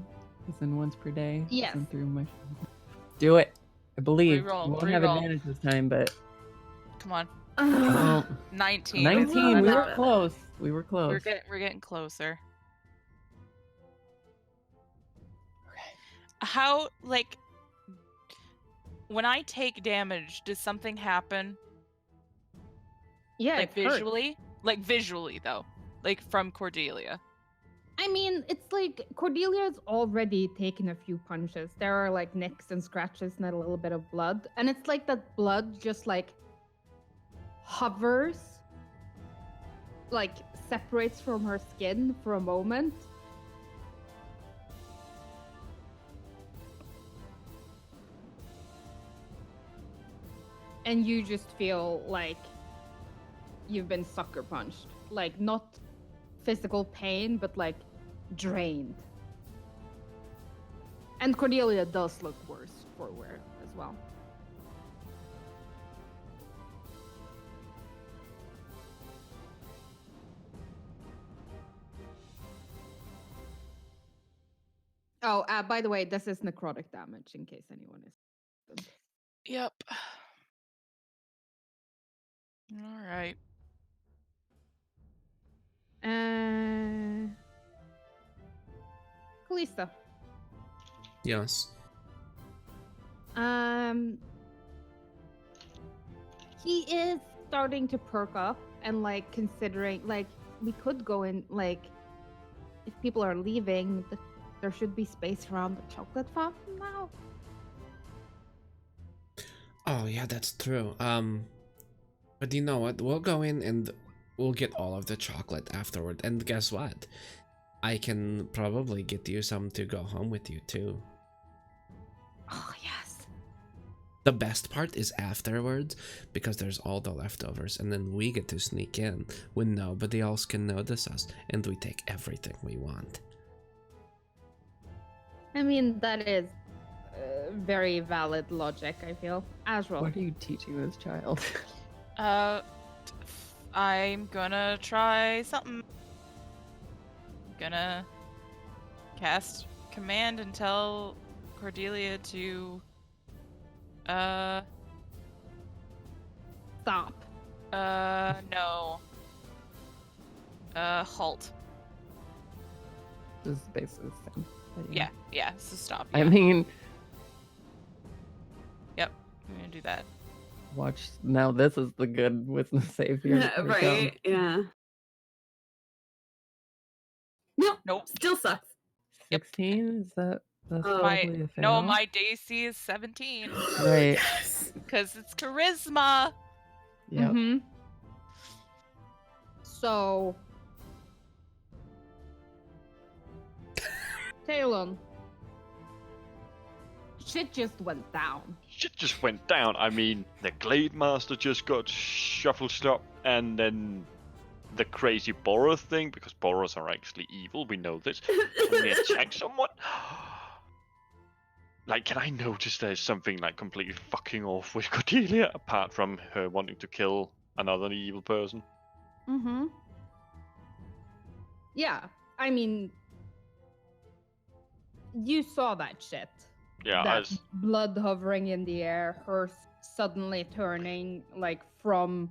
As in once per day? Yes. Since through my... Do it. I believe. Reroll, We won't have reroll. advantage this time, but Come on. oh, 19. 19. We were Not close. We were close. We're getting closer. How, like, when I take damage, does something happen? Yeah, Like it hurts. visually? Like visually though. Like from Cordelia. I mean, it's like Cordelia's already taken a few punches. There are like nicks and scratches and a little bit of blood. And it's like that blood just like hovers, like separates from her skin for a moment. And you just feel like you've been sucker punched. Like, not physical pain, but like drained. And Cordelia does look worse for wear as well. Oh, by the way, this is necrotic damage in case anyone is. Yep. All right. Kalista. Yes. He is starting to perk up and like considering like we could go in like if people are leaving, there should be space around the chocolate fountain now. Oh yeah, that's true. But you know what? We'll go in and we'll get all of the chocolate afterward. And guess what? I can probably get you some to go home with you too. Oh yes. The best part is afterwards, because there's all the leftovers, and then we get to sneak in when nobody else can notice us, and we take everything we want. I mean, that is very valid logic, I feel. Azrael. What are you teaching this child? I'm gonna try something. Gonna cast command and tell Cordelia to Stop. no. Halt. This is basically the same. But Yeah, so stop. I Yeah. mean, Yep, I'm gonna do that. watch. Now this is the good wisdom save here. Yeah, right. Yeah. Nope. Nope. Still sucks. Yep. 16? Is that's Oh. probably a fail? No, my DC is 17 Right. Yes. because it's charisma. Yep. Mhm. So, Talon, shit just went down. Shit just went down. I mean, the Glade Master just got shuffled up, and then the crazy Boros thing, because Boros are actually evil, we know this. Can we attack someone? Like, can I notice there's something like completely fucking off with Cordelia, apart from her wanting to kill another evil person? Mm-hmm. Yeah, I mean, you saw that shit. Yeah, That blood hovering in the air, her suddenly turning like from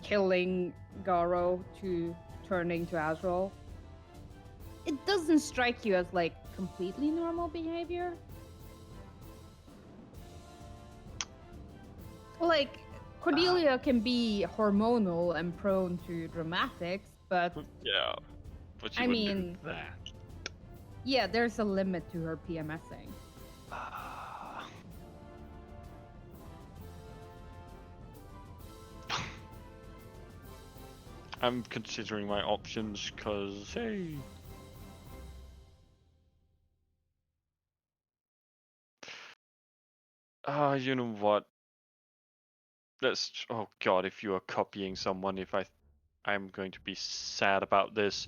killing Garo to turning to Azrael. It doesn't strike you as like completely normal behavior. Like Cordelia can be hormonal and prone to dramatics, but yeah, but she I wouldn't mean- do that. yeah, there's a limit to her PMSing. I'm considering my options, cause hey. You know what? Oh god, if you are copying someone, I'm going to be sad about this.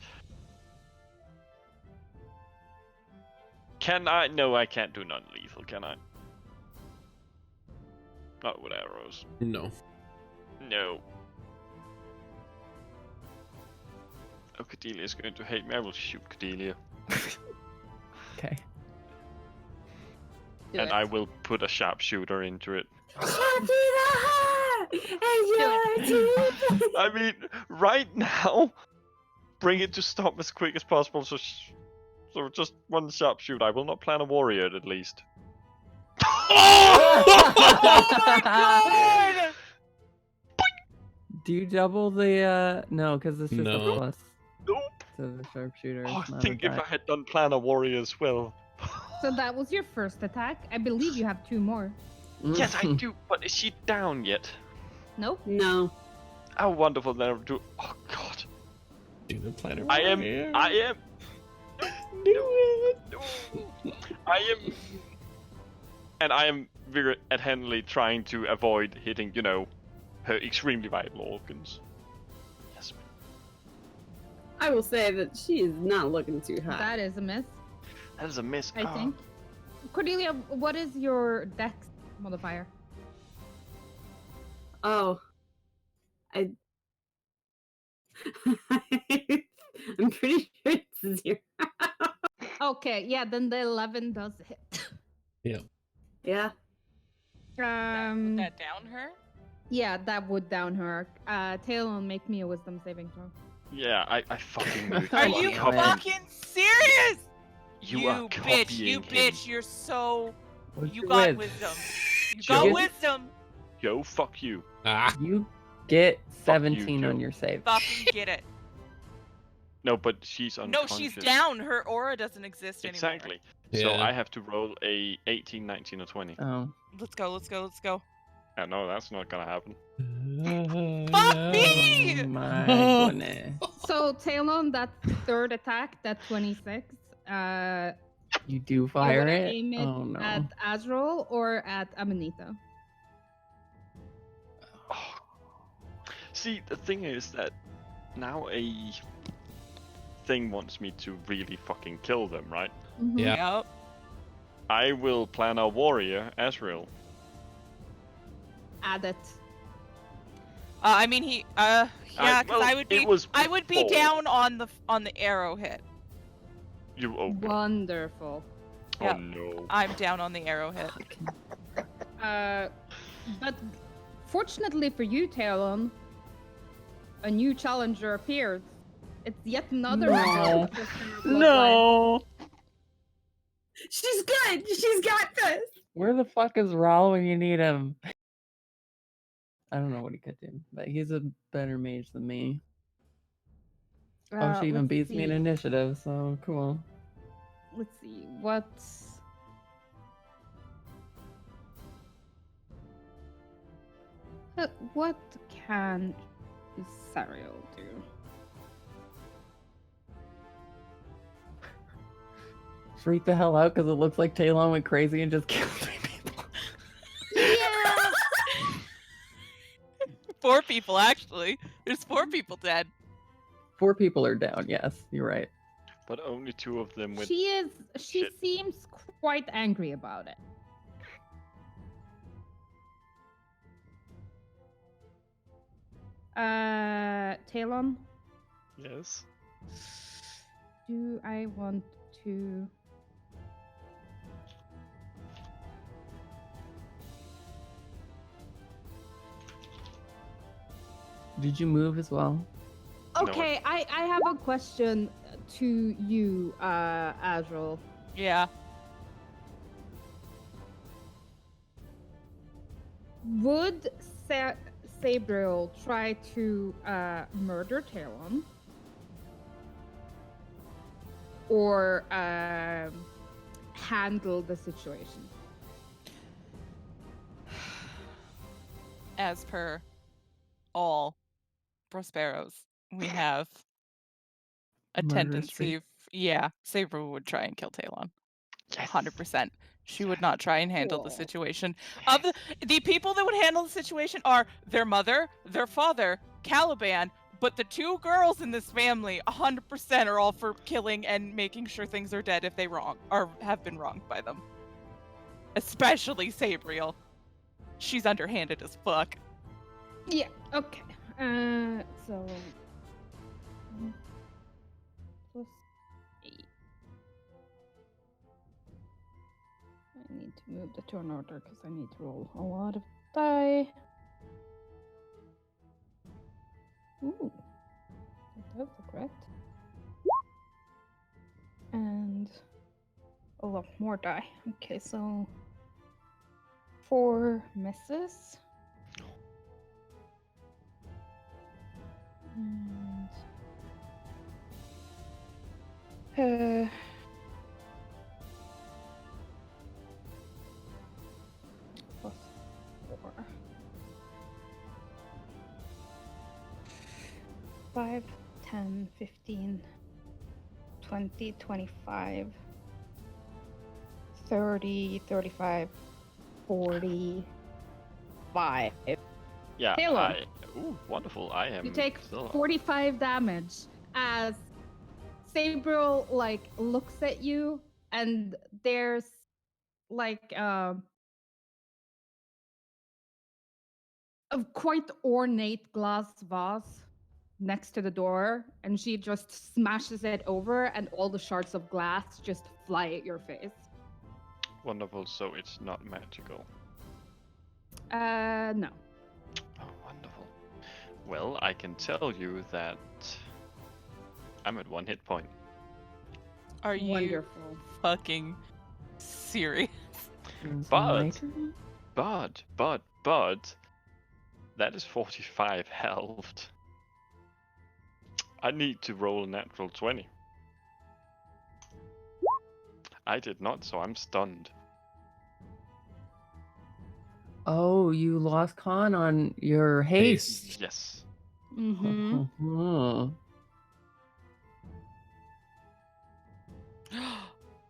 Can I? No, I can't do non-lethal, can I? Not with arrows. No. No. Oh, Cordelia's going to hate me. I will shoot Cordelia. Okay. Do And it. I will put a sharpshooter into it. I mean, right now, bring it to stop as quick as possible. So just one sharpshooter. I will not plan a warrior at least. Do you double the no, because it's just No. a plus Nope. to the sharpshooter. Oh, it's I not think a if die. I had done plan a warrior as well. So that was your first attack. I believe you have 2 more. Yes, I do. But is she down yet? Nope. No. How wonderful that I do. Oh god. Do the planner. I am. Do it. I am very attentively trying to avoid hitting, her extremely vital organs. Yes, ma'am. I will say that she is not looking too hot. That is a miss, That is a miss. I think. Cordelia, what is your dex modifier? Oh. I'm pretty sure it's 0. Okay, yeah, then the 11 does hit. Yeah. Would that down her? Yeah, that would down her. Talon, make me a wisdom saving throw. Yeah, I fucking knew. Are You you are copying. fucking serious? You are bitch, you copying him. bitch, you're so. What's You your got wit? wisdom. You Joe. got Yes. wisdom. Yo, fuck you. Ah. You get Fuck you, 17 on Joe. your save. Fucking get it. No, but she's No, unconscious. she's down. Her aura doesn't exist anymore. Exactly. So Yeah. I have to roll a 18, 19, or 20. Oh. Let's go, let's go, let's go. Yeah, no, that's not gonna happen. Fuck me! Oh my goodness. So, Talon, that third attack, that 26, You do you fire wanna it? aim it Oh no. at Azrael or at Amanita? Oh. See, the thing is that now a thing wants me to really fucking kill them, right? Mhm. Yeah. Yep. I will plan a warrior, Asriel. Add it. I mean, yeah, because well, I would be, it was I would be before. down on the arrow hit. You open. Wonderful. Oh Yeah. no. I'm down on the arrow hit. But fortunately for you, Talon, a new challenger appeared. It's yet another No. member of the Sarah bloodline. No. She's good. She's got this. Where the fuck is Raul when you need him? I don't know what he could do, but he's a better mage than me. Oh, she even Let's beats me in see. initiative, so cool. let's see. What can Sabriel do? Freak the hell out because it looks like Talon went crazy and just killed 3 people. Yeah. 4 people, actually. There's 4 people dead. 4 people are down. Yes, you're right. But only 2 of them with. She shit. seems quite angry about it. Talon, Yes. do I want to Did you move as well? Okay, I have a question to you, Azrael. Yeah. Would Sabriel try to murder Talon? Or handle the situation? As per all Prosperos, we have a Murderous tendency. streak. Yeah, Saber would try and kill Talon. Yes. 100%. She would not try and handle the Cool. situation. Of the people that would handle the situation are their mother, their father, Caliban, but the 2 girls in this family 100% are all for killing and making sure things are dead if they wrong or have been wronged by them. Especially Sabriel. She's underhanded as fuck. Yeah, okay. So plus 8. I need to move the turn order because I need to roll a lot of die. Ooh, that does look right. And a lot more die. Okay, so 4 misses. And plus 4. 5, 10, 15, 20, 25, 30, 35, 45. Yeah. Talon. Ooh, wonderful. I am. You take still... 45 damage as Sabriel like looks at you, and there's like a quite ornate glass vase next to the door, and she just smashes it over, and all the shards of glass just fly at your face. Wonderful. So it's not magical. No. Oh, wonderful. Well, I can tell you that I'm at 1 hit point. Are you Wonderful. fucking serious? But that is 45 health. I need to roll a natural 20. I did not, so I'm stunned. Oh, you lost con on your haste. Yes. Mm-hmm.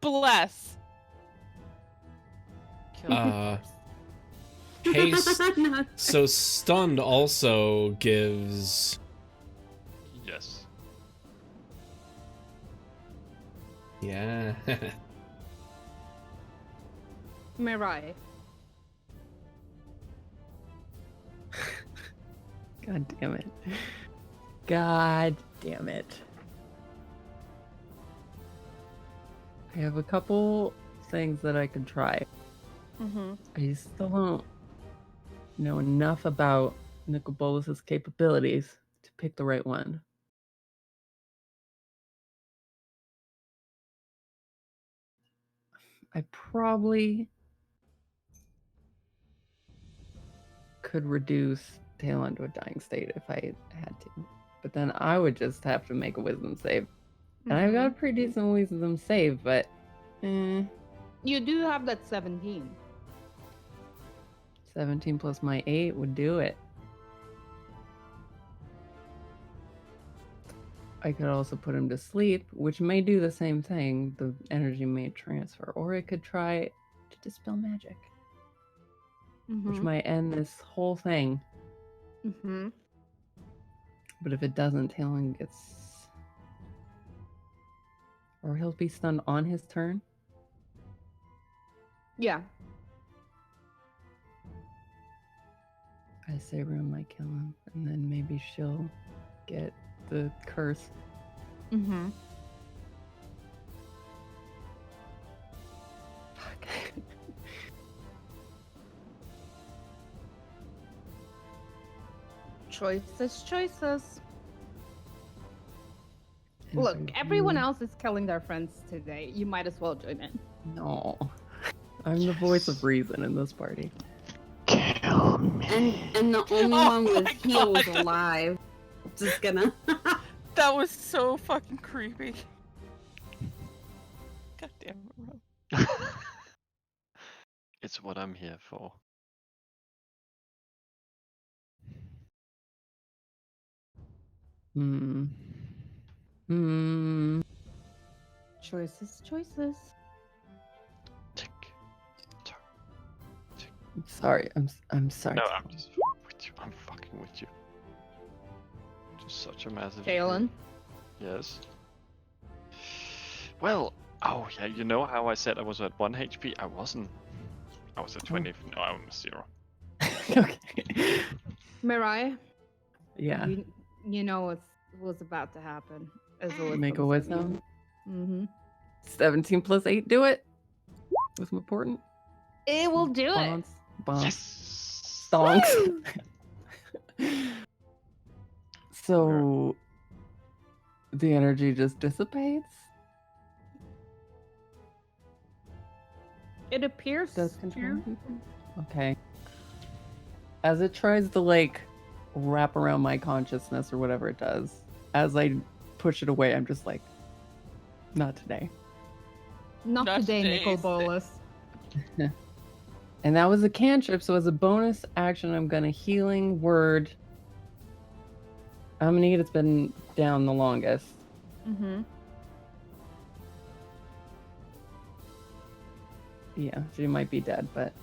Bless. Kill Haste. So stunned also gives. Yes. Yeah. Mirai. God damn it. God damn it. I have a couple things that I can try. Mm-hmm. I still don't know enough about Nicol Bolas's capabilities to pick the right one. I probably could reduce Talon to a dying state if I had to. But then I would just have to make a wisdom save. And I've got a pretty decent wisdom save, but You do have that 17. 17 plus my 8 would do it. I could also put him to sleep, which may do the same thing. The energy may transfer. Or I could try to dispel magic, which Mm-hmm. might end this whole thing. Mm-hmm. But if it doesn't, Talon gets... Or he'll be stunned on his turn. Yeah. I Sabriel might kill him, and then maybe she'll get the curse. Mm-hmm. Fuck. Choices. And Look, if I everyone roll- else is killing their friends today. You might as well join in. No. I'm the voice of reason in this party. Kill me. And the only Oh one with my heals God. alive. Just gonna. That was so fucking creepy. God damn it, Ro. It's what I'm here for. Hmm. Hmm. Choices. Tick. Tock. I'm sorry. I'm sorry. No, I'm just with you. I'm fucking with you. Just such a massive. Talon. Yes. Well, oh yeah, you know how I said I was at 1 HP? I wasn't. I was at 20. No, I'm 0. Okay. Mirai, Yeah. you know what was about to happen. Make a wisdom. Mm-hmm. 17 plus 8, do it. What's important? It will do it. Bonds. Bonds. Yes. Stonks. So the energy just dissipates? It appears Does control to. people? Okay. As it tries to like wrap around my consciousness or whatever it does, as I push it away, I'm just like, not today. Not Not today, today, Nicol sis. Bolus. And that was a cantrip, so as a bonus action, I'm gonna healing word. I'm gonna get it's been down the longest. Mm-hmm. Yeah, she might be dead, but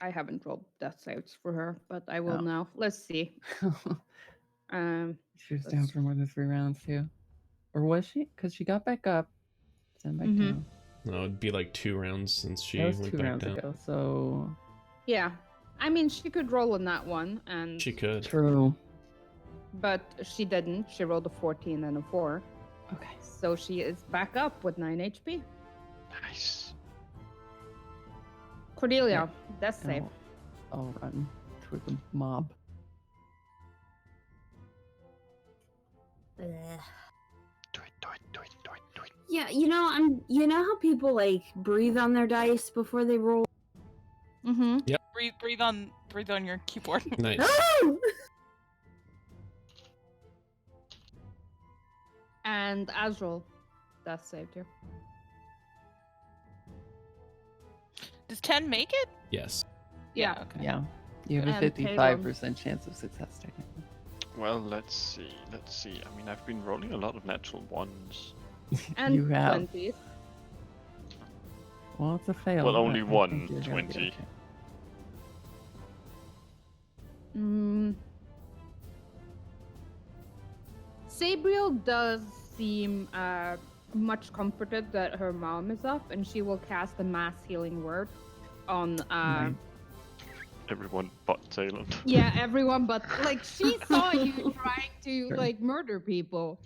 I haven't rolled death saves for her, but I will Oh. now. Let's see. she was down That's- for more than 3 rounds too. Or was she? Because she got back up, then back Mhm. down. No, it'd be like 2 rounds since she That was went 2 back rounds down. ago, so Yeah, I mean she could roll on that one, and She could. true. but she didn't. She rolled a 14 and a 4, Okay. so she is back up with 9 HP. Nice. Cordelia, death save. I'll run toward the mob. Do it. Yeah, you know, you know how people like breathe on their dice before they roll. Mm-hmm. Breathe on your keyboard. Nice. And Azrael, death save too. Does 10 make it? Yes. Yeah. Okay. Yeah. You have a And 55% chance of success technically. Well, let's see. I mean, I've been rolling a lot of natural ones. And You have. 20s. Well, it's a fail. Well, but only I think one you're gonna be 20. okay. Sabriel does seem much comforted that her mom is up, and she will cast a mass healing word on Nice. Everyone but Talon. yeah, everyone, but like she saw you trying to Sure. like murder people.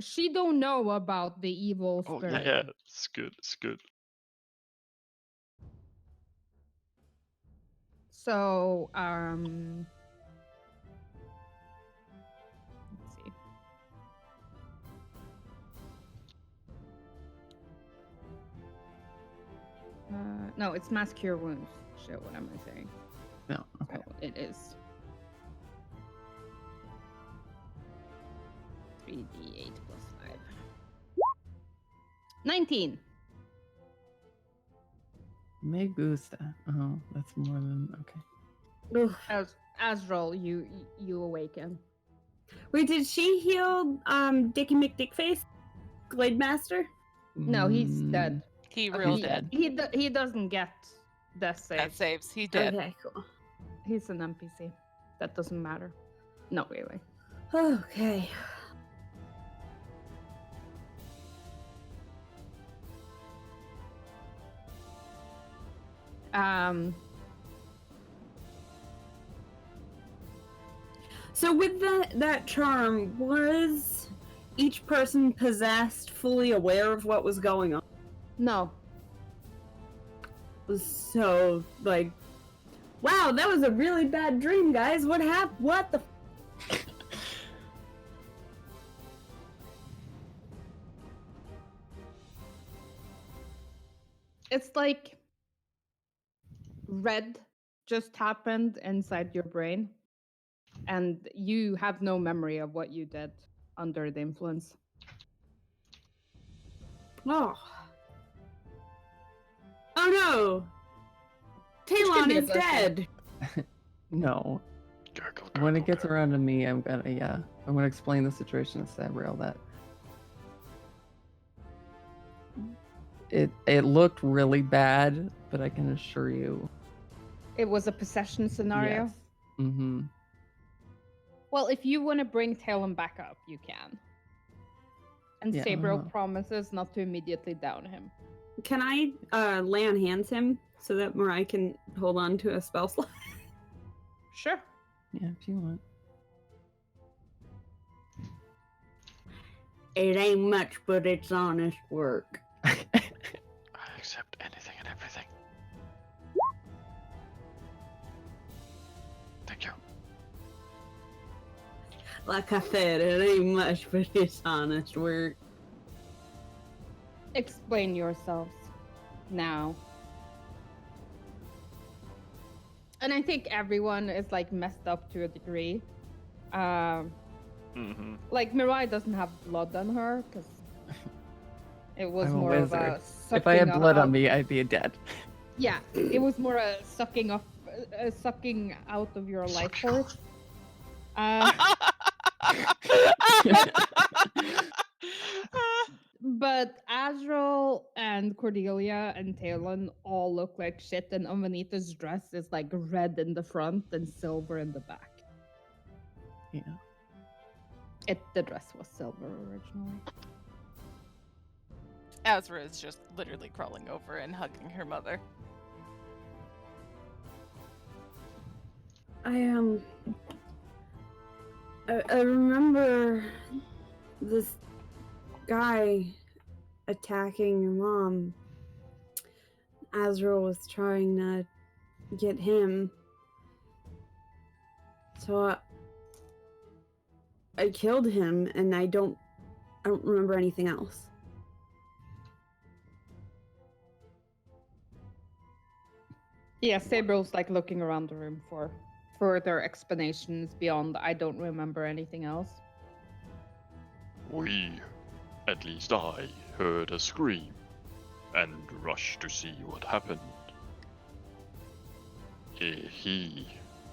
She don't know about the evil Oh, spirit. yeah. It's good. So let's see. No, it's mass cure wounds. Shit, what am I saying? No. Okay. Oh, it is. 3d8 plus 5. 19. Me gusta. Oh, that's more than okay. Ugh. As Azrael, you awaken. Wait, did she heal Dickie McDickface? Glade Master? No, he's Mm, dead. He Okay, real he's dead. He doesn't get death That saves. saves. He did. Okay, cool. He's an NPC. That doesn't matter. Not really. Okay. So with that charm, was each person possessed fully aware of what was going on? No. So, like, wow, that was a really bad dream, guys. What happened? What the? It's like red just happened inside your brain, and you have no memory of what you did under the influence. Oh. Oh no! could Talon be a is blessing. dead! no. Gurgle, When it gurgle, gets gurgle. around to me, I'm gonna explain the situation to Sabriel that it looked really bad, but I can assure you. It was a possession scenario. Yes. Mm-hmm. Well, if you want to bring Talon back up, you can. And Yeah. Sabriel promises not to immediately down him. Can I lay on hands him so that Mariah can hold on to a spell slot? Sure. Yeah, if you want. It ain't much, but it's honest work. I accept anything and everything. Thank you. Like I said, it ain't much, but it's honest work. Explain yourselves now. And I think everyone is like messed up to a degree. Mm-hmm. Like Mirai doesn't have blood on her because it was I'm a more of wizard. a If I had sucking blood up- on me, I'd be dead. Yeah, it was more a sucking out of your life force. But Azrael and Cordelia and Talon all look like shit, and Amanita's dress is like red in the front and silver in the back. Yeah. The dress was silver originally. Azra is just literally crawling over and hugging her mother. I remember this guy attacking your mom. Azrael was trying to get him. So I killed him, and I don't remember anything else. Yeah, Sabriel's like looking around the room for further explanations beyond I don't remember anything else. We, at least I, heard a scream and rushed to see what happened. He,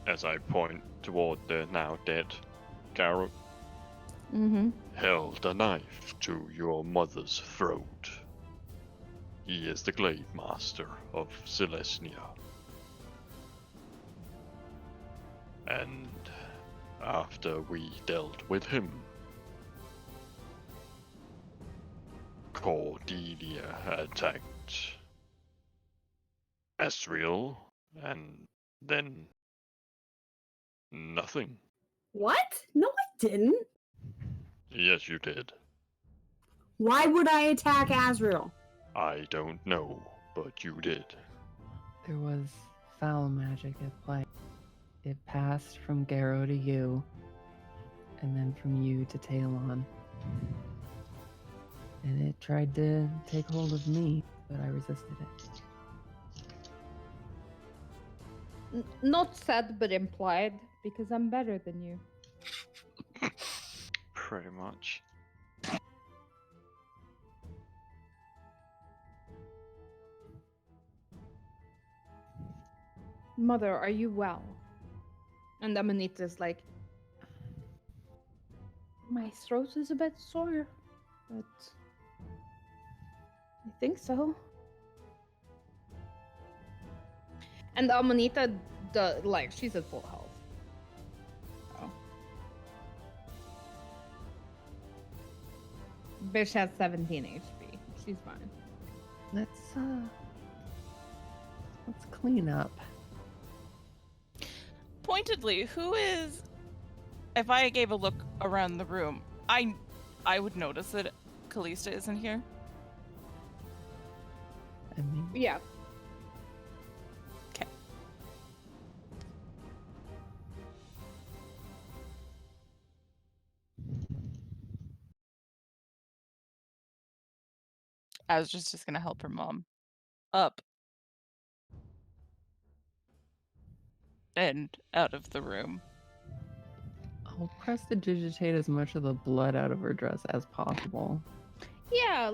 as I point toward the now dead Garrett, Mm-hmm. held a knife to your mother's throat. He is the Glade Master of Celestia. And after we dealt with him, Cordelia attacked Asriel, and then nothing. What? No, I didn't. Yes, you did. Why would I attack Azrael? I don't know, but you did. There was foul magic at play. It passed from Garrow to you, and then from you to Talon. And it tried to take hold of me, but I resisted it. Not said, but implied, because I'm better than you. Pretty much. Mother, are you well? And Amanita's like, my throat is a bit sore, but I think so. And Amanita, she's at full health. Oh. Bish has 17 HP. She's fine. Let's clean up. Pointedly, who is... If I gave a look around the room, I would notice that Callista isn't here. I mean, Yeah. Okay. I was just gonna help her mom up and out of the room. I'll prestidigitate as much of the blood out of her dress as possible. Yeah,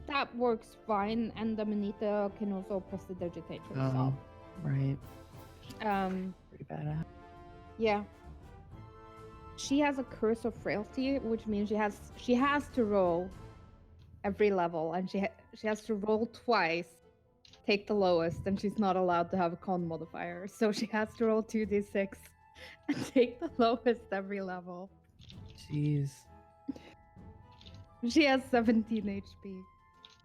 that works fine, and Amanita can also prestidigitate herself. Right. Pretty badass. Yeah. She has a curse of frailty, which means she has to roll every level, and she has to roll twice, take the lowest, and she's not allowed to have a con modifier. So she has to roll 2d6 and take the lowest every level. Jeez. She has 17 HP.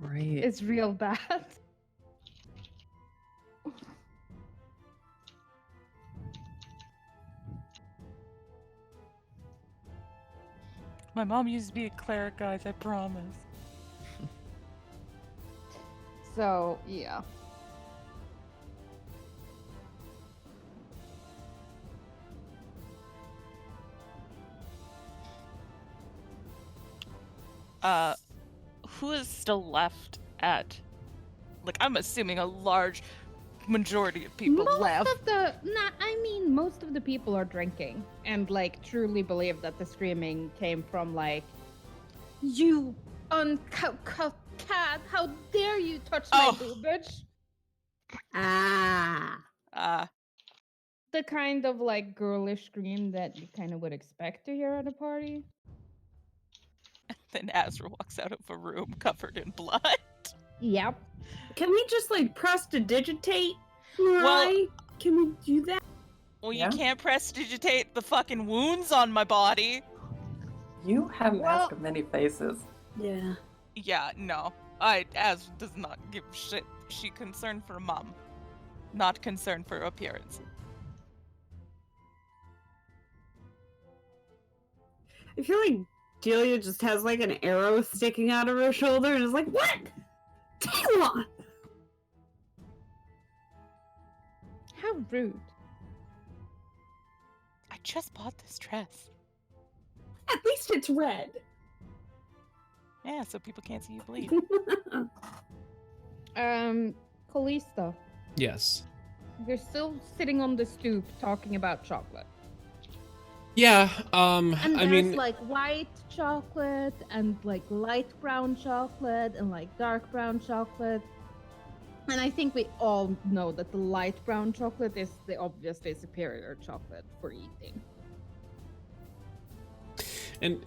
Right. It's real bad. My mom used to be a cleric, guys, I promise. So, yeah. Who is still left at... I'm assuming a large majority of people left. Most of the people are drinking and truly believe that the screaming came from you uncouth cat, how dare you touch my boobage? The kind of girlish scream that you kind of would expect to hear at a party. Then Azra walks out of a room covered in blood. Yep. Can we just prestidigitate? Well, can we do that? Well, Yeah. you can't prestidigitate the fucking wounds on my body. You have mask of many faces. Yeah. Yeah, no. Az does not give a shit. She concerned for mom, not concerned for appearance. I feel like Delia just has an arrow sticking out of her shoulder and is like, what? Do you want? How rude. I just bought this dress. At least it's red. Yeah, so people can't see you bleed. Callista, Yes. you're still sitting on the stoop talking about chocolate. Yeah, And I there's mean, white chocolate and light brown chocolate and dark brown chocolate. And I think we all know that the light brown chocolate is the obviously superior chocolate for eating. and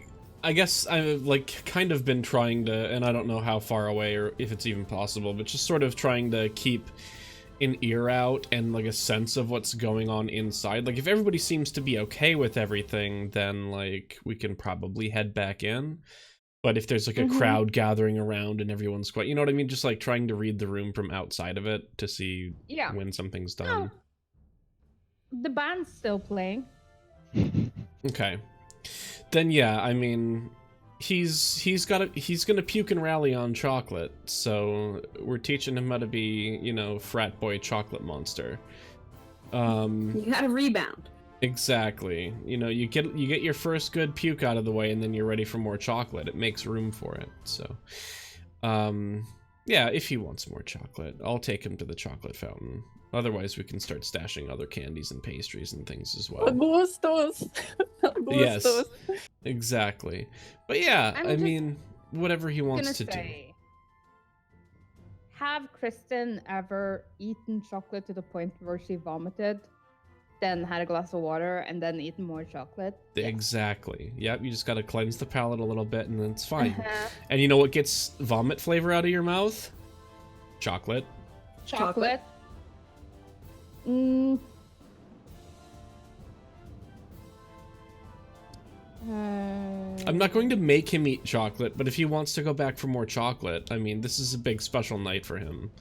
I guess I've kind of been trying to, and I don't know how far away or if it's even possible, but just sort of trying to keep an ear out and a sense of what's going on inside. If everybody seems to be okay with everything, then we can probably head back in. But if there's a crowd gathering around and everyone's quite, you know what I mean? Just trying to read the room from outside of it to see when something's done. The band's still playing. Okay. Then yeah, I mean, he's gonna puke and rally on chocolate, so we're teaching him how to be, frat boy chocolate monster. You gotta rebound. Exactly. You get your first good puke out of the way, and then you're ready for more chocolate. It makes room for it. So, yeah, if he wants more chocolate, I'll take him to the chocolate fountain. Otherwise, we can start stashing other candies and pastries and things as well. Gustos. Yes, exactly. But yeah, I'm I just mean, whatever he wants Gonna to do. say, have Kristen ever eaten chocolate to the point where she vomited, then had a glass of water, and then eaten more chocolate? Yes. Exactly. Yep, you just gotta cleanse the palate a little bit and then it's fine. Uh-huh. And you know what gets vomit flavor out of your mouth? Chocolate. Chocolate. Mm. I'm not going to make him eat chocolate, but if he wants to go back for more chocolate, I mean, this is a big special night for him.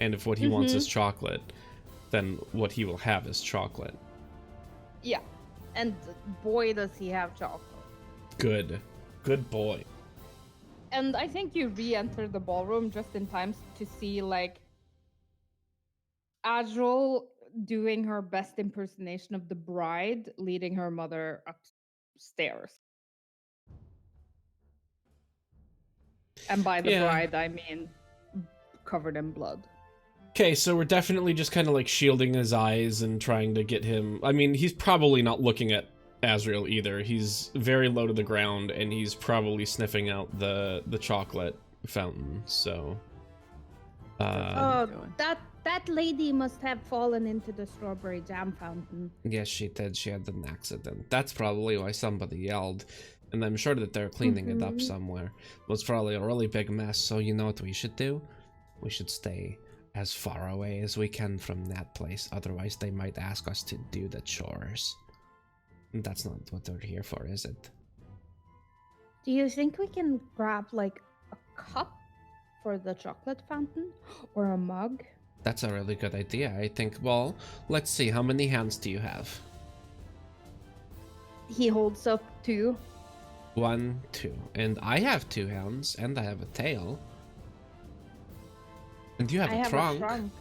And if what he wants is chocolate, then what he will have is chocolate. Yeah. And boy, does he have chocolate. Good. Good boy. And I think you re-enter the ballroom just in time to see, like, Azrael doing her best impersonation of the bride, leading her mother upstairs. And by the bride, I mean covered in blood. Okay, so we're definitely just kind of like shielding his eyes and trying to get him... I mean, he's probably not looking at Azrael either. He's very low to the ground, and he's probably sniffing out the chocolate fountain, so... That lady must have fallen into the strawberry jam fountain. Yes, she did. She had an accident. That's probably why somebody yelled. And I'm sure that they're cleaning it up somewhere. It was probably a really big mess, so you know what we should do? We should stay as far away as we can from that place. Otherwise, they might ask us to do the chores. And that's not what they're here for, is it? Do you think we can grab, like, a cup for the chocolate fountain? Or a mug? That's a really good idea. I think, well, let's see. How many hands do you have? He holds up 2. 1, 2. And I have 2 hands, and I have a tail. And you have a trunk.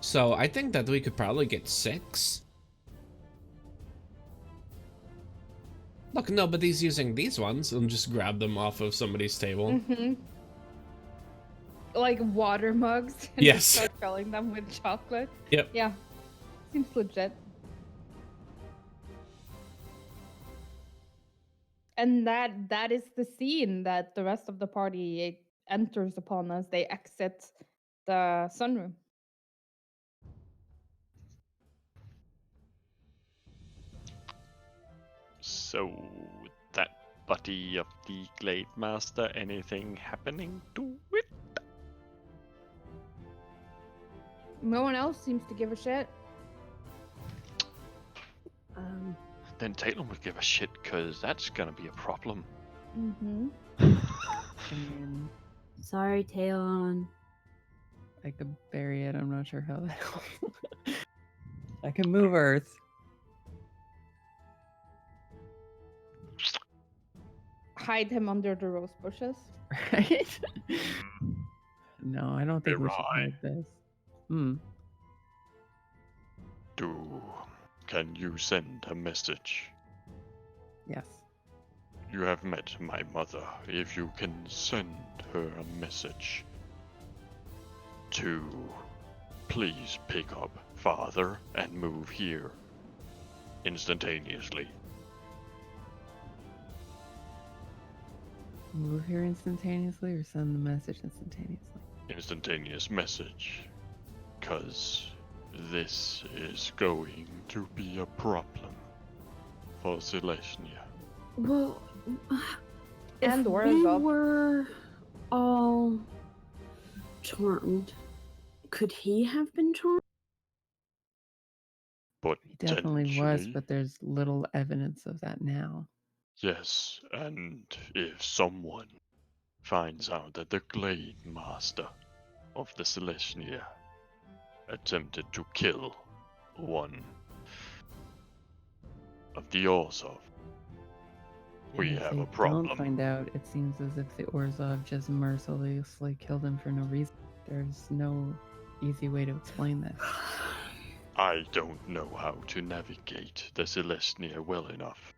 So I think that we could probably get 6. Look, nobody's using these ones. And just grab them off of somebody's table. Like water mugs. And Yes. start filling them with chocolate. Yep. Yeah. Seems legit. And that is the scene that the rest of the party enters upon as they exit the sunroom. So, that buddy of the Glade Master, anything happening to it? No one else seems to give a shit. Then Taylor would give a shit, because that's gonna be a problem. Sorry, Talon. I could bury it. I'm not sure how that helps. I can move Earth. Hide him under the rose bushes. Right? No, I don't think we should Mirai. like this. Can you send a message? Yes. You have met my mother. If you can send her a message to please pick up father and move here instantaneously. Move here instantaneously or send the message instantaneously? Instantaneous message. 'Cause this is going to be a problem for Celestia. Well, And if we were all charmed, could he have been charmed? But He definitely was, but there's little evidence of that now. yes, and if someone finds out that the Glade Master of the Celestia attempted to kill one of the Orzhov, we And if have they a problem. Don't find out. It seems as if the Orzhov just mercilessly killed him for no reason. There's no easy way to explain this. I don't know how to navigate the Celestia well enough,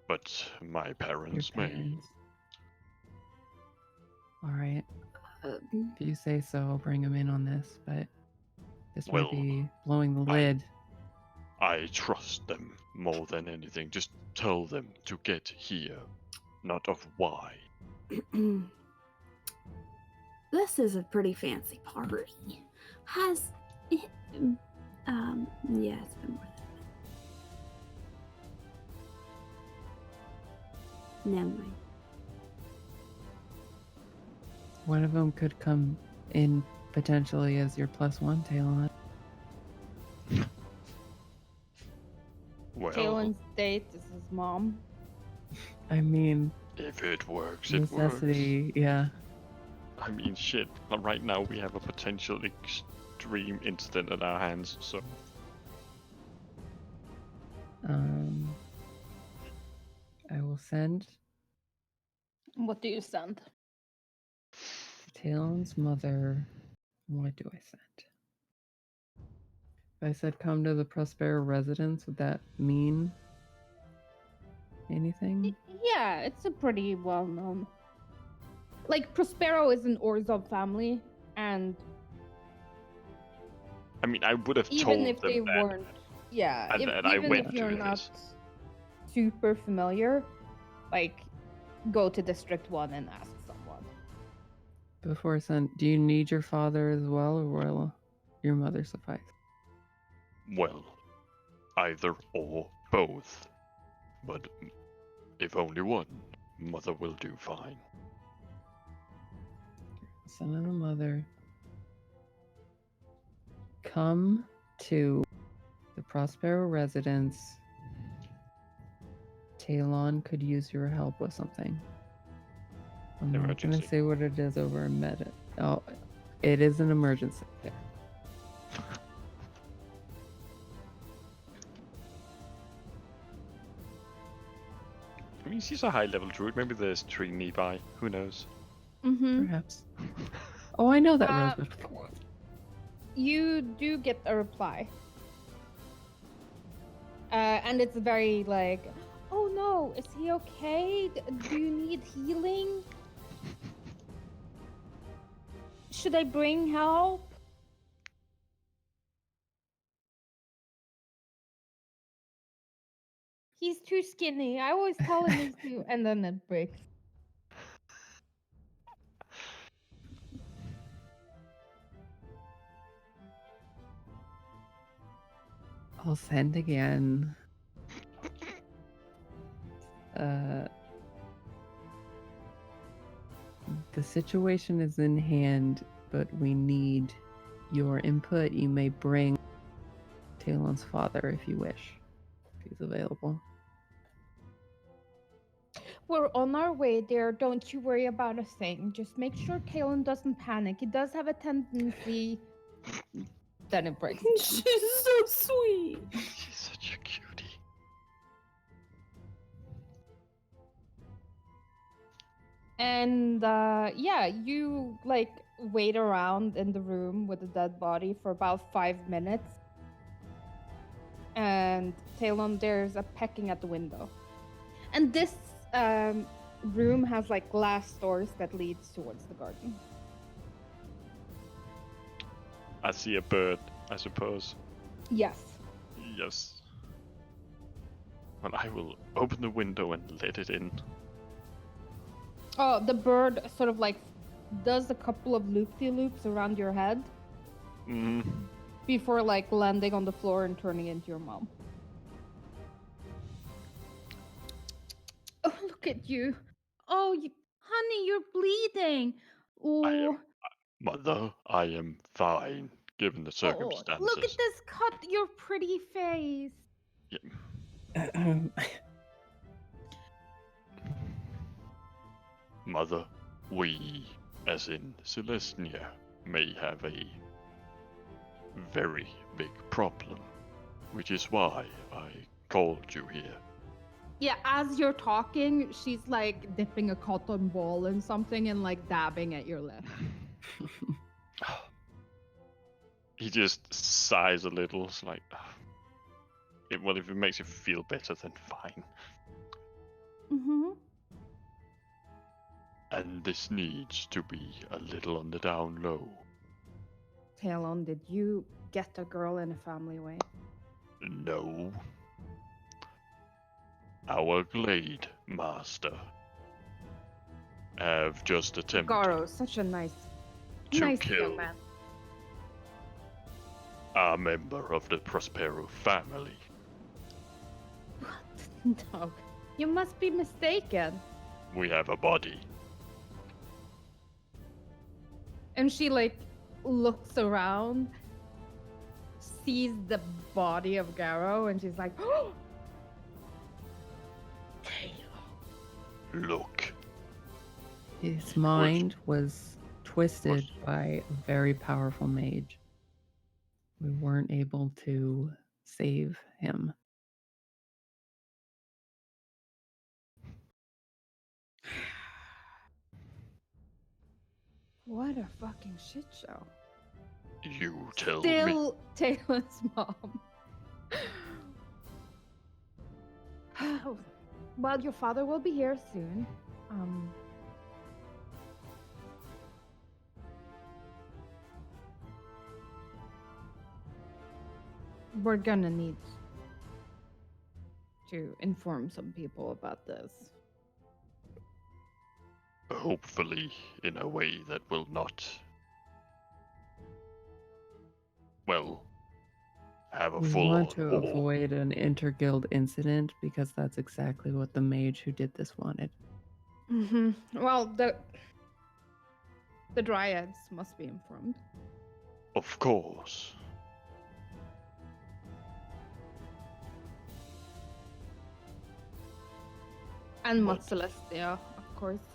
but my Your parents may. parents. All right. If you say so, I'll bring him in on this, but this Well, might be blowing the lid. I trust them more than anything. Just tell them to get here, not of why. This is a pretty fancy party. Has it, yeah, it's been more than Never mind. One of them could come in potentially as your +1 Talon. Well, Talon's date is his mom. I mean, if it works, it works. necessity, yeah. I mean, shit. Right now we have a potential extreme incident at our hands, so I will send What do you send? Talon's mother. What do I send? If I said come to the Prospero residence, would that mean anything? Yeah, it's a pretty well known. Like, Prospero is an Orzov family, and I mean, I would have even told if them they that. weren't, yeah, and if, then I even went if you're to not this. super familiar, like, go to District 1 and ask someone. Before I send, do you need your father as well, or will your mother suffice? Well, either or both. But if only one, mother will do fine. Son and a mother. Come to the Prospero residence. Talon could use your help with something. I'm not Emergency. gonna say what it is over a minute. Oh, it is an emergency. Yeah. I mean, she's a high-level druid. Maybe there's a tree nearby. Who knows? Mm-hmm. Perhaps. Oh, I know that Uh, Rosebud. You do get a reply. And it's very like, oh no, is he okay? Do you need healing? Should I bring help? He's too skinny. I always tell him he's too. And then it breaks. I'll send again. The situation is in hand, but we need your input. You may bring Talon's father if you wish, if he's available. We're on our way there. Don't you worry about a thing. Just make sure Talon doesn't panic. He does have a tendency. Then it breaks. She's so sweet. She's such a cutie. And yeah, you like wait around in the room with the dead body for about 5 minutes. And Talon, there's a pecking at the window. And this room has like glass doors that leads towards the garden. I see a bird, I suppose. Yes. Yes. Well, I will open the window and let it in. Oh, the bird sort of like does a couple of loop-de-loops around your head before like landing on the floor and turning into your mom. Oh, look at you. Oh, honey, you're bleeding. Oh, Mother, I am fine, given the circumstances. look at this cut, your pretty face. Mother, we, as in Celestia, may have a very big problem, which is why I called you here. Yeah, as you're talking, she's like dipping a cotton ball in something and like dabbing at your lip. He just sighs a little. It's like, well, if it makes you feel better, then fine. Mm-hmm. And this needs to be a little on the down low. Talon, did you get a girl in a family way? No. Our Glade Master have just attempted. Garo, such a nice to Nice kill young man. a member of the Prospero family. What? No. You must be mistaken. We have a body. And she like looks around, sees the body of Garrow, and she's like, "Oh, Taylor." Look. His mind was twisted by a very powerful mage. We weren't able to save him. What a fucking shit show. You tell me. Still Taylor's mom. Well, your father will be here soon. We're gonna need to inform some people about this. Hopefully, in a way that will not, well, have a We full want to war. avoid an interguild incident because that's exactly what the mage who did this wanted. Mm-hmm. Well, the dryads must be informed. Of course. And But- Celestia, of course.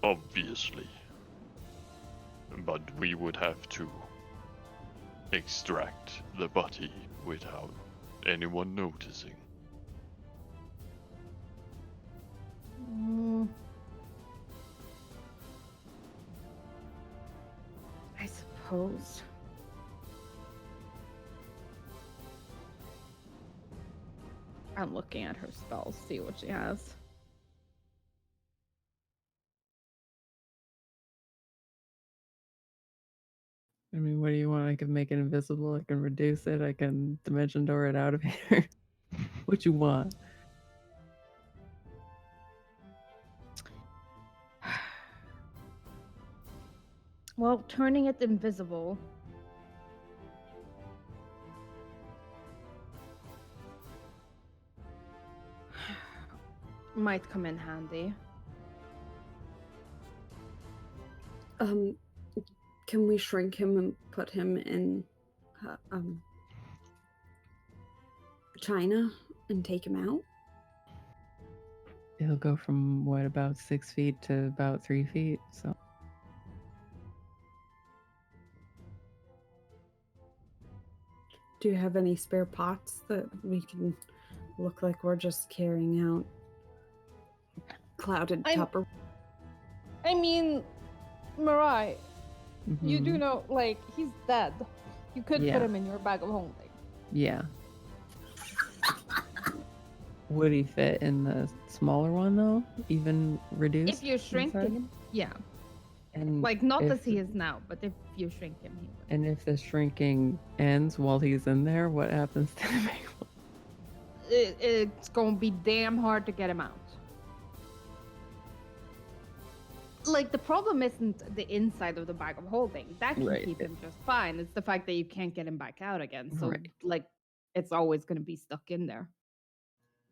Obviously. But we would have to extract the body without anyone noticing. I suppose. I'm looking at her spells, see what she has. I mean, what do you want? I can make it invisible. I can reduce it. I can dimension door it out of here. What you want? Well, turning it invisible. Might come in handy. Can we shrink him and put him in China and take him out? He'll go from what, about 6 feet to about 3 feet. So Do you have any spare pots that we can look like we're just carrying out clouded Tupper? I mean, Mirai, you do mhm. know, like, he's dead. You could Yeah. put him in your bag of holding. Yeah. Would he fit in the smaller one though? Even reduced? If you shrink inside? him, yeah. And Like, not if, as he is now, but if you shrink him, he would. And if the shrinking ends while he's in there, what happens to him? It's gonna be damn hard to get him out. Like, the problem isn't the inside of the bag of holding. That can Right. keep him just fine. It's the fact that you can't get him back out again. So, Right. like, it's always gonna be stuck in there.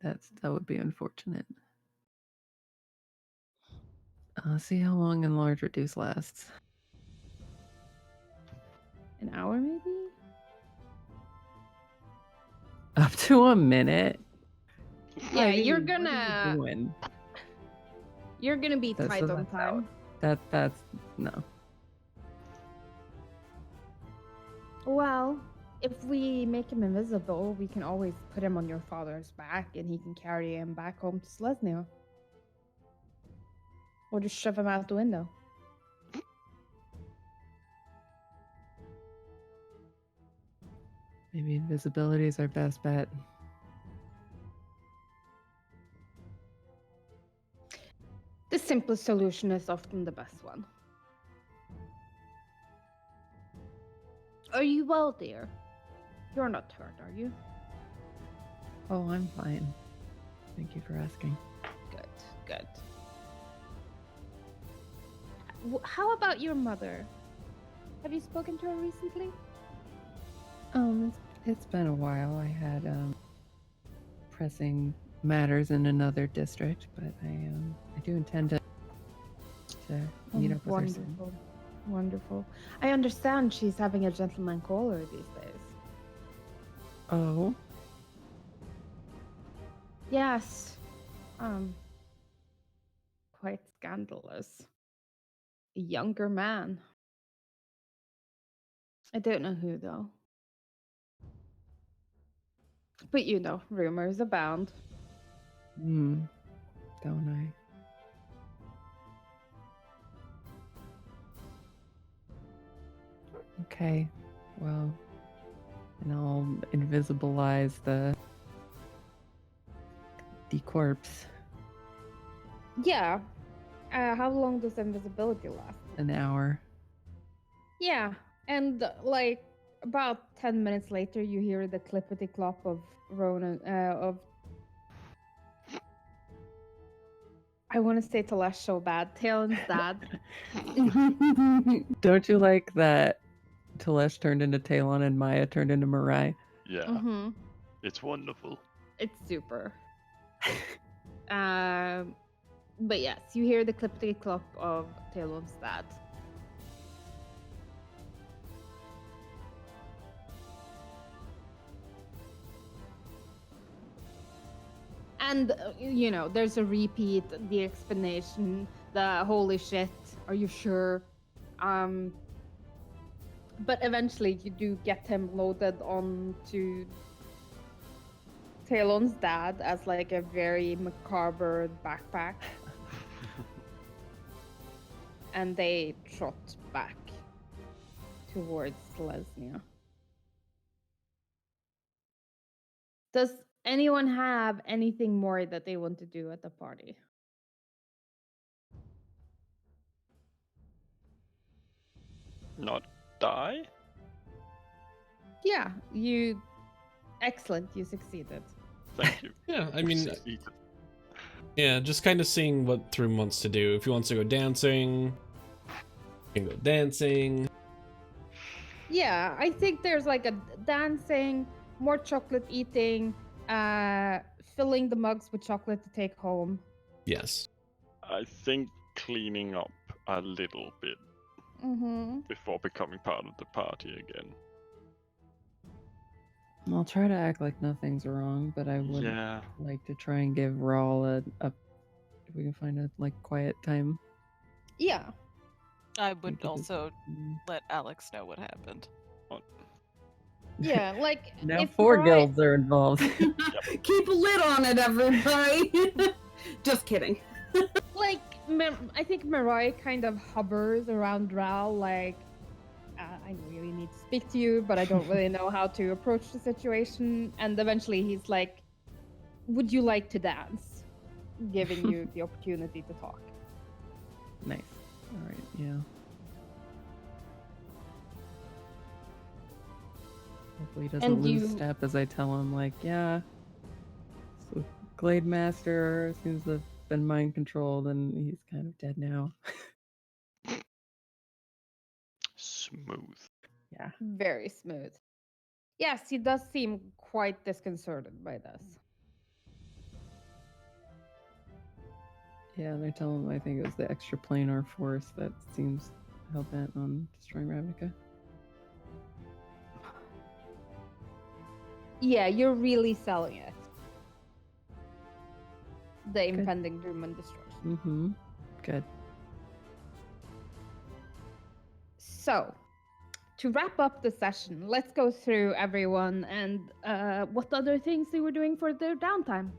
That would be unfortunate. See how long enlarge reduce lasts. An hour, maybe? Up to a minute. Yeah, I mean, you're what are you gonna doing? you're gonna be That's- tight so on that's time. That's no. Well, if we make him invisible, we can always put him on your father's back and he can carry him back home to Selesnya. Or just shove him out the window. Maybe invisibility is our best bet. The simplest solution is often the best one. Are you well, dear? You're not hurt, are you? Oh, I'm fine. Thank you for asking. Good, good. How about your mother? Have you spoken to her recently? It's been a while. I had pressing matters in another district, but I do intend to meet up with her soon. Wonderful. Wonderful. I understand she's having a gentleman caller these days. Oh, Yes. Quite scandalous. A younger man. I don't know who though. But you know, rumors abound. don't I? Okay, well, and I'll invisibilize the corpse. Yeah. How long does invisibility last? An hour. Yeah. And like about 10 minutes later, you hear the clippity clop of Ronan, I want to say Telesh so bad. Talon's dad. Don't you like that Telesh turned into Talon and Maya turned into Mirai? Yeah, Mm-hmm. it's wonderful. It's super. But yes, you hear the clippity clop of Talon's dad. And, you know, there's a repeat, the explanation, the holy shit, are you sure? But eventually you do get him loaded onto Talon's dad as like a very macabre backpack. And they trot back towards Lesnia. Does anyone have anything more that they want to do at the party? Not die? Yeah, you... Excellent, you succeeded. Thank you. Yeah, I mean, Succeeded. yeah, just kind of seeing what Thrum wants to do. If he wants to go dancing, he can go dancing. Yeah, I think there's like a dancing, more chocolate eating, filling the mugs with chocolate to take home. Yes. I think cleaning up a little bit Mm-hmm. before becoming part of the party again. I'll try to act like nothing's wrong, but I would Yeah. like to try and give Rawl if we can find a like quiet time. Yeah. I We would could also just- let Alex know what happened. Yeah, like Now if 4 Mariah- guilds are involved. Keep a lid on it, everybody. Just kidding. Like I think Mariah kind of hovers around Ral, like I really need to speak to you, but I don't really know how to approach the situation. And eventually he's like, would you like to dance? Giving you the opportunity to talk. Nice. All right. Yeah. Hopefully he doesn't And lose you- step as I tell him, like, yeah. So Glade Master seems to have been mind controlled, and he's kind of dead now. Smooth. Yeah. Very smooth. Yes, he does seem quite disconcerted by this. Yeah, and I tell him I think it was the extraplanar force that seems hell bent on destroying Ravnica. Yeah, you're really selling it. The impending doom and destruction. Mm-hmm. Good. So, to wrap up the session, let's go through everyone and what other things they were doing for their downtime.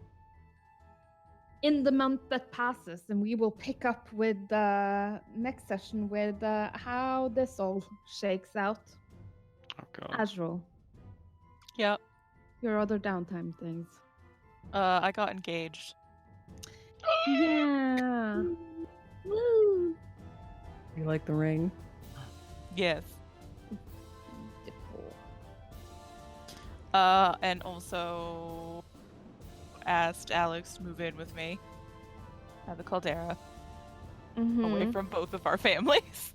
In the month that passes, and we will pick up with the next session with how this all shakes out. Oh god. Azrael, Yep. your other downtime things. I got engaged. Yeah. Woo! You like the ring? Yes. And also asked Alex to move in with me at the Caldera, away Mhm. from both of our families.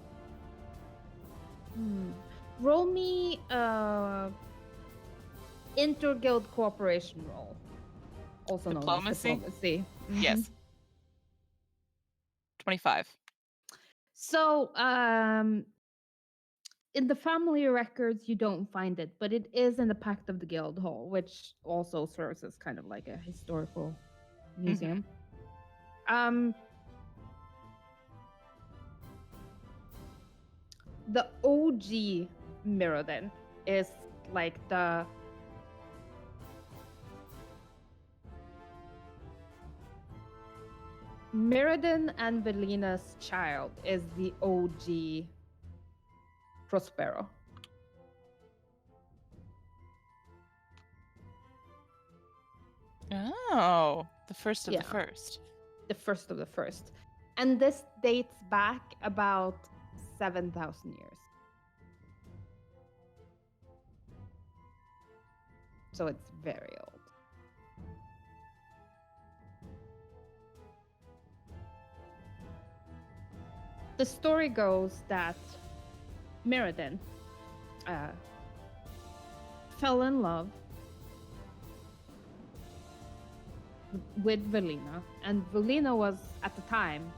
Roll me inter-guild cooperation roll, also known as Diplomacy? diplomacy. Yes. 25. So, in the family records, you don't find it, but it is in the Pact of the Guild Hall, which also serves as kind of like a historical museum. The OG Mirrodin is like the Mirrodin and Velina's child is the OG Prospero. Oh, the first of Yeah. the first. The first of the first. And this dates back about 7,000 years. So it's very old. The story goes that Mirrodin fell in love with Velina, and Velina was at the time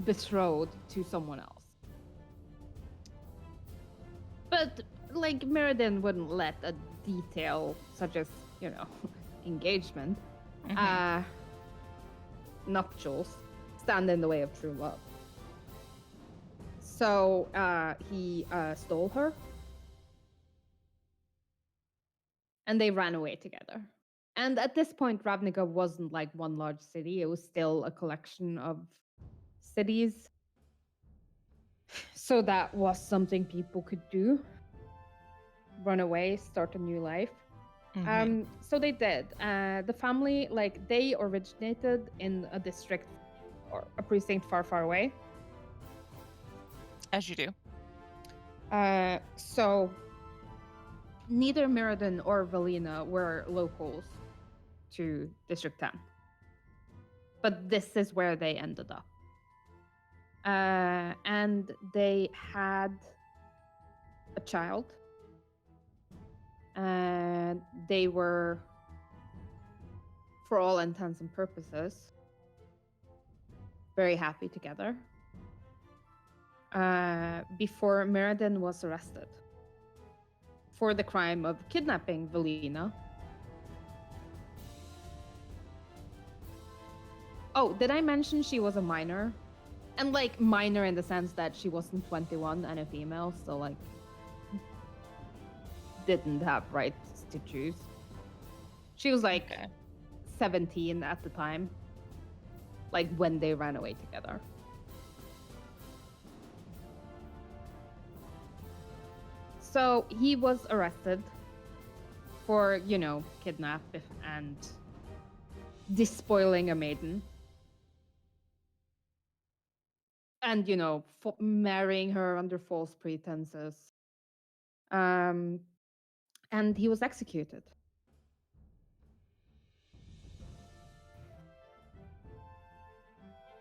betrothed to someone else. But like Mirrodin wouldn't let a detail such as, engagement, nuptials, stand in the way of true love. So he stole her, and they ran away together. And at this point, Ravnica wasn't like one large city. It was still a collection of cities. So that was something people could do. Run away, start a new life. So they did. The family, they originated in a district or a precinct far, far away. As you do. So neither Mirrodin or Velina were locals to District 10. But this is where they ended up. And they had a child. And they were, for all intents and purposes, very happy together. Before Mirrodin was arrested for the crime of kidnapping Velina. Oh, did I mention she was a minor? And minor in the sense that she wasn't 21 and a female, so didn't have rights to choose. She was 17 at the time, when they ran away together. So he was arrested for, kidnap and despoiling a maiden. And, marrying her under false pretenses. And he was executed.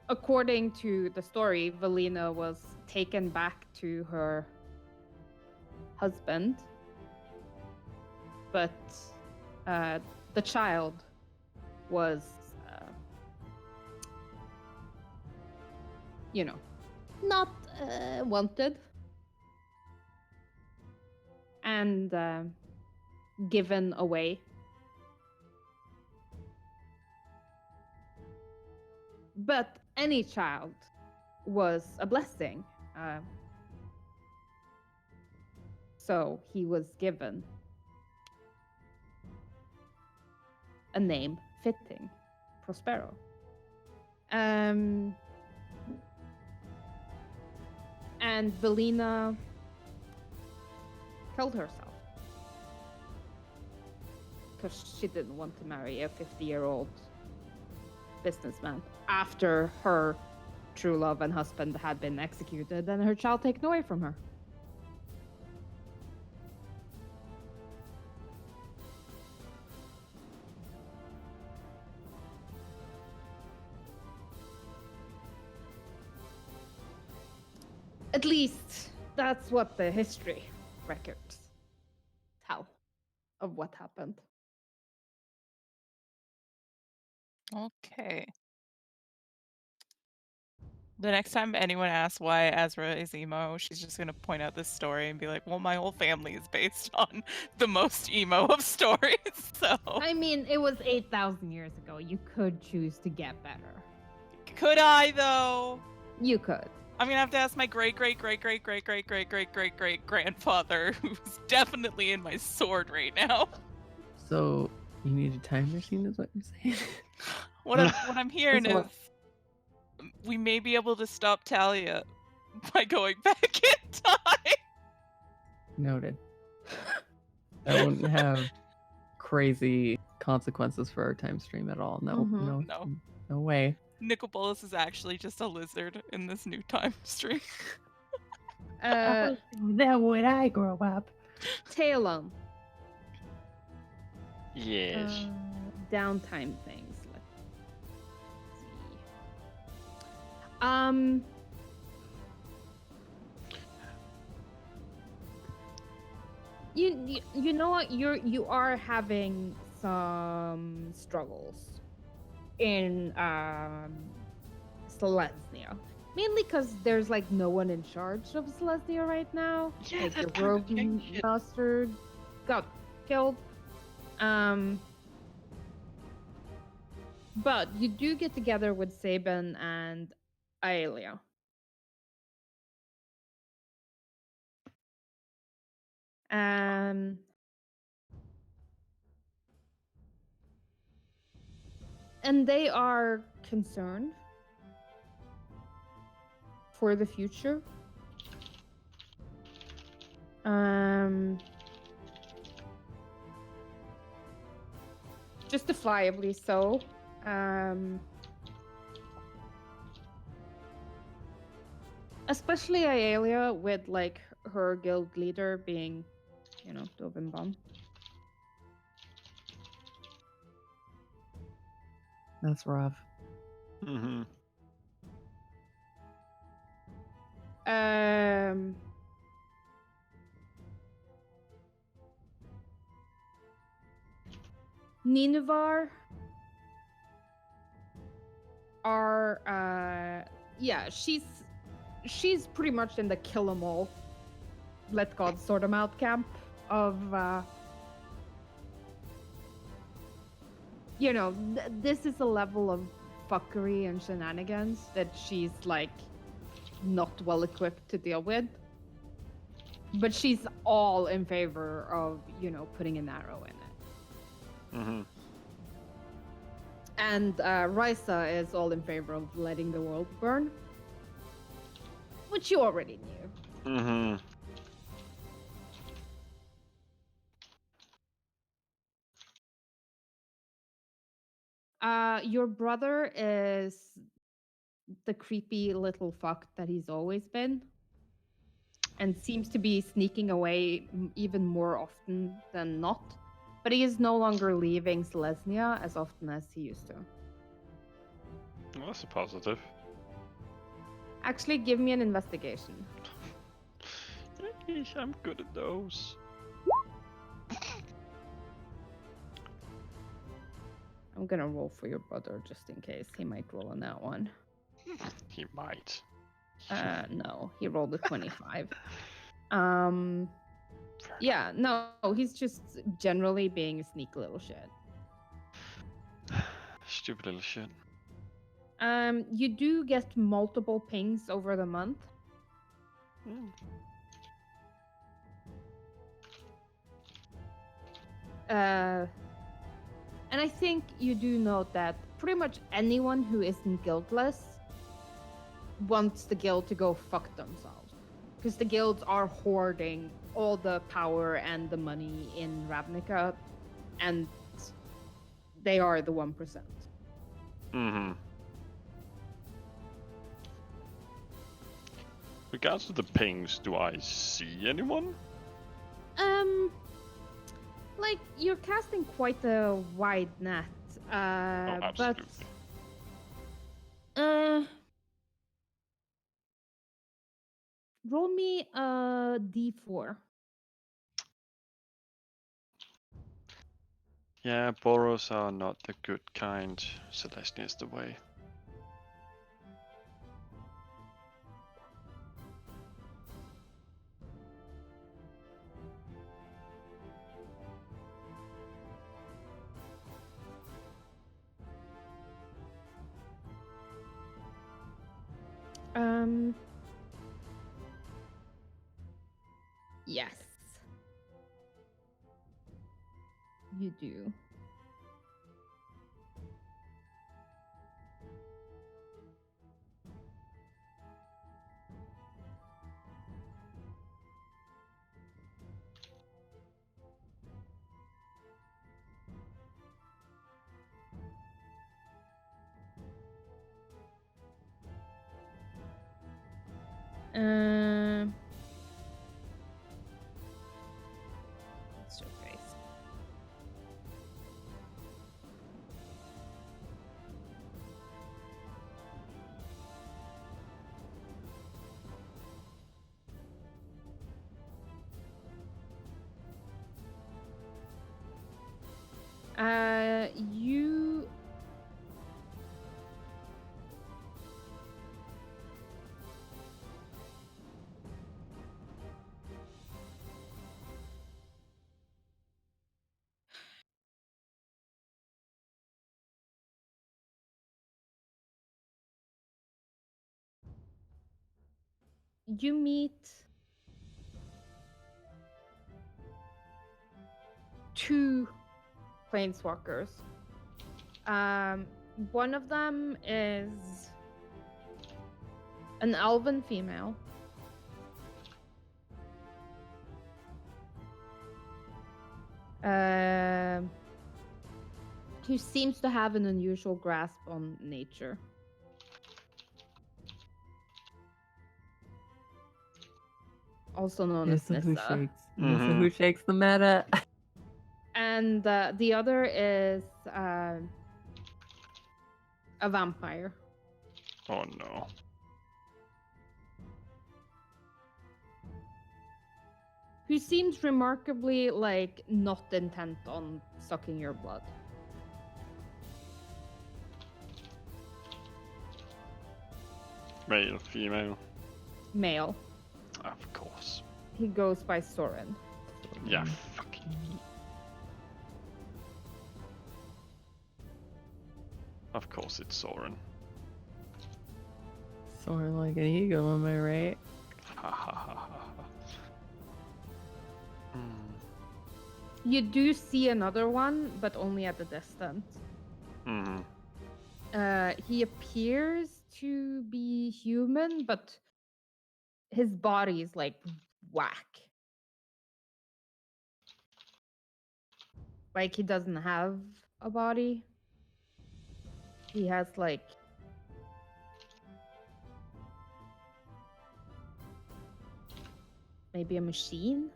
According to the story, Velina was taken back to her husband, but the child was, not wanted and given away. But any child was a blessing. So he was given a name fitting, Prospero. And Velina killed herself because she didn't want to marry a 50-year-old businessman after her true love and husband had been executed and her child taken away from her. At least That's what the history records tell of what happened. Okay. The next time anyone asks why Ezra is emo, she's just gonna point out this story and be like, well, my whole family is based on the most emo of stories, so... I mean, it was 8,000 years ago. You could choose to get better. Could I, though? You could. I'm gonna have to ask my great-great-great-great-great-great-great-great-great-grandfather, who's definitely in my sword right now. So you need a time machine, is what you're saying? What I'm hearing That's is what- we may be able to stop Talia by going back in time. Noted. That wouldn't have crazy consequences for our time stream at all. No, Mhm. No. way. Nicobolus is actually just a lizard in this new time stream. Uh, Then would I grow up? Talon. Yes. Downtime things. Let's see. You know what? You are having some struggles in Selesnya. Mainly because there's like no one in charge of Selesnya right now. Yeah, like that your kind of rogue thing, yeah. master got killed. But you do get together with Sabin and Aelia. And they are concerned for the future. Justifiably so. Especially Aelia with like her guild leader being, Dovinbom. That's rough. Mm-hmm. Ninuvar are she's pretty much in the kill 'em all, let God sort 'em out camp of this is a level of fuckery and shenanigans that she's like not well equipped to deal with. But she's all in favor of, putting an arrow in it. Mm-hmm. And Risa is all in favor of letting the world burn. Which you already knew. Mm-hmm. Your brother is the creepy little fuck that he's always been. And seems to be sneaking away even more often than not. But he is no longer leaving Selesnya as often as he used to. Well, that's a positive. Actually, give me an investigation. Yeesh, I'm good at those. I'm gonna roll for your brother just in case. He might roll on that one. He might. No, he rolled a 25. Yeah, no, he's just generally being a sneaky little shit. Stupid little shit. You do get multiple pings over the month. And I think you do note that pretty much anyone who isn't guildless wants the guild to go fuck themselves. Because the guilds are hoarding all the power and the money in Ravnica, and they are the 1%. Mm-hmm. Regards to the pings, do I see anyone? Like, you're casting quite a wide net. Oh, absolutely. But Roll me a d4. Yeah, borrows are not the good kind. Celestia is the way. Yes. You do. Um, what's your face? You you meet two planeswalkers. One of them is an elven female. Who seems to have an unusual grasp on nature. Also known This as is who Nissa. shakes. This is who shakes the meta. And the other is a vampire. Oh no. Who seems remarkably like not intent on sucking your blood. Male, female. Male. Of course. He goes by Soren. Yeah, fucking. Of course it's Soren. Sort of like an ego, am I right? Ha ha ha ha. You do see another one, but only at a distance. He appears to be human, but his body is like whack. Like he doesn't have a body. He has like maybe a machine.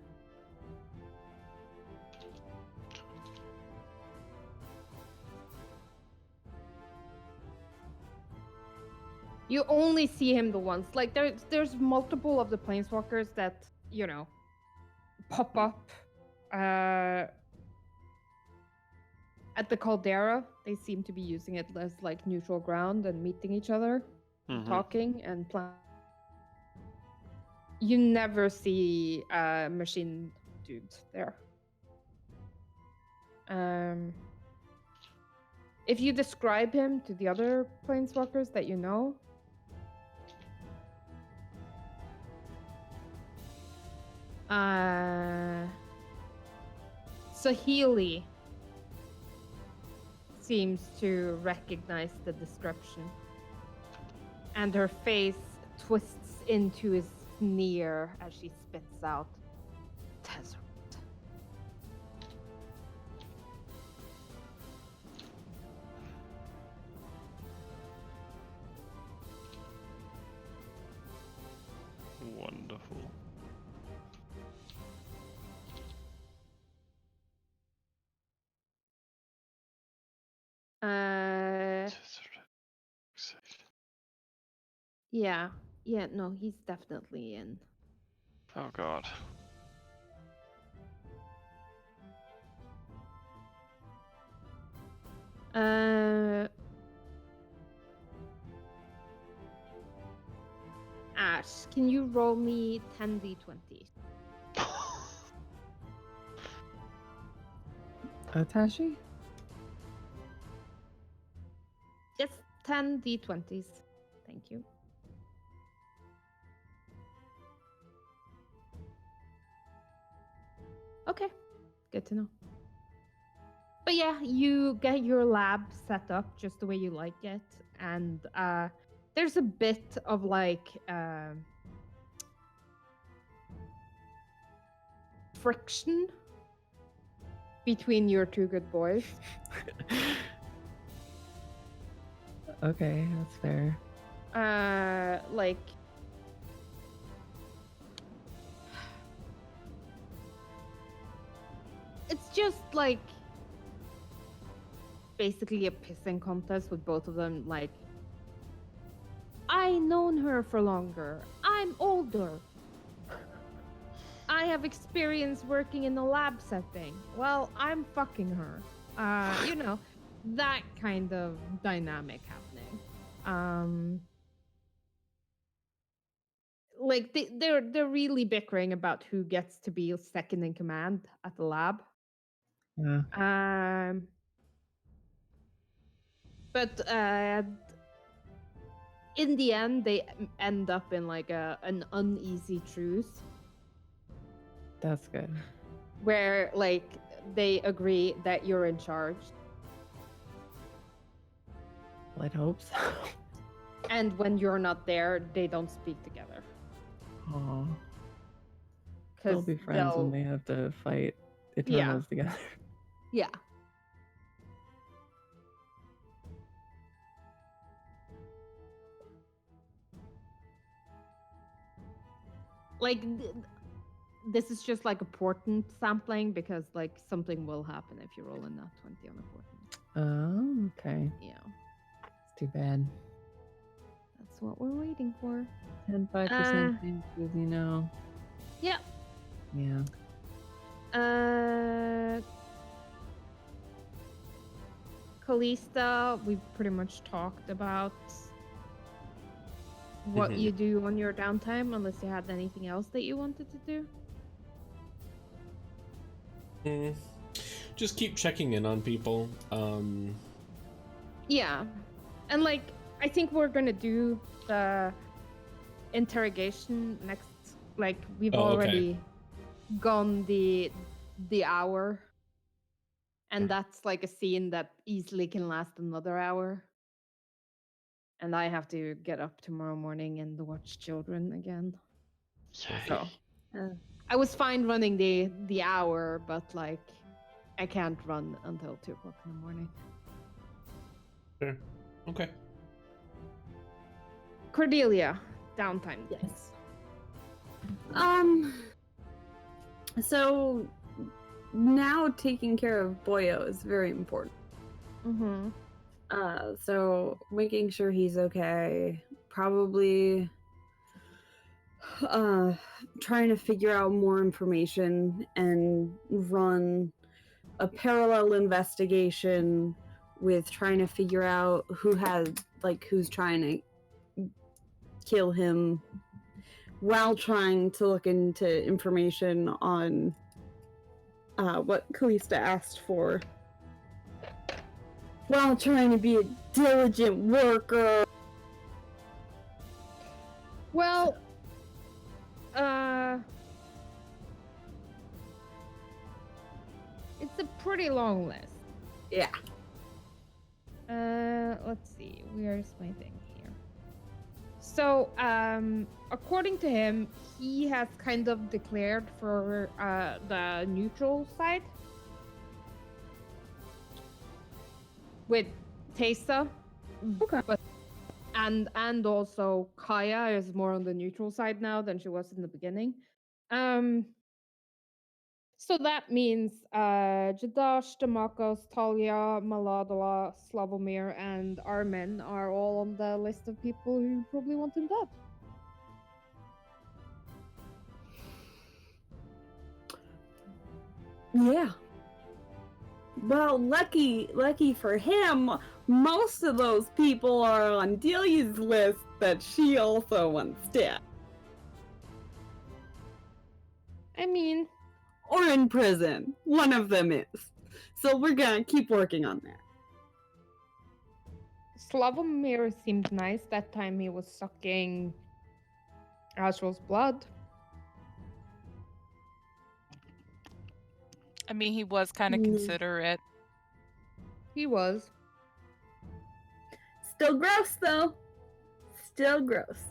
You only see him the once. Like there's multiple of the planeswalkers that, you know, pop up at the caldera. They seem to be using it as like neutral ground and meeting each other, talking and planning. You never see a machine dude there. If you describe him to the other planeswalkers that you know, Sahili seems to recognize the description, and her face twists into a sneer as she spits out Tezzeret. Wonderful. Yeah, no, he's definitely in. Oh god. Ash, can you roll me 10d20? Tashi? Yes, 10d20s. Thank you. Okay, good to know. But yeah, you get your lab set up just the way you like it, and there's a bit of like friction between your two good boys. Okay, that's fair. Like it's just like basically a pissing contest with both of them. Like, I known her for longer. I'm older. I have experience working in a lab setting. Well, I'm fucking her. You know, that kind of dynamic happening. Like they're really bickering about who gets to be second in command at the lab. Yeah. But in the end, they end up in like an uneasy truce. That's good. Where like they agree that you're in charge. Well, I'd hope so. And when you're not there, they don't speak together. Aw. They'll be friends when they have to fight Eternals together. Yeah. Like this is just like a portent sampling because like something will happen if you roll a nat 20 on a portent. Oh, okay. Yeah. It's too bad. That's what we're waiting for. 5% chances, you know. Yeah. Yeah. Callista, we've pretty much talked about what you do on your downtime, unless you had anything else that you wanted to do. Just keep checking in on people. Yeah. And like, I think we're gonna do the interrogation next. Like, we've already gone the hour. And that's like a scene that easily can last another hour. And I have to get up tomorrow morning and watch children again. So I was fine running the hour, but like I can't run until 2 o'clock in the morning. Sure. Okay. Cordelia, downtime. Yes. So now taking care of Boyo is very important. Mm-hmm. So making sure he's okay, probably trying to figure out more information and run a parallel investigation with trying to figure out who's trying to kill him, while trying to look into information on what Callista asked for, while trying to be a diligent worker. Well, it's a pretty long list. Yeah. Let's see. Where's my thing here? So, according to him, he has kind of declared for the neutral side with Tesa. Okay. But and also Kaya is more on the neutral side now than she was in the beginning. So that means Jadash, Damakos, Talia, Maladala, Slavomir, and Armin are all on the list of people who probably want him dead. Yeah. Well, lucky for him, most of those people are on Delia's list that she also wants dead. I mean, Or in prison. One of them is. So we're gonna keep working on that. Slavomir seemed nice that time he was sucking Azrael's blood. I mean, he was kind of Mm. considerate. He was. Still gross, though. Still gross.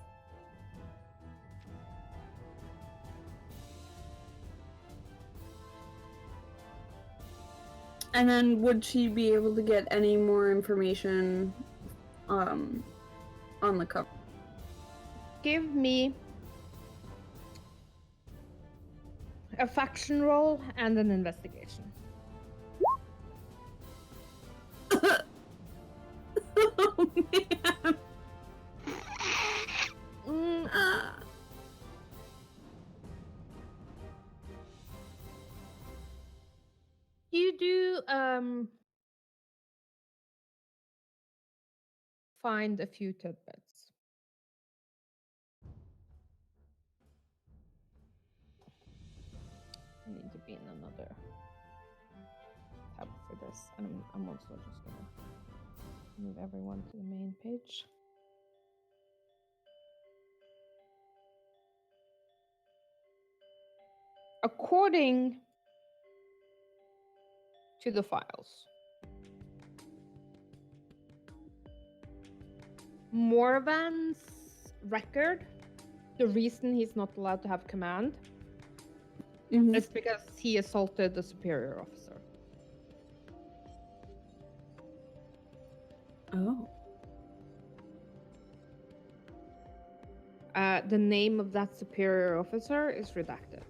And then would she be able to get any more information on the cover? Give me a faction roll and an investigation. Oh, man. You do find a few tidbits. I need to be in another tab for this, and I'm also just gonna move everyone to the main page. According to the files, Morvan's record, the reason he's not allowed to have command is because he assaulted a superior officer. Oh. The name of that superior officer is redacted.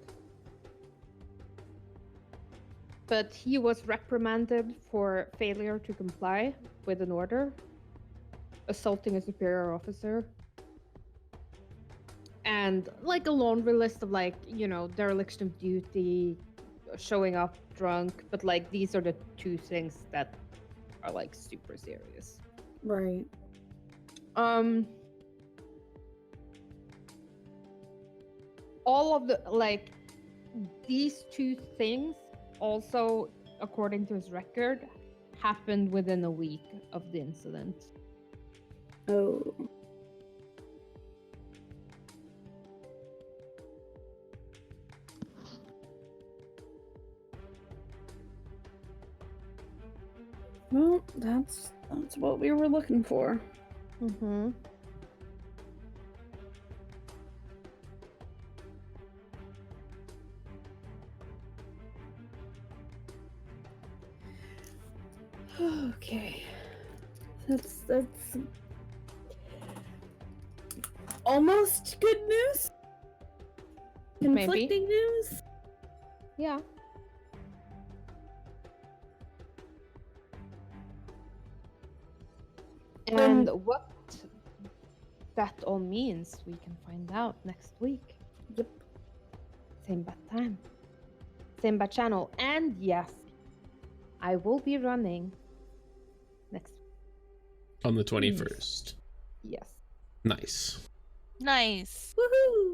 But he was reprimanded for failure to comply with an order, assaulting a superior officer, and like a laundry list of like, you know, dereliction of duty, showing up drunk, but like these are the two things that are like super serious. Right. All of the like these two things also, according to his record, happened within a week of the incident. Oh. Well, that's what we were looking for. Mm-hmm. Okay. That's almost good news? Conflicting news? Yeah. And what that all means, we can find out next week. Yep. Same bad time. Same bad channel. And yes, I will be running next On the 21st. Yes. Nice. Nice. Woohoo!